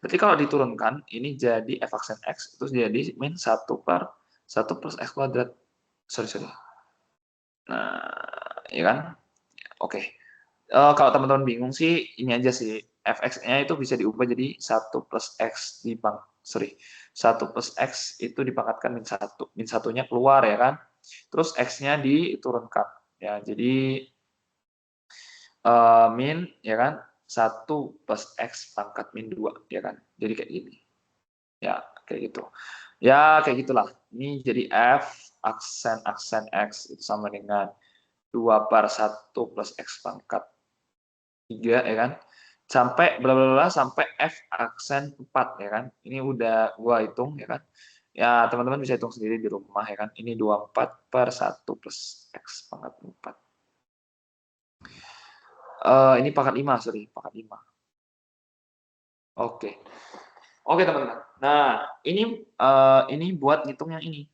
Berarti kalau diturunkan, ini jadi f aksen x, itu jadi min 1/1 plus x kuadrat. Sorry. Nah, ya kan? Oke. Kalau teman-teman bingung sih, ini aja sih. Fx-nya itu bisa diubah jadi 1 plus x 1 plus x itu dipangkatkan min 1. Min 1-nya keluar ya kan. Terus x-nya diturunkan. Ya, jadi min ya kan 1 plus x pangkat min 2 ya kan. Jadi kayak gini. Ya, kayak gitu. Ya, kayak gitulah. Ini jadi f aksen x itu sama dengan 2/1 plus x pangkat 3 ya kan. Sampai bla bla bla sampai f aksen 4 ya kan. Ini udah gua hitung ya kan. Ya, teman-teman bisa hitung sendiri di rumah ya kan. Ini 24/1 plus x pangkat 4. Ini pangkat 5, sorry, pangkat 5. Oke. Oke, teman-teman. Nah, ini buat ngitung yang ini.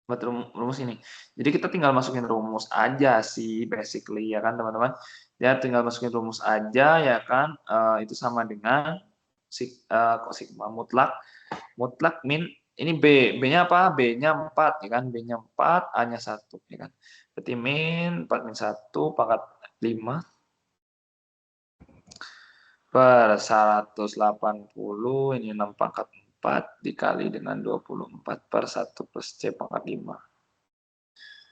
Buat rumus ini. Jadi kita tinggal masukin rumus aja sih basically ya kan, teman-teman. Ya tinggal masukin rumus aja ya kan. Itu sama dengan sigma mutlak min Ini B-nya apa? B-nya 4, ya kan? B-nya 4, A-nya 1, ya kan? Berarti min 4 min 1 pangkat 5 per 180, ini 6 pangkat 4 dikali dengan 24 per 1 plus C pangkat 5.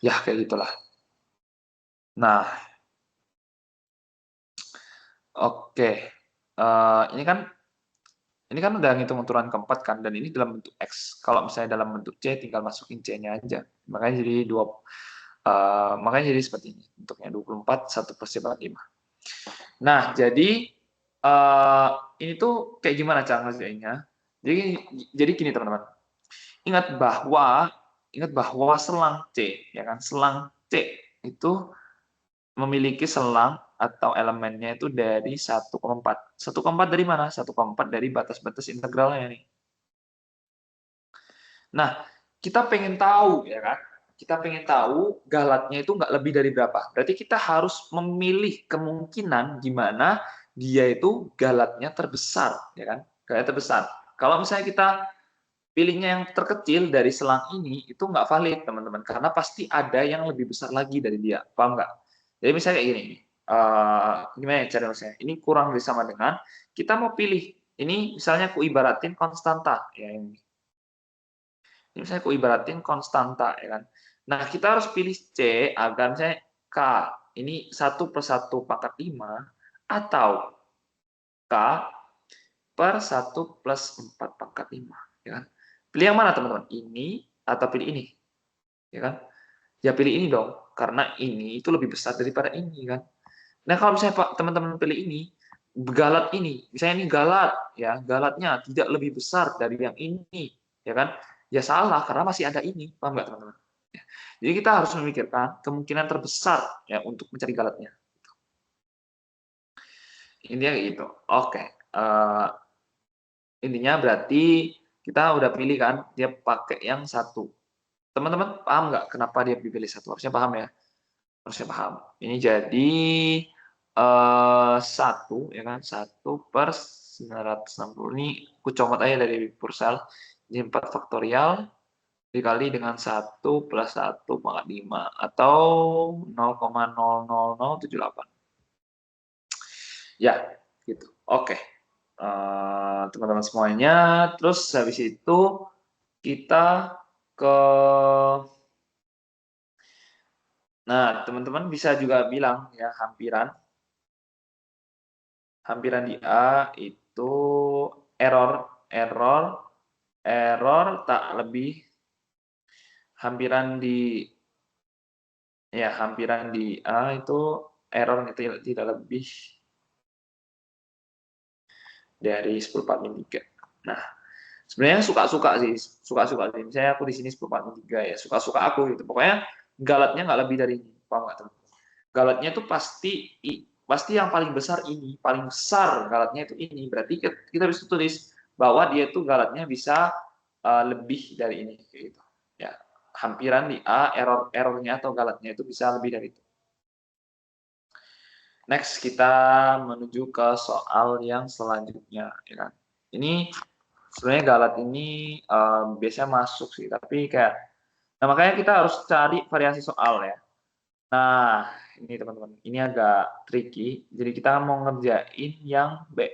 Ya, kayak gitulah. Nah, oke. Ini kan udah ngitung uturan keempat kan, dan ini dalam bentuk X. Kalau misalnya dalam bentuk C, tinggal masukin C-nya aja. Makanya jadi seperti ini. Bentuknya 24, 1 plus C pangkat 5. Nah, jadi ini tuh kayak gimana cara ngerjainnya? Jadi gini teman-teman. Ingat bahwa selang C, ya kan? Selang C itu memiliki selang atau elemennya itu dari 1,4. 1,4 dari mana? 1,4 dari batas-batas integralnya nih. Nah, kita pengen tahu, ya kan? Kita pengen tahu galatnya itu nggak lebih dari berapa. Berarti kita harus memilih kemungkinan di mana dia itu galatnya terbesar, ya kan? Galatnya terbesar. Kalau misalnya kita pilihnya yang terkecil dari selang ini, itu nggak valid, teman-teman. Karena pasti ada yang lebih besar lagi dari dia. Paham nggak? Jadi misalnya kayak gini. Gimana ya cara misalnya? Ini kurang lebih sama dengan, kita mau pilih. Ini misalnya aku ibaratin konstanta. Ya, ini misalnya aku ibaratin konstanta, ya kan. Nah, kita harus pilih C agar misalnya K ini 1 per 1 pangkat 5 atau K per 1 plus 4 pangkat 5. Ya kan? Pilih yang mana, teman-teman? Ini atau pilih ini? Ya kan? Ya pilih ini dong, karena ini itu lebih besar daripada ini, kan. Nah, kalau misalnya Pak teman-teman pilih ini, galat ini, misalnya ini galat, ya, galatnya tidak lebih besar dari yang ini, ya kan? Ya salah, karena masih ada ini, paham nggak teman-teman? Ya. Jadi kita harus memikirkan kemungkinan terbesar ya untuk mencari galatnya. Intinya kayak gitu. Oke, intinya berarti kita udah pilih kan, dia pakai yang satu. Teman-teman paham nggak kenapa dia pilih satu? Harusnya paham ya. Harusnya paham. Ini jadi 1 ya kan, 1 per 960 ini aku comot aja dari Pursel. Jadi 4 faktorial dikali dengan 1 plus 1 pangkat 5 atau 0,00078. Ya, gitu. Oke. Teman-teman semuanya, terus habis itu kita ke nah, teman-teman bisa juga bilang ya hampiran di A itu error tak lebih hampiran di hampiran di A itu error tidak lebih dari 10/3. Nah, sebenarnya suka-suka sih. Misalnya aku di sini 10/3 ya, suka-suka aku gitu. Pokoknya galatnya nggak lebih dari ini. Paham nggak, teman? Galatnya itu pasti yang paling besar ini, paling besar galatnya itu ini. Berarti kita bisa tulis bahwa dia itu galatnya bisa lebih dari ini, kayak gitu. Ya, hampiran di A, errornya atau galatnya itu bisa lebih dari itu. Next, kita menuju ke soal yang selanjutnya, ya kan. Ini sebenarnya galat ini biasanya masuk sih, tapi kayak, nah makanya kita harus cari variasi soal ya. Nah, ini teman-teman, ini agak tricky. Jadi kita mau ngerjain yang B.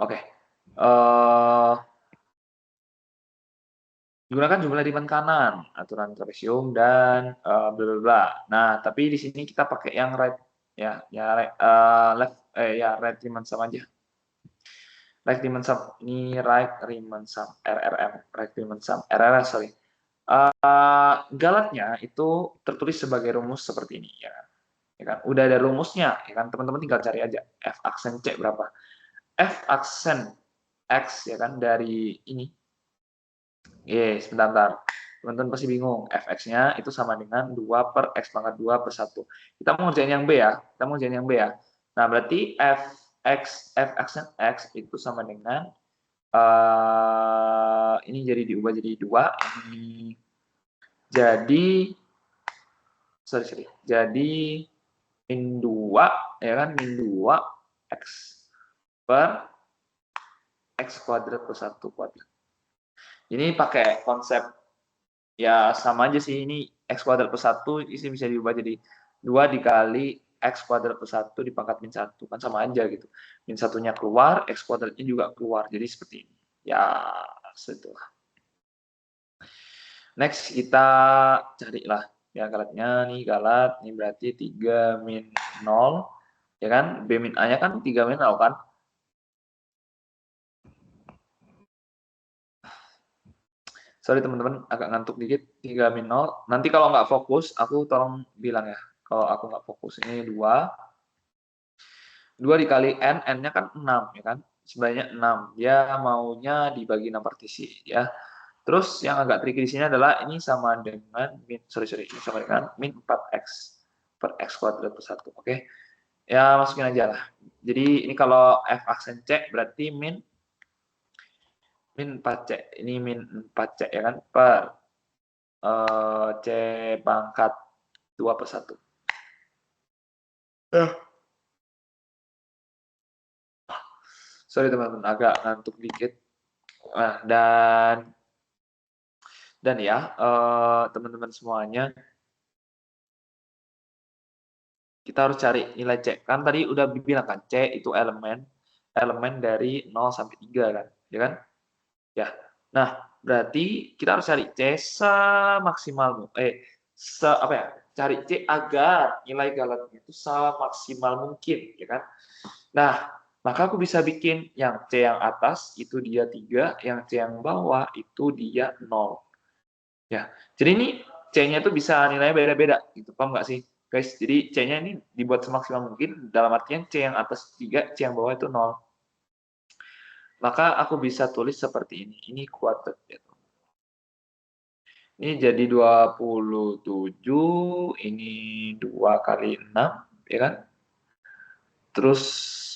Oke. Gunakan jumlah di depan kanan, aturan trapesium dan bla bla bla. Nah, tapi di sini kita pakai yang right ya, right Riemann sum aja. Right Riemann sum ini right Riemann sum RRM, right Riemann sum RRS sorry. Galatnya itu tertulis sebagai rumus seperti ini ya. Ya kan? Udah ada rumusnya, ya kan? Teman-teman tinggal cari aja f aksen C berapa. F aksen X ya kan dari ini. Sebentar. Teman-teman pasti bingung. Fx-nya itu sama dengan 2 per X pangkat 2 per 1. Kita mau ngerjain yang B ya. Nah, berarti F aksen X itu sama dengan ini jadi diubah jadi 2. Ini jadi sorry. Jadi min 2, ya kan, min 2 X per X kuadrat plus 1 kuadrat. Ini pakai konsep, ya sama aja sih, ini X kuadrat plus 1, isi bisa diubah jadi 2 dikali X kuadrat plus 1 dipangkat min 1, kan sama aja gitu. Min 1-nya keluar, X kuadratnya juga keluar, jadi seperti ini. Ya, setelah. Next, kita carilah ya galatnya, nih galat, ini berarti 3 min 0, ya kan, B min A-nya kan 3 min 0 kan. Sorry teman-teman, agak ngantuk dikit, 3 min 0. Nanti kalau nggak fokus, aku tolong bilang ya, kalau aku nggak fokus. Ini 2. 2 dikali N, N-nya kan 6, ya kan, sebanyak 6. Dia maunya dibagi 6 partisi, ya. Terus yang agak tricky di sini adalah ini sama dengan min, ini sama dengan min 4x per x kuadrat plus 1, oke. Ya, masukin aja lah. Jadi ini kalau f aksen C berarti min 4C. Ini min 4C ya kan, per C pangkat 2 per 1. Sorry teman-teman, agak ngantuk dikit. Nah, dan ya, teman-teman semuanya, kita harus cari nilai C. Kan tadi udah bilang kan, C itu elemen dari 0 sampai 3 kan, ya kan? Ya. Nah, berarti kita harus cari C semaksimal apa ya? Cari C agar nilai galatnya itu semaksimal mungkin, ya kan? Nah, maka aku bisa bikin yang C yang atas itu dia 3, yang C yang bawah itu dia 0. Ya. Jadi ini C-nya itu bisa nilainya beda-beda gitu. Paham nggak sih, guys? Jadi C-nya ini dibuat semaksimal mungkin dalam artian C yang atas 3, C yang bawah itu 0. Maka aku bisa tulis seperti ini. Ini kuadrat ya. Ini jadi 27, ini 2 kali 6, ya kan? Terus,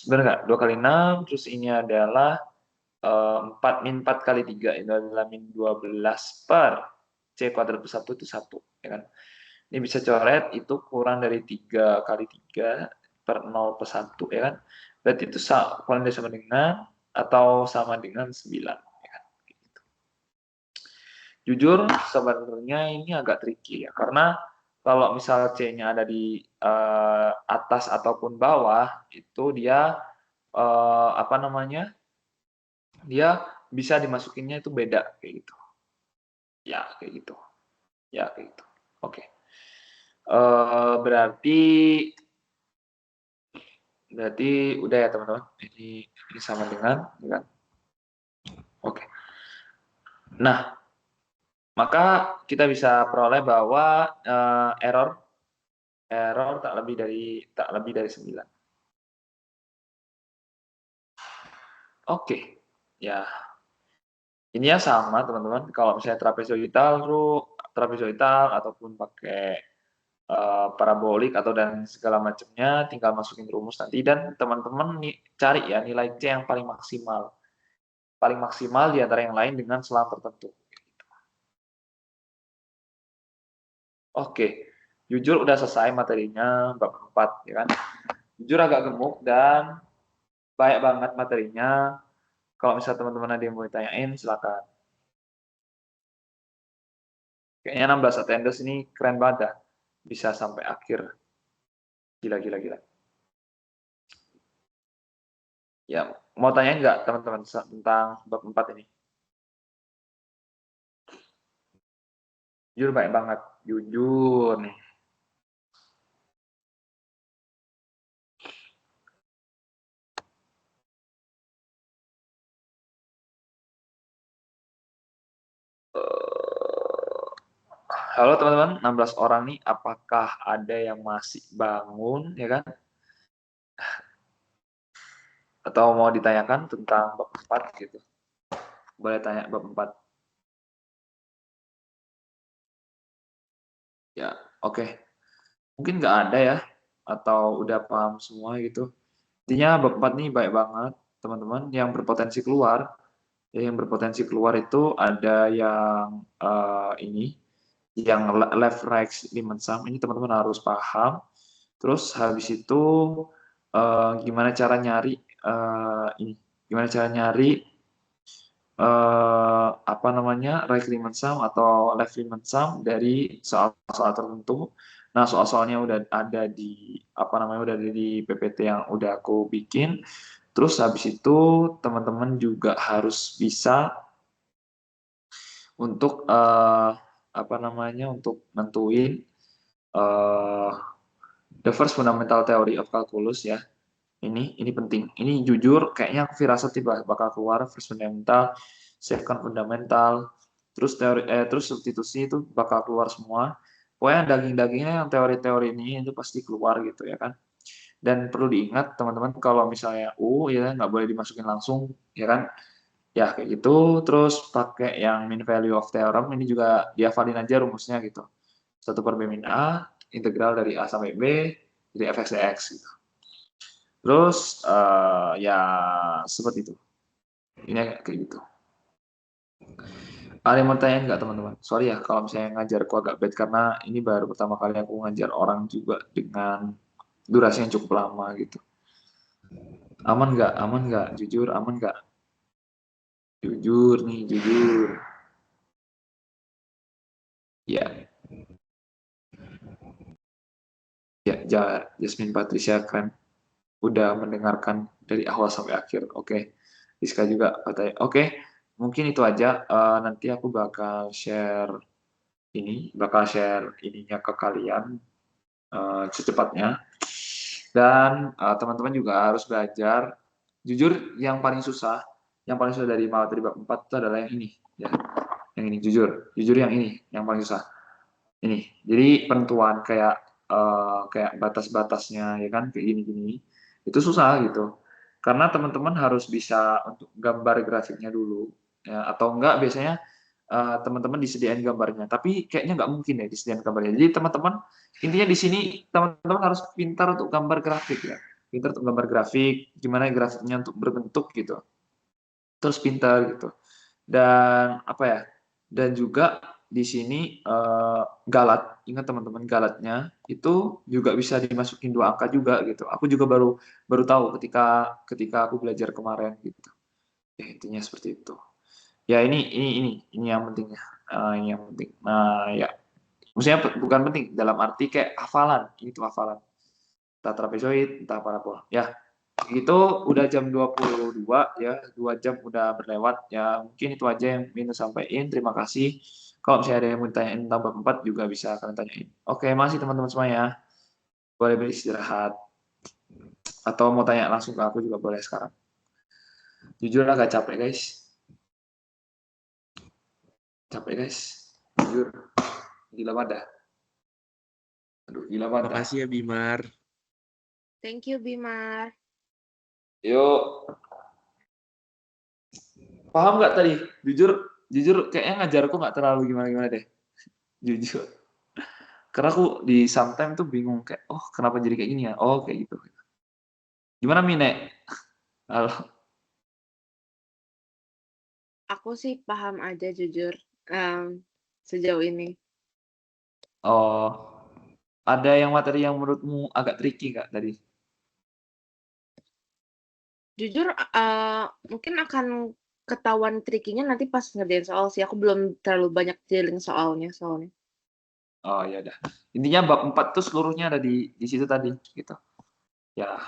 benar nggak? 2 kali 6, terus ini adalah 4, min 4 kali 3, ini adalah min 12 per C kuadrat plus 1 itu 1, ya kan? Ini bisa coret, itu kurang dari 3 kali 3 per 0 per 1, ya kan? Berarti itu kurang dari sama dengan, atau sama dengan 9. Jujur sebenarnya ini agak tricky ya, karena kalau misal C-nya ada di atas ataupun bawah, itu dia apa namanya? Dia bisa dimasukinnya itu beda kayak gitu. Ya, kayak gitu. Ya, kayak gitu. Oke. Berarti udah ya teman-teman. Ini sama dengan, ya kan? Oke. Nah, maka kita bisa peroleh bahwa error tak lebih dari 9. Oke, ya. Ini ya sama teman-teman. Kalau misalnya trapezoidal ataupun pakai parabolik atau dan segala macamnya, tinggal masukin rumus nanti dan teman-teman cari ya nilai C yang paling maksimal. Paling maksimal di antara yang lain dengan selang tertentu. Oke, jujur udah selesai materinya bab 4 ya kan. Jujur agak gemuk dan banyak banget materinya. Kalau misalnya teman-teman ada yang mau ditanyain, silakan. Kayaknya 16 attendance ini keren banget dah. Bisa sampai akhir. Gila, gila, gila. Ya, mau tanya nggak teman-teman tentang bab 4 ini? Jujur banyak banget. Jujur nih. Halo teman-teman, 16 orang nih, apakah ada yang masih bangun, ya kan? Atau mau ditanyakan tentang bab 4 gitu? Boleh tanya bab 4. Ya, oke. Mungkin nggak ada ya, atau udah paham semua gitu. Intinya bab 4 nih baik banget, teman-teman. Yang berpotensi keluar, yang berpotensi keluar itu ada yang ini, yang left right limit sum. Ini teman-teman harus paham. Terus habis itu gimana cara nyari ini? Gimana cara nyari apa namanya right-Riemann sum atau left-Riemann sum dari soal-soal tertentu. Nah, soal-soalnya udah ada di apa namanya udah ada di PPT yang udah aku bikin. Terus habis itu teman-teman juga harus bisa untuk apa namanya untuk nentuin uh, the first fundamental theory of calculus ya. Ini penting. Ini jujur kayaknya aku firasat tiba bakal keluar first fundamental, second fundamental, terus terus substitusi itu bakal keluar semua. Pokoknya daging-dagingnya yang teori-teori ini itu pasti keluar gitu ya kan. Dan perlu diingat teman-teman kalau misalnya ya nggak boleh dimasukin langsung ya kan. Ya kayak gitu. Terus pakai yang mean value of theorem ini juga dihafalin aja rumusnya gitu. 1 per B min A, integral dari A sampai B, jadi fx dx gitu. Terus ya seperti itu. Ini kayak gitu. Ada yang mau tanya nggak teman-teman? Sorry ya kalau misalnya ngajarku agak bad karena ini baru pertama kali aku ngajar orang juga dengan durasi yang cukup lama gitu. Aman nggak? Aman nggak? Jujur aman nggak? Jujur nih, jujur. Ya, ya, Jasmine Patricia keren. Udah mendengarkan dari awal sampai akhir. Oke. Rizka juga katanya. Oke, mungkin itu aja. Nanti aku bakal share ininya ke kalian secepatnya. Dan teman-teman juga harus belajar. Jujur, yang paling susah dari materi bab 4 itu adalah yang ini, ya. Yang ini jujur yang ini yang paling susah. Ini. Jadi penentuan kayak batas-batasnya ya kan kayak gini-gini. Itu susah gitu. Karena teman-teman harus bisa untuk gambar grafiknya dulu ya, atau enggak biasanya teman-teman disediain gambarnya. Tapi kayaknya nggak mungkin ya disediain gambarnya. Jadi teman-teman intinya di sini teman-teman harus pintar untuk gambar grafik ya. Pintar untuk gambar grafik, gimana grafiknya untuk berbentuk gitu. Terus pintar gitu. Dan apa ya? Dan juga di sini galat, ingat teman-teman galatnya itu juga bisa dimasukin 2 angka juga gitu. Aku juga baru baru tahu ketika aku belajar kemarin gitu. Ya, intinya seperti itu. Ya ini yang pentingnya. Ini yang penting. Nah, ya. Maksudnya bukan penting dalam arti kayak hafalan, itu hafalan. Entah trapezoid, entah parabola. Ya, itu udah jam 22 ya, 2 jam udah berlewat. Ya, mungkin itu aja yang ingin sampaikan. Terima kasih. Kalau misalnya ada yang mau ditanyain tentang bab 4 juga bisa kalian tanyain. Oke, masih teman-teman semuanya. Boleh beristirahat. Atau mau tanya langsung ke aku juga boleh sekarang. Jujur agak capek, guys. Capek, guys. Jujur. Gila pada. Aduh, gila pada. Makasih ya Bimar. Thank you, Bimar. Yuk. Paham nggak tadi? Jujur kayaknya ngajarku nggak terlalu gimana-gimana deh. Jujur. Karena aku di sometime tuh bingung kayak, oh kenapa jadi kayak gini ya? Oh kayak gitu. Gimana Mine? Halo. Aku sih paham aja jujur sejauh ini. Oh, ada yang materi yang menurutmu agak tricky nggak tadi? Jujur mungkin akan ketahuan trikinya nanti pas ngerjain soal sih. Aku belum terlalu banyak dealing soalnya. Oh ya udah. Intinya bab 4 tuh seluruhnya ada di situ tadi gitu. Ya,